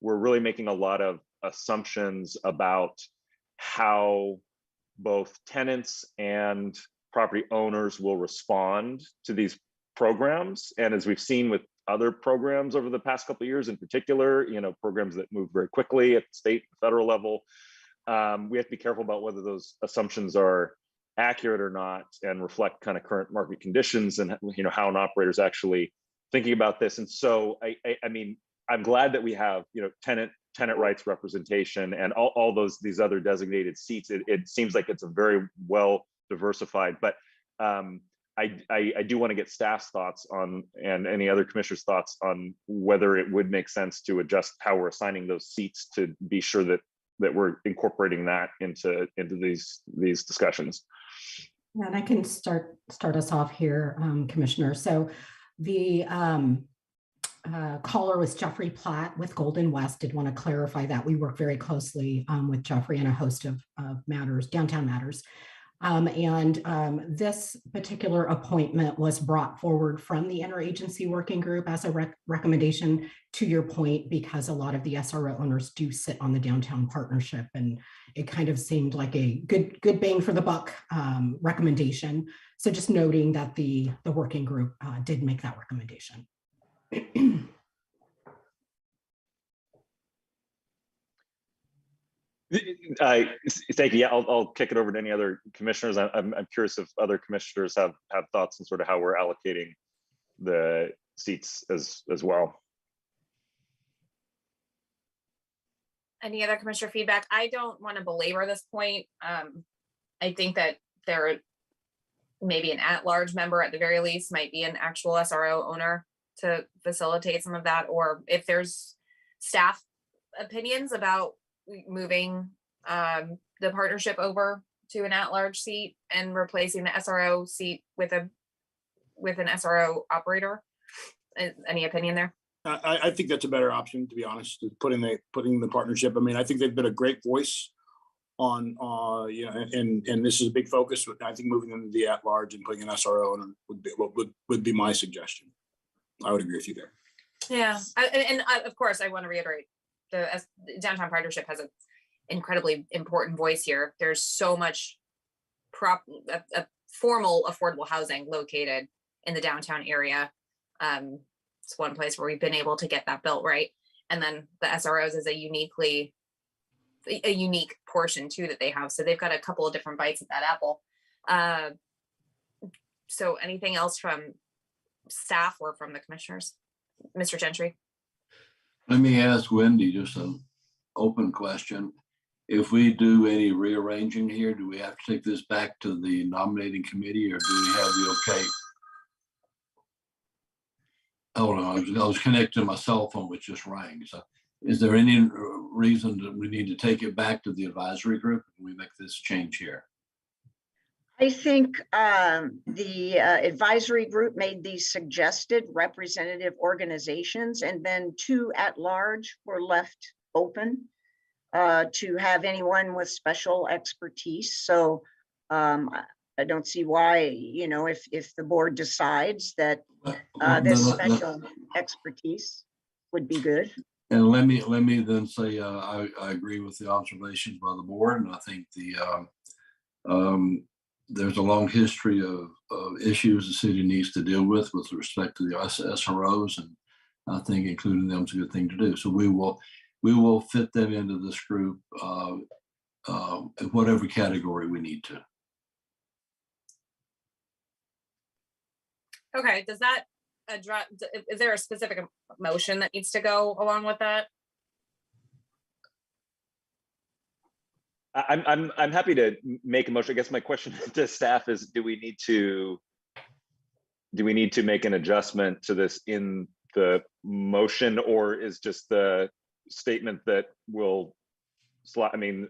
we're really making a lot of assumptions about how both tenants and property owners will respond to these programs. And as we've seen with other programs over the past couple of years in particular, programs that move very quickly at the state and federal level, we have to be careful about whether those assumptions are accurate or not and reflect kind of current market conditions and how an operator is actually thinking about this. And so I'm glad that we have tenant rights representation and all these other designated seats. It seems like it's a very well diversified, but I do want to get staff's thoughts on, and any other commissioners' thoughts on, whether it would make sense to adjust how we're assigning those seats to be sure that we're incorporating that into these discussions. Yeah, and I can start us off here, Commissioner. So the caller was Jeffrey Platt with Golden West. Did want to clarify that we work very closely with Jeffrey on a host of matters, downtown matters. This particular appointment was brought forward from the interagency working group as a recommendation, to your point, because a lot of the SRO owners do sit on the downtown partnership, and it kind of seemed like a good bang for the buck recommendation. So just noting that the working group did make that recommendation. Thank you. Yeah, I'll kick it over to any other commissioners. I'm curious if other commissioners have thoughts on sort of how we're allocating the seats as well. Any other commissioner feedback? I don't want to belabor this point. I think that there maybe an at-large member at the very least might be an actual SRO owner to facilitate some of that, or if there's staff opinions about moving the partnership over to an at-large seat and replacing the SRO seat with an SRO operator. Any opinion there? I think that's a better option, to be honest, putting the partnership. I mean, I think they've been a great voice on and this is a big focus. I think moving them to the at-large and putting an SRO in would be my suggestion. I would agree with you there. Yeah, of course, I want to reiterate the downtown partnership has an incredibly important voice here. There's so much formal affordable housing located in the downtown area. It's one place where we've been able to get that built, right? And then the SROs is a unique portion too that they have. So they've got a couple of different bites at that apple. So anything else from staff or from the commissioners? Mr. Gentry? Let me ask Wendy just an open question. If we do any rearranging here, do we have to take this back to the nominating committee, or do we have the okay? Oh no, I was connected to my cell phone, which just rang. So is there any reason that we need to take it back to the advisory group and we make this change here? I think the advisory group made these suggested representative organizations, and then 2 at-large were left open to have anyone with special expertise. So I don't see why, if the board decides that this special expertise would be good. And let me then say I agree with the observations by the board, and I think there's a long history of issues the city needs to deal with respect to the SROs, and I think including them is a good thing to do. So we will fit them into this group in whatever category we need to. Okay, does that address, is there a specific motion that needs to go along with that? I'm happy to make a motion. I guess my question to staff is, do we need to make an adjustment to this in the motion, or is just the statement that will slide? I mean,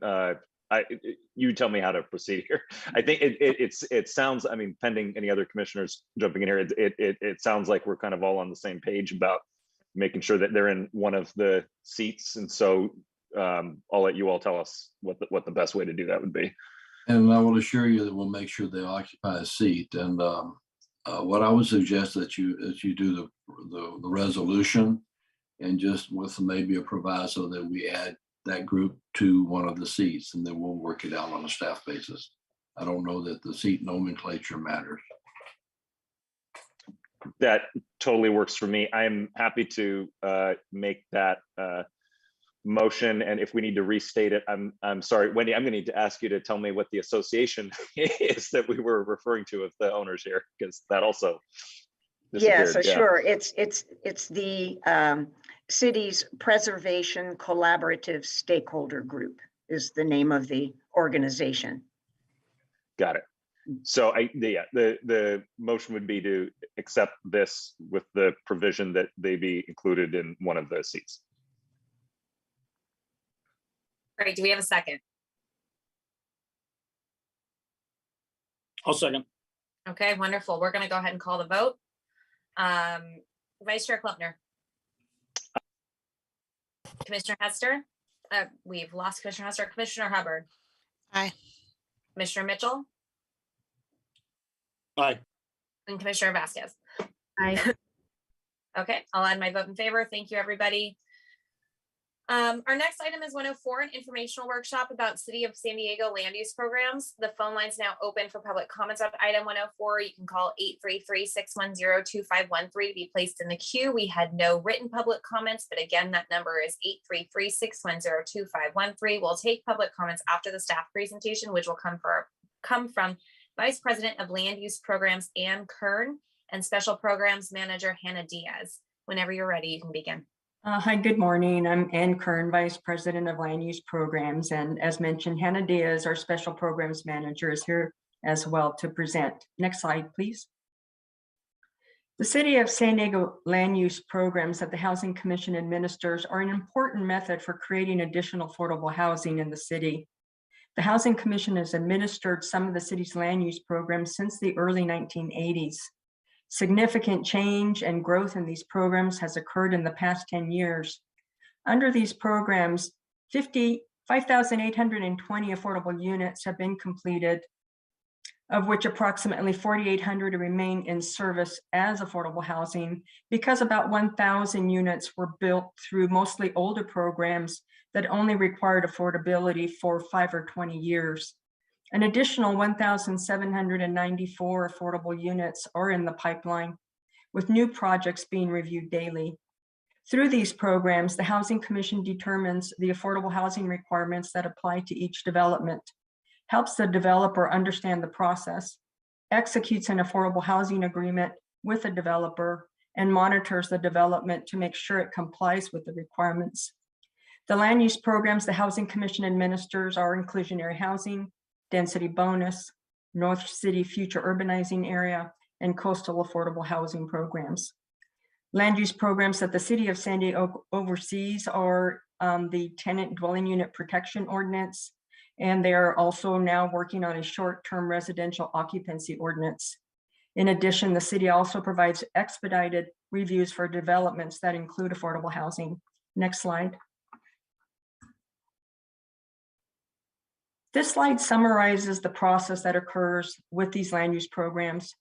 you tell me how to proceed here. I think it sounds, I mean, pending any other commissioners jumping in here, it sounds like we're kind of all on the same page about making sure that they're in one of the seats. And so I'll let you all tell us what the best way to do that would be. And I will assure you that we'll make sure they occupy a seat. And what I would suggest that you do the resolution, and just with maybe a proviso that we add that group to one of the seats, and then we'll work it out on a staff basis. I don't know that the seat nomenclature matters. That totally works for me. I'm happy to make that motion, and if we need to restate it, I'm sorry, Wendy, I'm gonna need to ask you to tell me what the association is that we were referring to of the owners here, because that also disappeared. Yeah, so sure, it's the city's Preservation Collaborative Stakeholder Group is the name of the organization. Got it. So the motion would be to accept this with the provision that they be included in one of the seats. Great. Do we have a second? I'll second. Okay, wonderful. We're going to go ahead and call the vote. Vice Chair Klempner. Commissioner Hester. We've lost Commissioner Hester. Commissioner Hubbard. Aye. Commissioner Mitchell Aye. and Commissioner Vasquez. Aye. Okay, I'll add my vote in favor. Thank you, everybody. Our next item is 104, an informational workshop about City of San Diego land use programs. The phone line's now open for public comments on item 104. You can call 833-610-2513 to be placed in the queue. We had no written public comments, but again, that number is 833-610-2513. We'll take public comments after the staff presentation, which will come from Vice President of Land Use Programs, Ann Kern, and Special Programs Manager, Hannah Diaz. Whenever you're ready, you can begin. Hi, good morning. I'm Ann Kern, Vice President of Land Use Programs. And as mentioned, Hannah Diaz, our Special Programs Manager, is here as well to present. Next slide, please. The City of San Diego land use programs that the Housing Commission administers are an important method for creating additional affordable housing in the city. The Housing Commission has administered some of the city's land use programs since the early 1980s. Significant change and growth in these programs has occurred in the past 10 years. Under these programs, 5,820 affordable units have been completed, of which approximately 4,800 remain in service as affordable housing, because about 1,000 units were built through mostly older programs that only required affordability for 5 or 20 years. An additional 1,794 affordable units are in the pipeline, with new projects being reviewed daily. Through these programs, the Housing Commission determines the affordable housing requirements that apply to each development, helps the developer understand the process, executes an affordable housing agreement with the developer, and monitors the development to make sure it complies with the requirements. The land use programs the Housing Commission administers are inclusionary housing, density bonus, North City future urbanizing area, and coastal affordable housing programs. Land use programs that the City of San Diego oversees are the tenant dwelling unit protection ordinance, and they are also now working on a short-term residential occupancy ordinance. In addition, the city also provides expedited reviews for developments that include affordable housing. Next slide. This slide summarizes the process that occurs with these land use programs.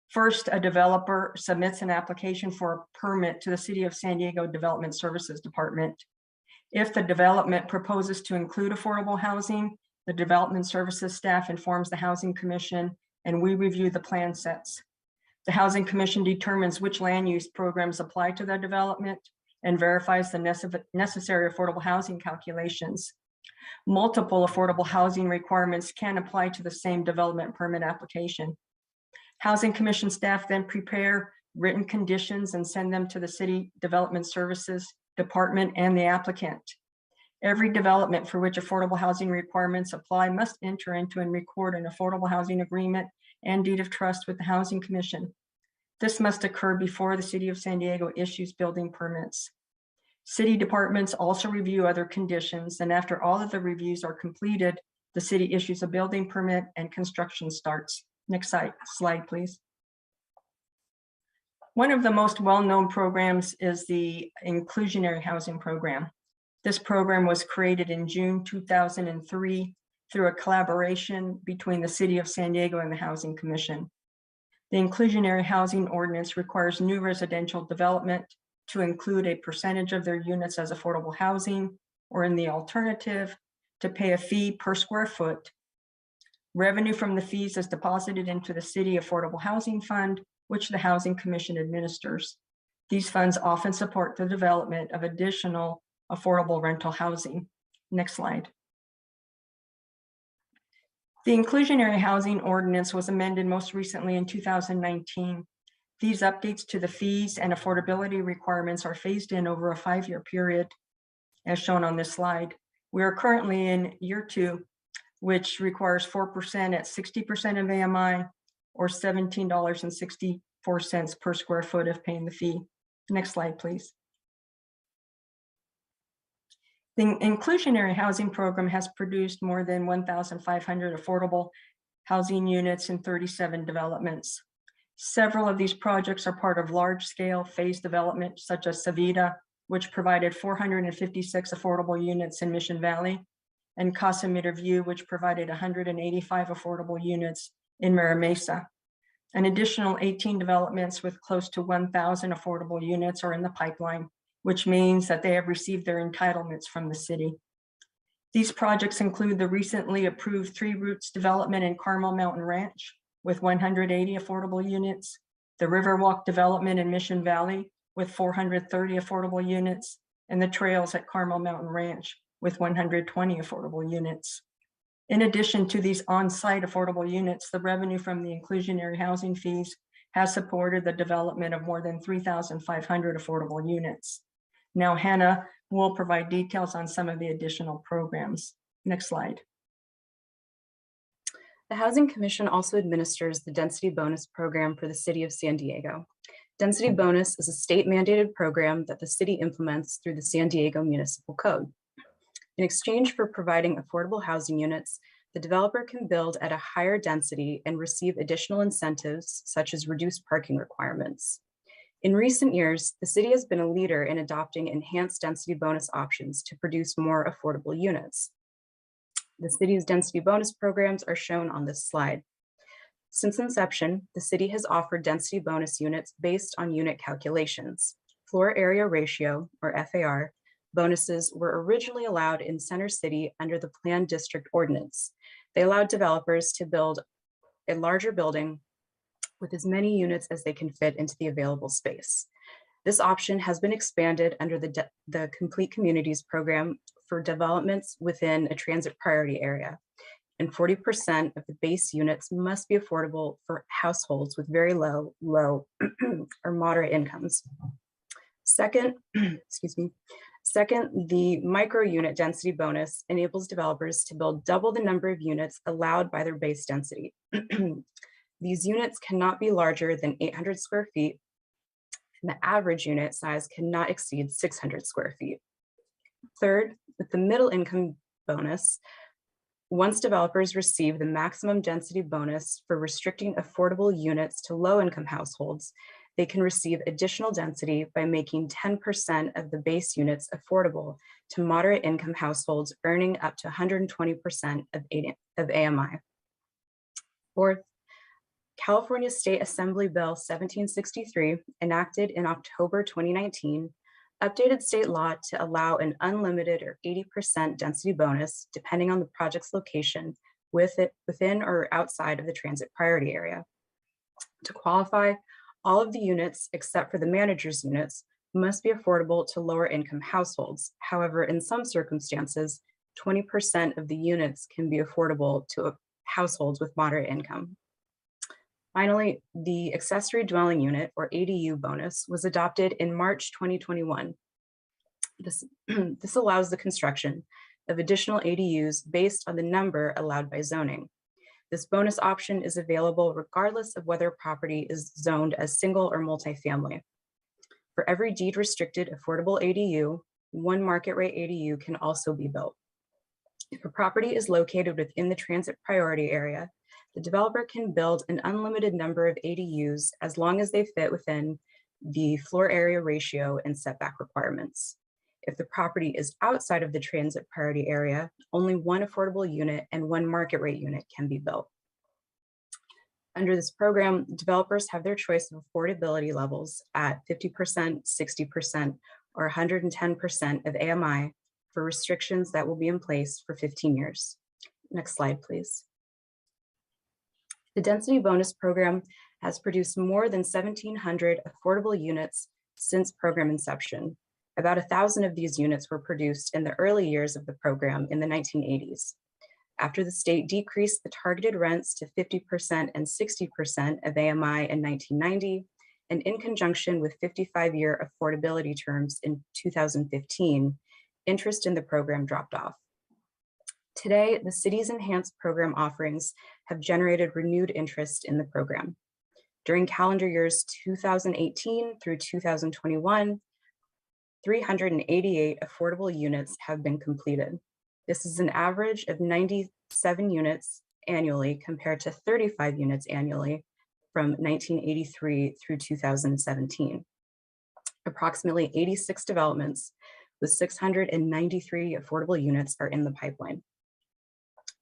First, a developer submits an application for a permit to the City of San Diego Development Services Department. If the development proposes to include affordable housing, the Development Services staff informs the Housing Commission, and we review the plan sets. The Housing Commission determines which land use programs apply to the development and verifies the necessary affordable housing calculations. Multiple affordable housing requirements can apply to the same development permit application. Housing Commission staff then prepare written conditions and send them to the City Development Services Department and the applicant. Every development for which affordable housing requirements apply must enter into and record an affordable housing agreement and deed of trust with the Housing Commission. This must occur before the City of San Diego issues building permits. City departments also review other conditions, and after all of the reviews are completed, the city issues a building permit and construction starts. Next slide, please. One of the most well-known programs is the inclusionary housing program. This program was created in June 2003 through a collaboration between the City of San Diego and the Housing Commission. The inclusionary housing ordinance requires new residential development to include a percentage of their units as affordable housing, or in the alternative, to pay a fee per square foot. Revenue from the fees is deposited into the City Affordable Housing Fund, which the Housing Commission administers. These funds often support the development of additional affordable rental housing. Next slide. The inclusionary housing ordinance was amended most recently in 2019. These updates to the fees and affordability requirements are phased in over a 5-year period, as shown on this slide. We are currently in year 2, which requires 4% at 60% of AMI, or $17.64 per square foot of paying the fee. Next slide, please. The inclusionary housing program has produced more than 1,500 affordable housing units in 37 developments. Several of these projects are part of large-scale phase development, such as Savita, which provided 456 affordable units in Mission Valley, and Casa Mira View, which provided 185 affordable units in Mira Mesa. An additional 18 developments with close to 1,000 affordable units are in the pipeline, which means that they have received their entitlements from the city. These projects include the recently approved Three Roots development in Carmel Mountain Ranch with 180 affordable units, the Riverwalk development in Mission Valley with 430 affordable units, and the Trails at Carmel Mountain Ranch with 120 affordable units. In addition to these on-site affordable units, the revenue from the inclusionary housing fees has supported the development of more than 3,500 affordable units. Now, Hannah will provide details on some of the additional programs. Next slide. The Housing Commission also administers the Density Bonus Program for the City of San Diego. Density Bonus is a state-mandated program that the city implements through the San Diego Municipal Code. In exchange for providing affordable housing units, the developer can build at a higher density and receive additional incentives such as reduced parking requirements. In recent years, the city has been a leader in adopting enhanced density bonus options to produce more affordable units. The city's density bonus programs are shown on this slide. Since inception, the city has offered density bonus units based on unit calculations. Floor area ratio, or FAR, bonuses were originally allowed in Center City under the Planned District Ordinance. They allowed developers to build a larger building with as many units as they can fit into the available space. This option has been expanded under the Complete Communities program for developments within a transit priority area, and 40% of the base units must be affordable for households with very low or moderate incomes. Second, Second, the micro unit density bonus enables developers to build double the number of units allowed by their base density. These units cannot be larger than 800 square feet, and the average unit size cannot exceed 600 square feet. Third, with the middle income bonus, once developers receive the maximum density bonus for restricting affordable units to low-income households, they can receive additional density by making 10% of the base units affordable to moderate income households earning up to 120% of AMI. Fourth, California State Assembly Bill 1763, enacted in October 2019, updated state law to allow an unlimited or 80% density bonus, depending on the project's location, within or outside of the transit priority area. To qualify, all of the units, except for the manager's units, must be affordable to lower income households. However, in some circumstances, 20% of the units can be affordable to households with moderate income. Finally, the accessory dwelling unit, or ADU bonus, was adopted in March 2021. This allows the construction of additional ADUs based on the number allowed by zoning. This bonus option is available regardless of whether property is zoned as single or multifamily. For every deed restricted affordable ADU, one market rate ADU can also be built. If a property is located within the transit priority area, the developer can build an unlimited number of ADUs as long as they fit within the floor area ratio and setback requirements. If the property is outside of the transit priority area, only one affordable unit and one market rate unit can be built. Under this program, developers have their choice of affordability levels at 50%, 60%, or 110% of AMI for restrictions that will be in place for 15 years. Next slide, please. The Density Bonus Program has produced more than 1,700 affordable units since program inception. About 1,000 of these units were produced in the early years of the program in the 1980s. After the state decreased the targeted rents to 50% and 60% of AMI in 1990, and in conjunction with 55-year affordability terms in 2015, interest in the program dropped off. Today, the city's enhanced program offerings have generated renewed interest in the program. During calendar years 2018 through 2021, 388 affordable units have been completed. This is an average of 97 units annually compared to 35 units annually from 1983 through 2017. Approximately 86 developments with 693 affordable units are in the pipeline.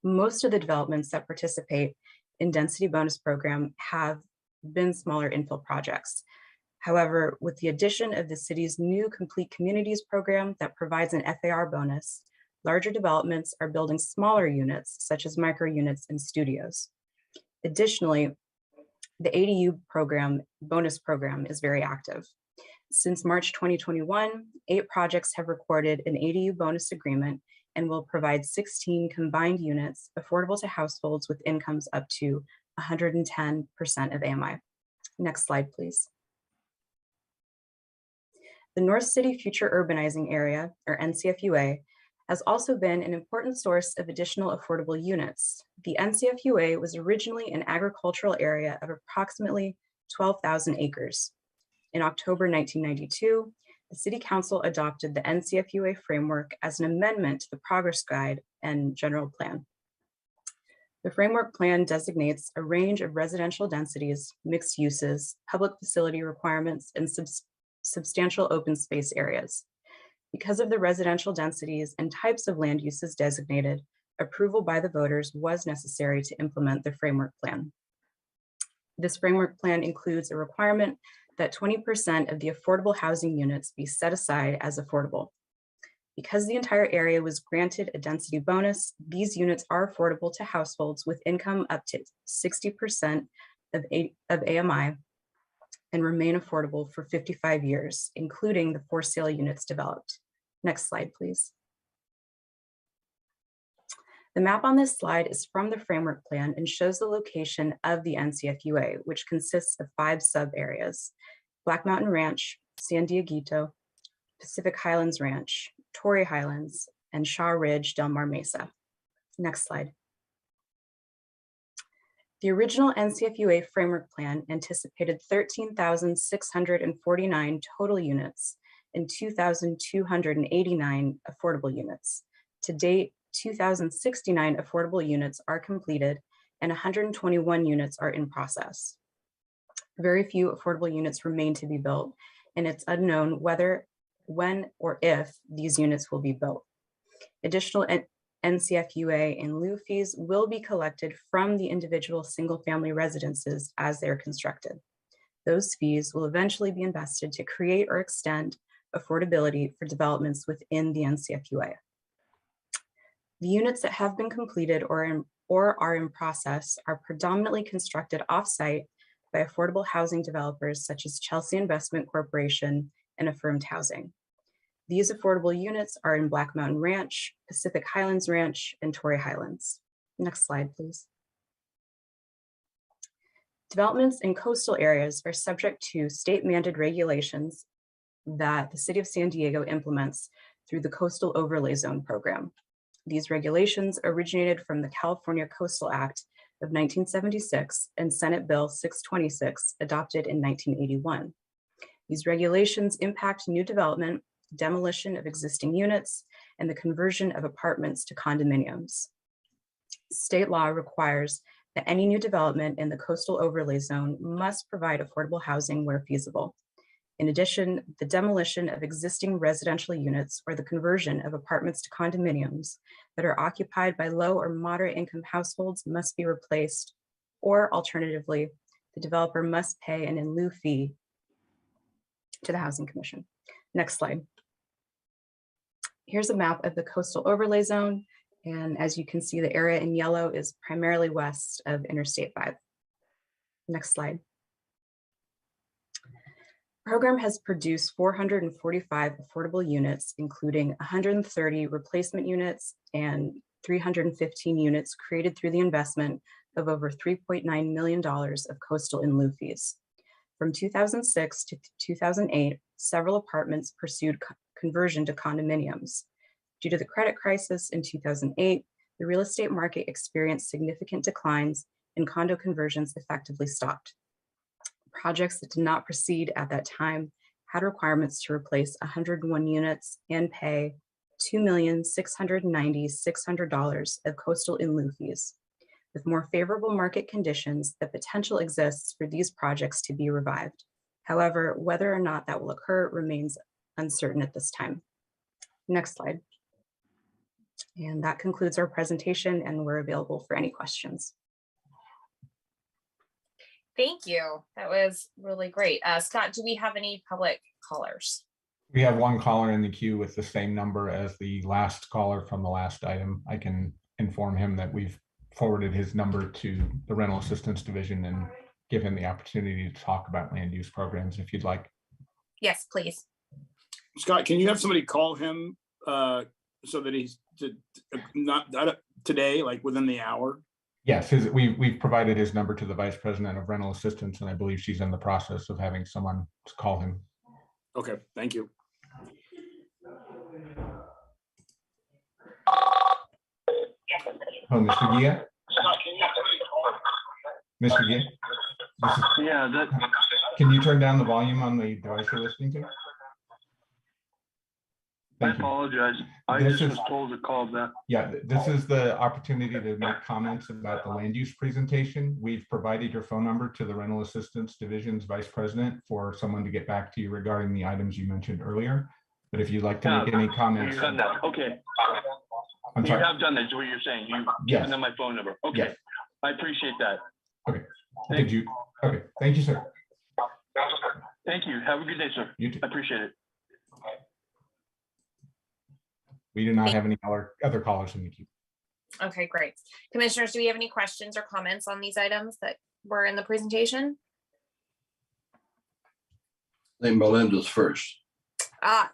Most of the developments that participate in density bonus program have been smaller infill projects. However, with the addition of the city's new Complete Communities program that provides an FAR bonus, larger developments are building smaller units such as micro units and studios. Additionally, the ADU program, bonus program, is very active. Since March 2021, 8 projects have recorded an ADU bonus agreement and will provide 16 combined units affordable to households with incomes up to 110% of AMI. Next slide, please. The North City Future Urbanizing Area, or NCFUA, has also been an important source of additional affordable units. The NCFUA was originally an agricultural area of approximately 12,000 acres. In October 1992, the City Council adopted the NCFUA framework as an amendment to the Progress Guide and General Plan. The framework plan designates a range of residential densities, mixed uses, public facility requirements, and substantial open space areas. Because of the residential densities and types of land uses designated, approval by the voters was necessary to implement the framework plan. This framework plan includes a requirement that 20% of the affordable housing units be set aside as affordable. Because the entire area was granted a density bonus, these units are affordable to households with income up to 60% of AMI and remain affordable for 55 years, including the for sale units developed. Next slide, please. The map on this slide is from the framework plan and shows the location of the NCFUA, which consists of 5 sub-areas: Black Mountain Ranch, San Dieguito, Pacific Highlands Ranch, Torrey Highlands, and Shaw Ridge, Del Mar Mesa. Next slide. The original NCFUA framework plan anticipated 13,649 total units and 2,289 affordable units. To date, 2,069 affordable units are completed and 121 units are in process. Very few affordable units remain to be built, and it's unknown whether, when, or if these units will be built. Additional NCFUA and lieu fees will be collected from the individual single-family residences as they're constructed. Those fees will eventually be invested to create or extend affordability for developments within the NCFUA. The units that have been completed or are in process are predominantly constructed off-site by affordable housing developers such as Chelsea Investment Corporation and Affirmed Housing. These affordable units are in Black Mountain Ranch, Pacific Highlands Ranch, and Torrey Highlands. Next slide, please. Developments in coastal areas are subject to state-mandated regulations that the City of San Diego implements through the Coastal Overlay Zone program. These regulations originated from the California Coastal Act of 1976 and Senate Bill 626, adopted in 1981. These regulations impact new development, demolition of existing units, and the conversion of apartments to condominiums. State law requires that any new development in the coastal overlay zone must provide affordable housing where feasible. In addition, the demolition of existing residential units or the conversion of apartments to condominiums that are occupied by low or moderate income households must be replaced, or alternatively, the developer must pay an in lieu fee to the Housing Commission. Next slide. Here's a map of the coastal overlay zone. And as you can see, the area in yellow is primarily west of Interstate 5. Next slide. The program has produced 445 affordable units, including 130 replacement units and 315 units created through the investment of over $3.9 million of coastal in lieu fees. From 2006 to 2008, several apartments pursued conversion to condominiums. Due to the credit crisis in 2008, the real estate market experienced significant declines and condo conversions effectively stopped. Projects that did not proceed at that time had requirements to replace 101 units and pay $2,690,600 of coastal in lieu fees. With more favorable market conditions, the potential exists for these projects to be revived. However, whether or not that will occur remains uncertain at this time. Next slide. And that concludes our presentation, and we're available for any questions. Thank you. That was really great. Scott, do we have any public callers? We have one caller in the queue with the same number as the last caller from the last item. I can inform him that we've forwarded his number to the Rental Assistance Division and give him the opportunity to talk about land use programs if you'd like. Yes, please. Scott, can you have somebody call him so that he's not today, like within the hour? Yes, we've provided his number to the Vice President of Rental Assistance, and I believe she's in the process of having someone call him. Okay, thank you. Oh, Mr. Gia? Mr. Gia? Yeah, Can you turn down the volume on the device you're listening to? I apologize. I just was told to call back. Yeah, this is the opportunity to make comments about the land use presentation. We've provided your phone number to the Rental Assistance Division's Vice President for someone to get back to you regarding the items you mentioned earlier. But if you'd like to make any comments. You've done that. Okay. I'm sorry. You have done that, is what you're saying. You've given them my phone number. Okay. Yes. I appreciate that. Okay. Did you? Okay. Thank you, sir. Thank you. Have a good day, sir. You too. I appreciate it. We do not have any other callers in the queue. Okay, great. Commissioners, do we have any questions or comments on these items that were in the presentation? I think Melinda's first. All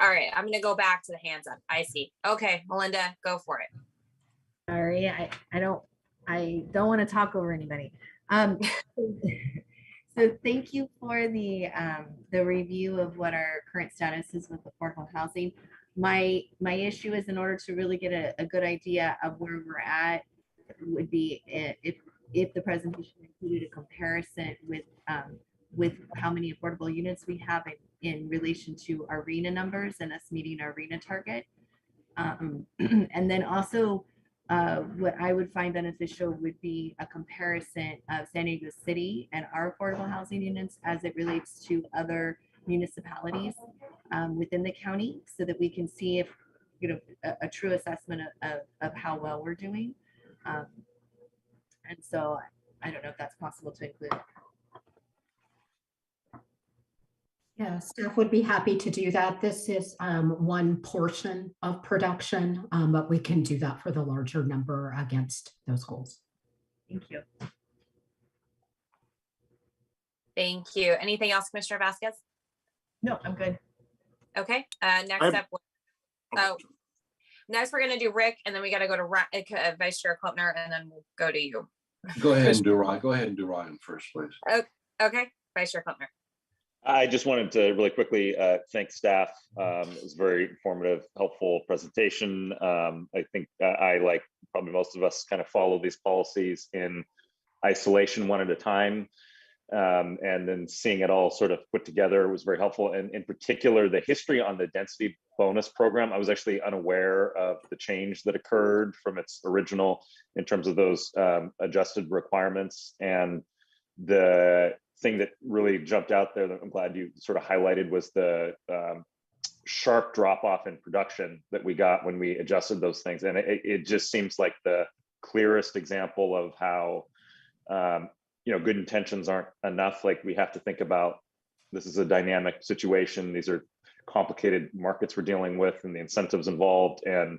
right, I'm gonna go back to the hands up. I see. Okay, Melinda, go for it. Sorry, I don't want to talk over anybody. So thank you for the review of what our current status is with affordable housing. My issue is, in order to really get a good idea of where we're at, would be if the presentation included a comparison with how many affordable units we have in relation to our RENA numbers and us meeting our RENA target. And then also what I would find beneficial would be a comparison of San Diego City and our affordable housing units as it relates to other municipalities within the county, so that we can see if, you know, a true assessment of how well we're doing. And so I don't know if that's possible to include. Yeah, staff would be happy to do that. This is one portion of production, but we can do that for the larger number against those goals. Thank you. Thank you. Anything else, Commissioner Vasquez? No, I'm good. Okay, next up. So next we're gonna do Rick, and then we gotta go to Vice Chair Klopner, and then we'll go to you. Go ahead and do Ryan. Go ahead and do Ryan first, please. Okay, Vice Chair Klopner. I just wanted to really quickly thank staff. It was a very informative, helpful presentation. I think I, like probably most of us, kind of follow these policies in isolation one at a time. And then seeing it all sort of put together was very helpful. And in particular, the history on the density bonus program, I was actually unaware of the change that occurred from its original in terms of those adjusted requirements. And the thing that really jumped out there that I'm glad you sort of highlighted was the sharp drop off in production that we got when we adjusted those things. And it just seems like the clearest example of how you know, good intentions aren't enough. Like, we have to think about, this is a dynamic situation. These are complicated markets we're dealing with, and the incentives involved. And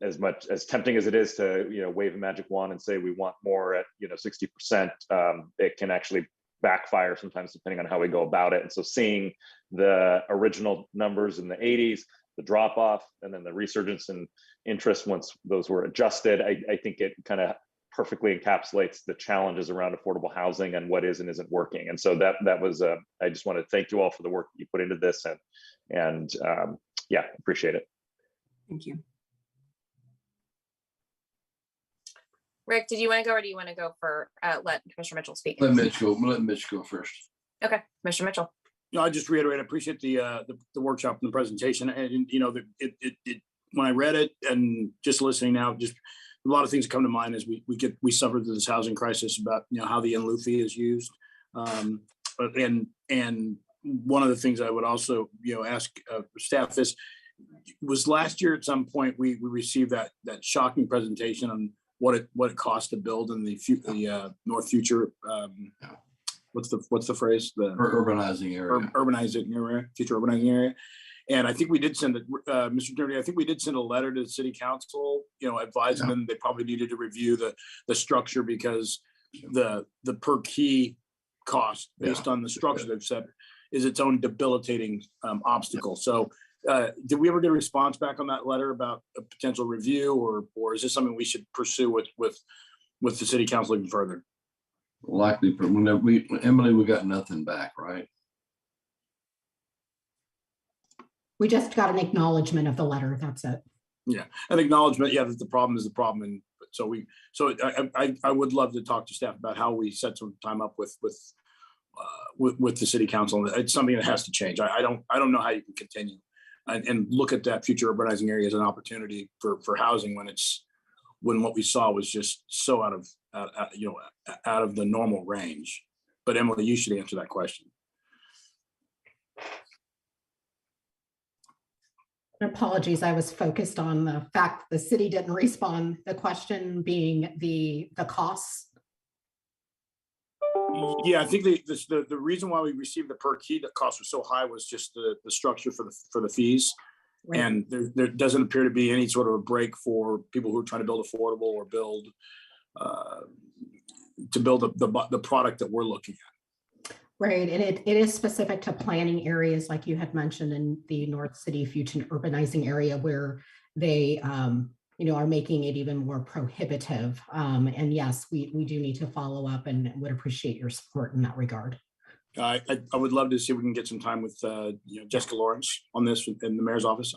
as much as tempting as it is to, you know, wave a magic wand and say we want more at, you know, 60%, it can actually backfire sometimes depending on how we go about it. And so seeing the original numbers in the 80s, the drop off, and then the resurgence in interest once those were adjusted, I think it kind of perfectly encapsulates the challenges around affordable housing and what is and isn't working. And so that was, I just want to thank you all for the work that you put into this, and yeah, appreciate it. Thank you. Rick, did you want to go, or do you want to go for let Commissioner Mitchell speak? Let Mitch go. Let Mitch go first. Okay, Commissioner Mitchell. No, I just reiterate, I appreciate the workshop and the presentation, and you know, it when I read it and just listening now, just a lot of things come to mind as we suffered through this housing crisis about, you know, how the in lieu fee is used. and one of the things I would also, ask staff is, was last year at some point we received that shocking presentation on what it costs to build in the North Future. What's the phrase? The urbanizing area. Future urbanizing area. And I think we did send it, Mr. Dirty, I think we did send a letter to the city council, advising them they probably needed to review the structure, because the per key cost based on the structure they've set is its own debilitating obstacle. So did we ever get a response back on that letter about a potential review, or is this something we should pursue with the city council even further? Likely, but Emily, we got nothing back, right? We just got an acknowledgement of the letter. That's it. Yeah, an acknowledgement. Yeah, that the problem is the problem, and so I would love to talk to staff about how we set some time up with the city council. It's something that has to change. I don't know how you can continue and look at that future urbanizing area as an opportunity for housing when what we saw was just so out of the normal range. But Emily, you should answer that question. Apologies, I was focused on the fact the city didn't respond. The question being the costs. Yeah, I think the reason why we received the per key that cost was so high was just the structure for the fees. Right. And there doesn't appear to be any sort of a break for people who are trying to build affordable or build the product that we're looking at. Right, and it is specific to planning areas like you had mentioned in the North City Future Urbanizing area, where they are making it even more prohibitive. And yes, we do need to follow up and would appreciate your support in that regard. I would love to see if we can get some time with Jessica Lawrence on this in the mayor's office.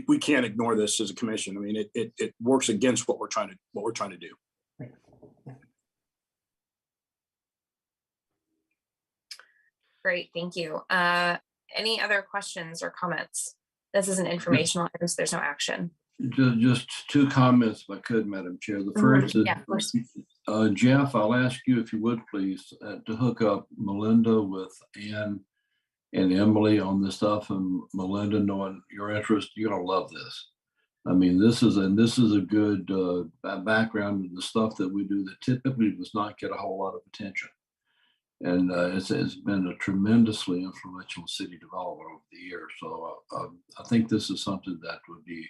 We can't ignore this as a commission. I mean, it works against what we're trying to do. Right. Great, thank you. Any other questions or comments? This is an informational item, so there's no action. Just two comments, if I could, Madam Chair. The first is, of course. Jeff, I'll ask you if you would please to hook up Melinda with Ann and Emily on this stuff. And Melinda, knowing your interest, you're gonna love this. I mean, this is a good background of the stuff that we do that typically does not get a whole lot of attention. And it's been a tremendously influential city development over the years. So I think this is something that would be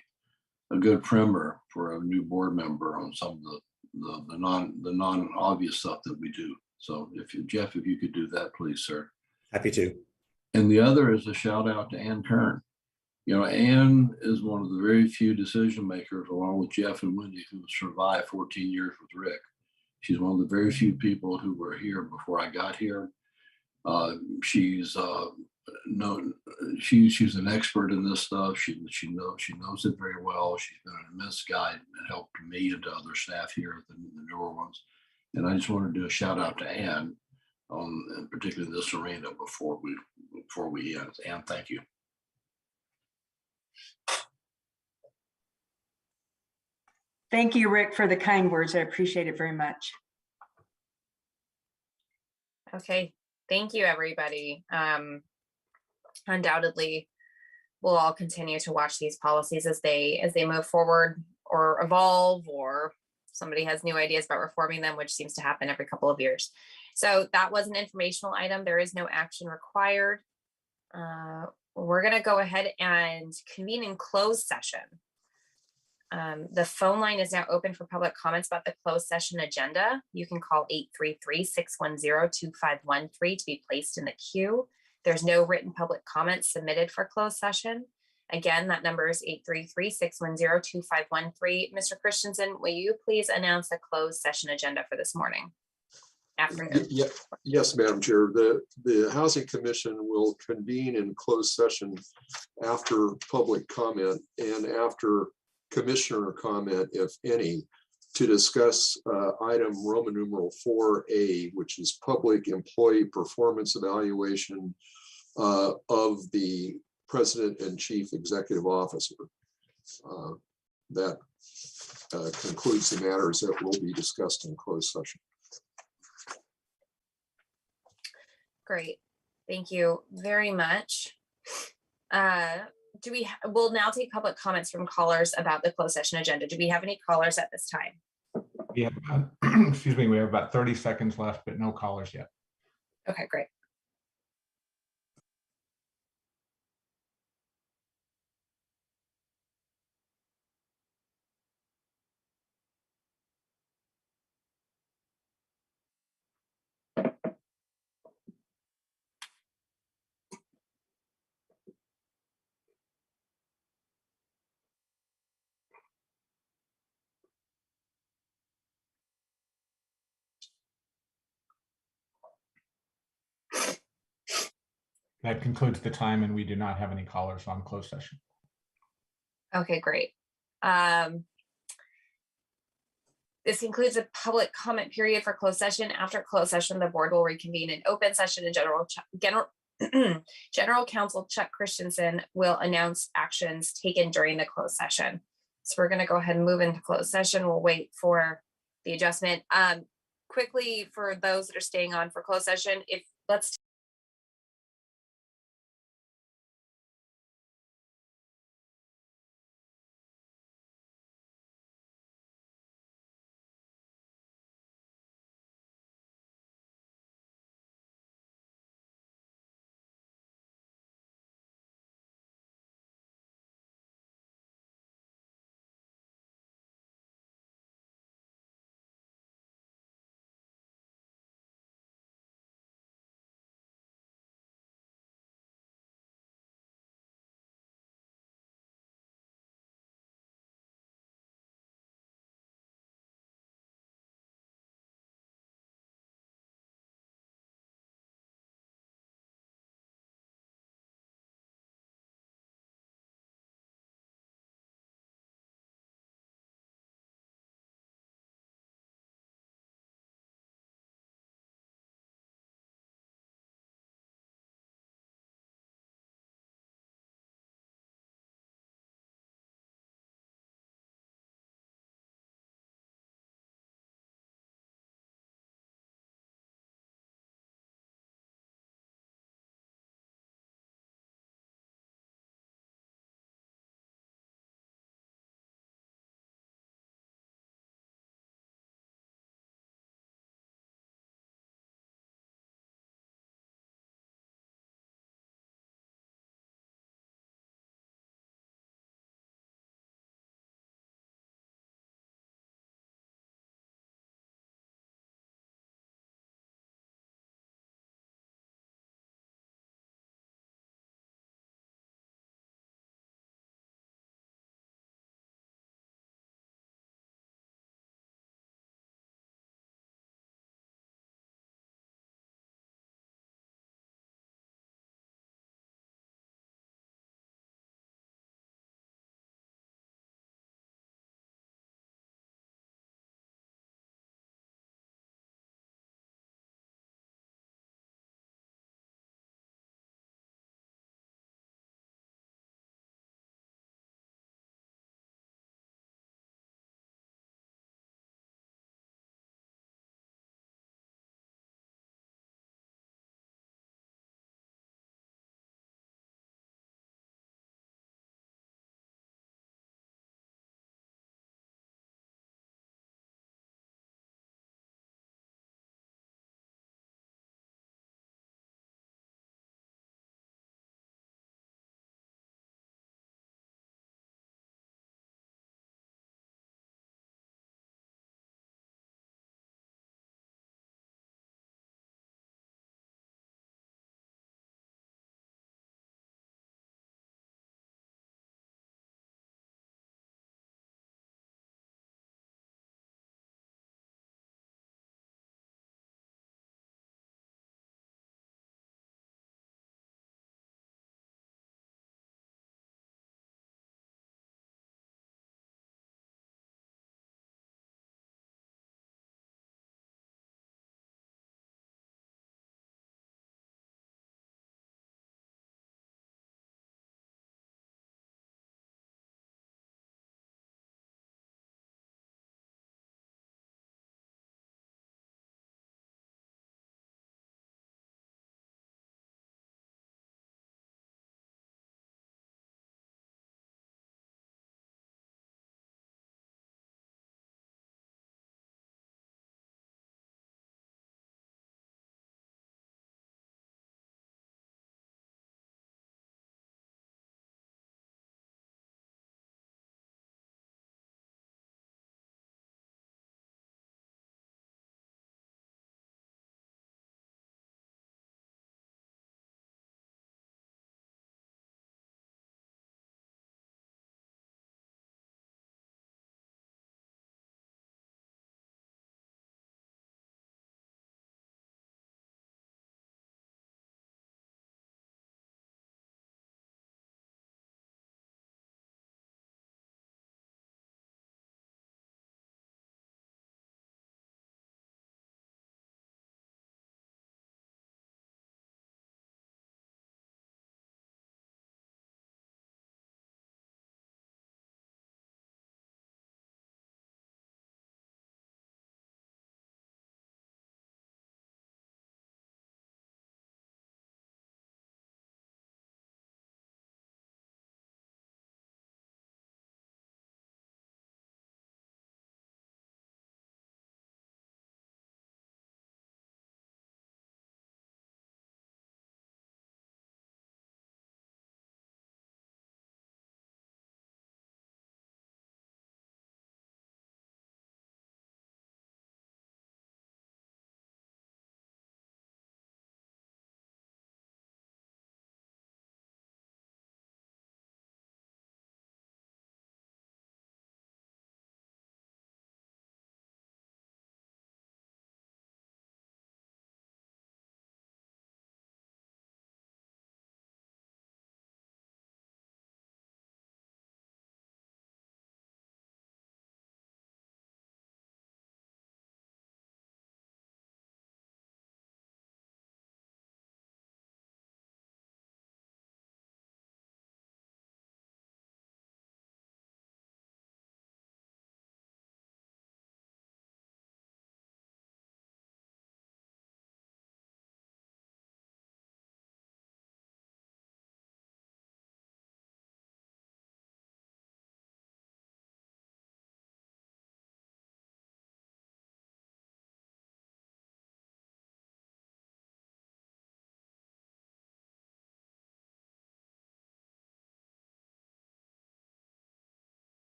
a good primer for a new board member on some of the non-obvious stuff that we do. So Jeff, if you could do that, please, sir. Happy to. And the other is a shout out to Ann Kern. Ann is one of the very few decision makers, along with Jeff and Wendy, who survived 14 years with Rick. She's one of the very few people who were here before I got here. She's an expert in this stuff. She knows it very well. She's been an immense guide and helped me and to other staff here at the newer ones. And I just want to do a shout out to Ann on particularly this arena before we end. Ann, thank you. Thank you, Rick, for the kind words. I appreciate it very much. Okay, thank you, everybody. Undoubtedly, we'll all continue to watch these policies as they move forward or evolve, or somebody has new ideas about reforming them, which seems to happen every couple of years. So that was an informational item. There is no action required. We're going to go ahead and convene in closed session. The phone line is now open for public comments about the closed session agenda. You can call 833-610-2513 to be placed in the queue. There's no written public comments submitted for closed session. Again, that number is 833-610-2513. Mr. Christensen, will you please announce the closed session agenda for this morning? Afternoon. Yes, Madam Chair. The Housing Commission will convene in closed session after public comment and after commissioner comment, if any, to discuss item Roman numeral 4A, which is public employee performance evaluation of the President and Chief Executive Officer. That concludes the matters that will be discussed in closed session. Great. Thank you very much. We'll now take public comments from callers about the closed session agenda. Do we have any callers at this time? We have, excuse me, we have about 30 seconds left, but no callers yet. Okay, great. That concludes the time, and we do not have any callers on closed session. Okay, great. This concludes a public comment period for closed session. After closed session, the board will reconvene in open session, and General Counsel Chuck Christensen will announce actions taken during the closed session. So we're going to go ahead and move into closed session. We'll wait for the adjustment. Quickly, for those that are staying on for closed session, let's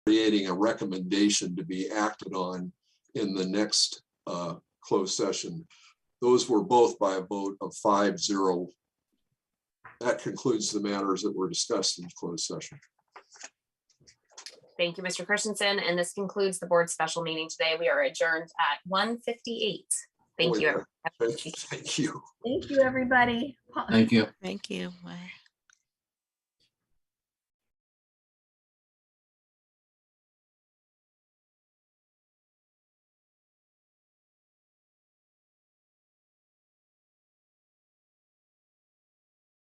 creating a recommendation to be acted on in the next closed session. Those were both by a vote of 5-0. That concludes the matters that were discussed in closed session. Thank you, Mr. Christensen. And this concludes the board special meeting today. We are adjourned at 1:58. Thank you. Thank you. Thank you, everybody. Thank you. Thank you. Bye.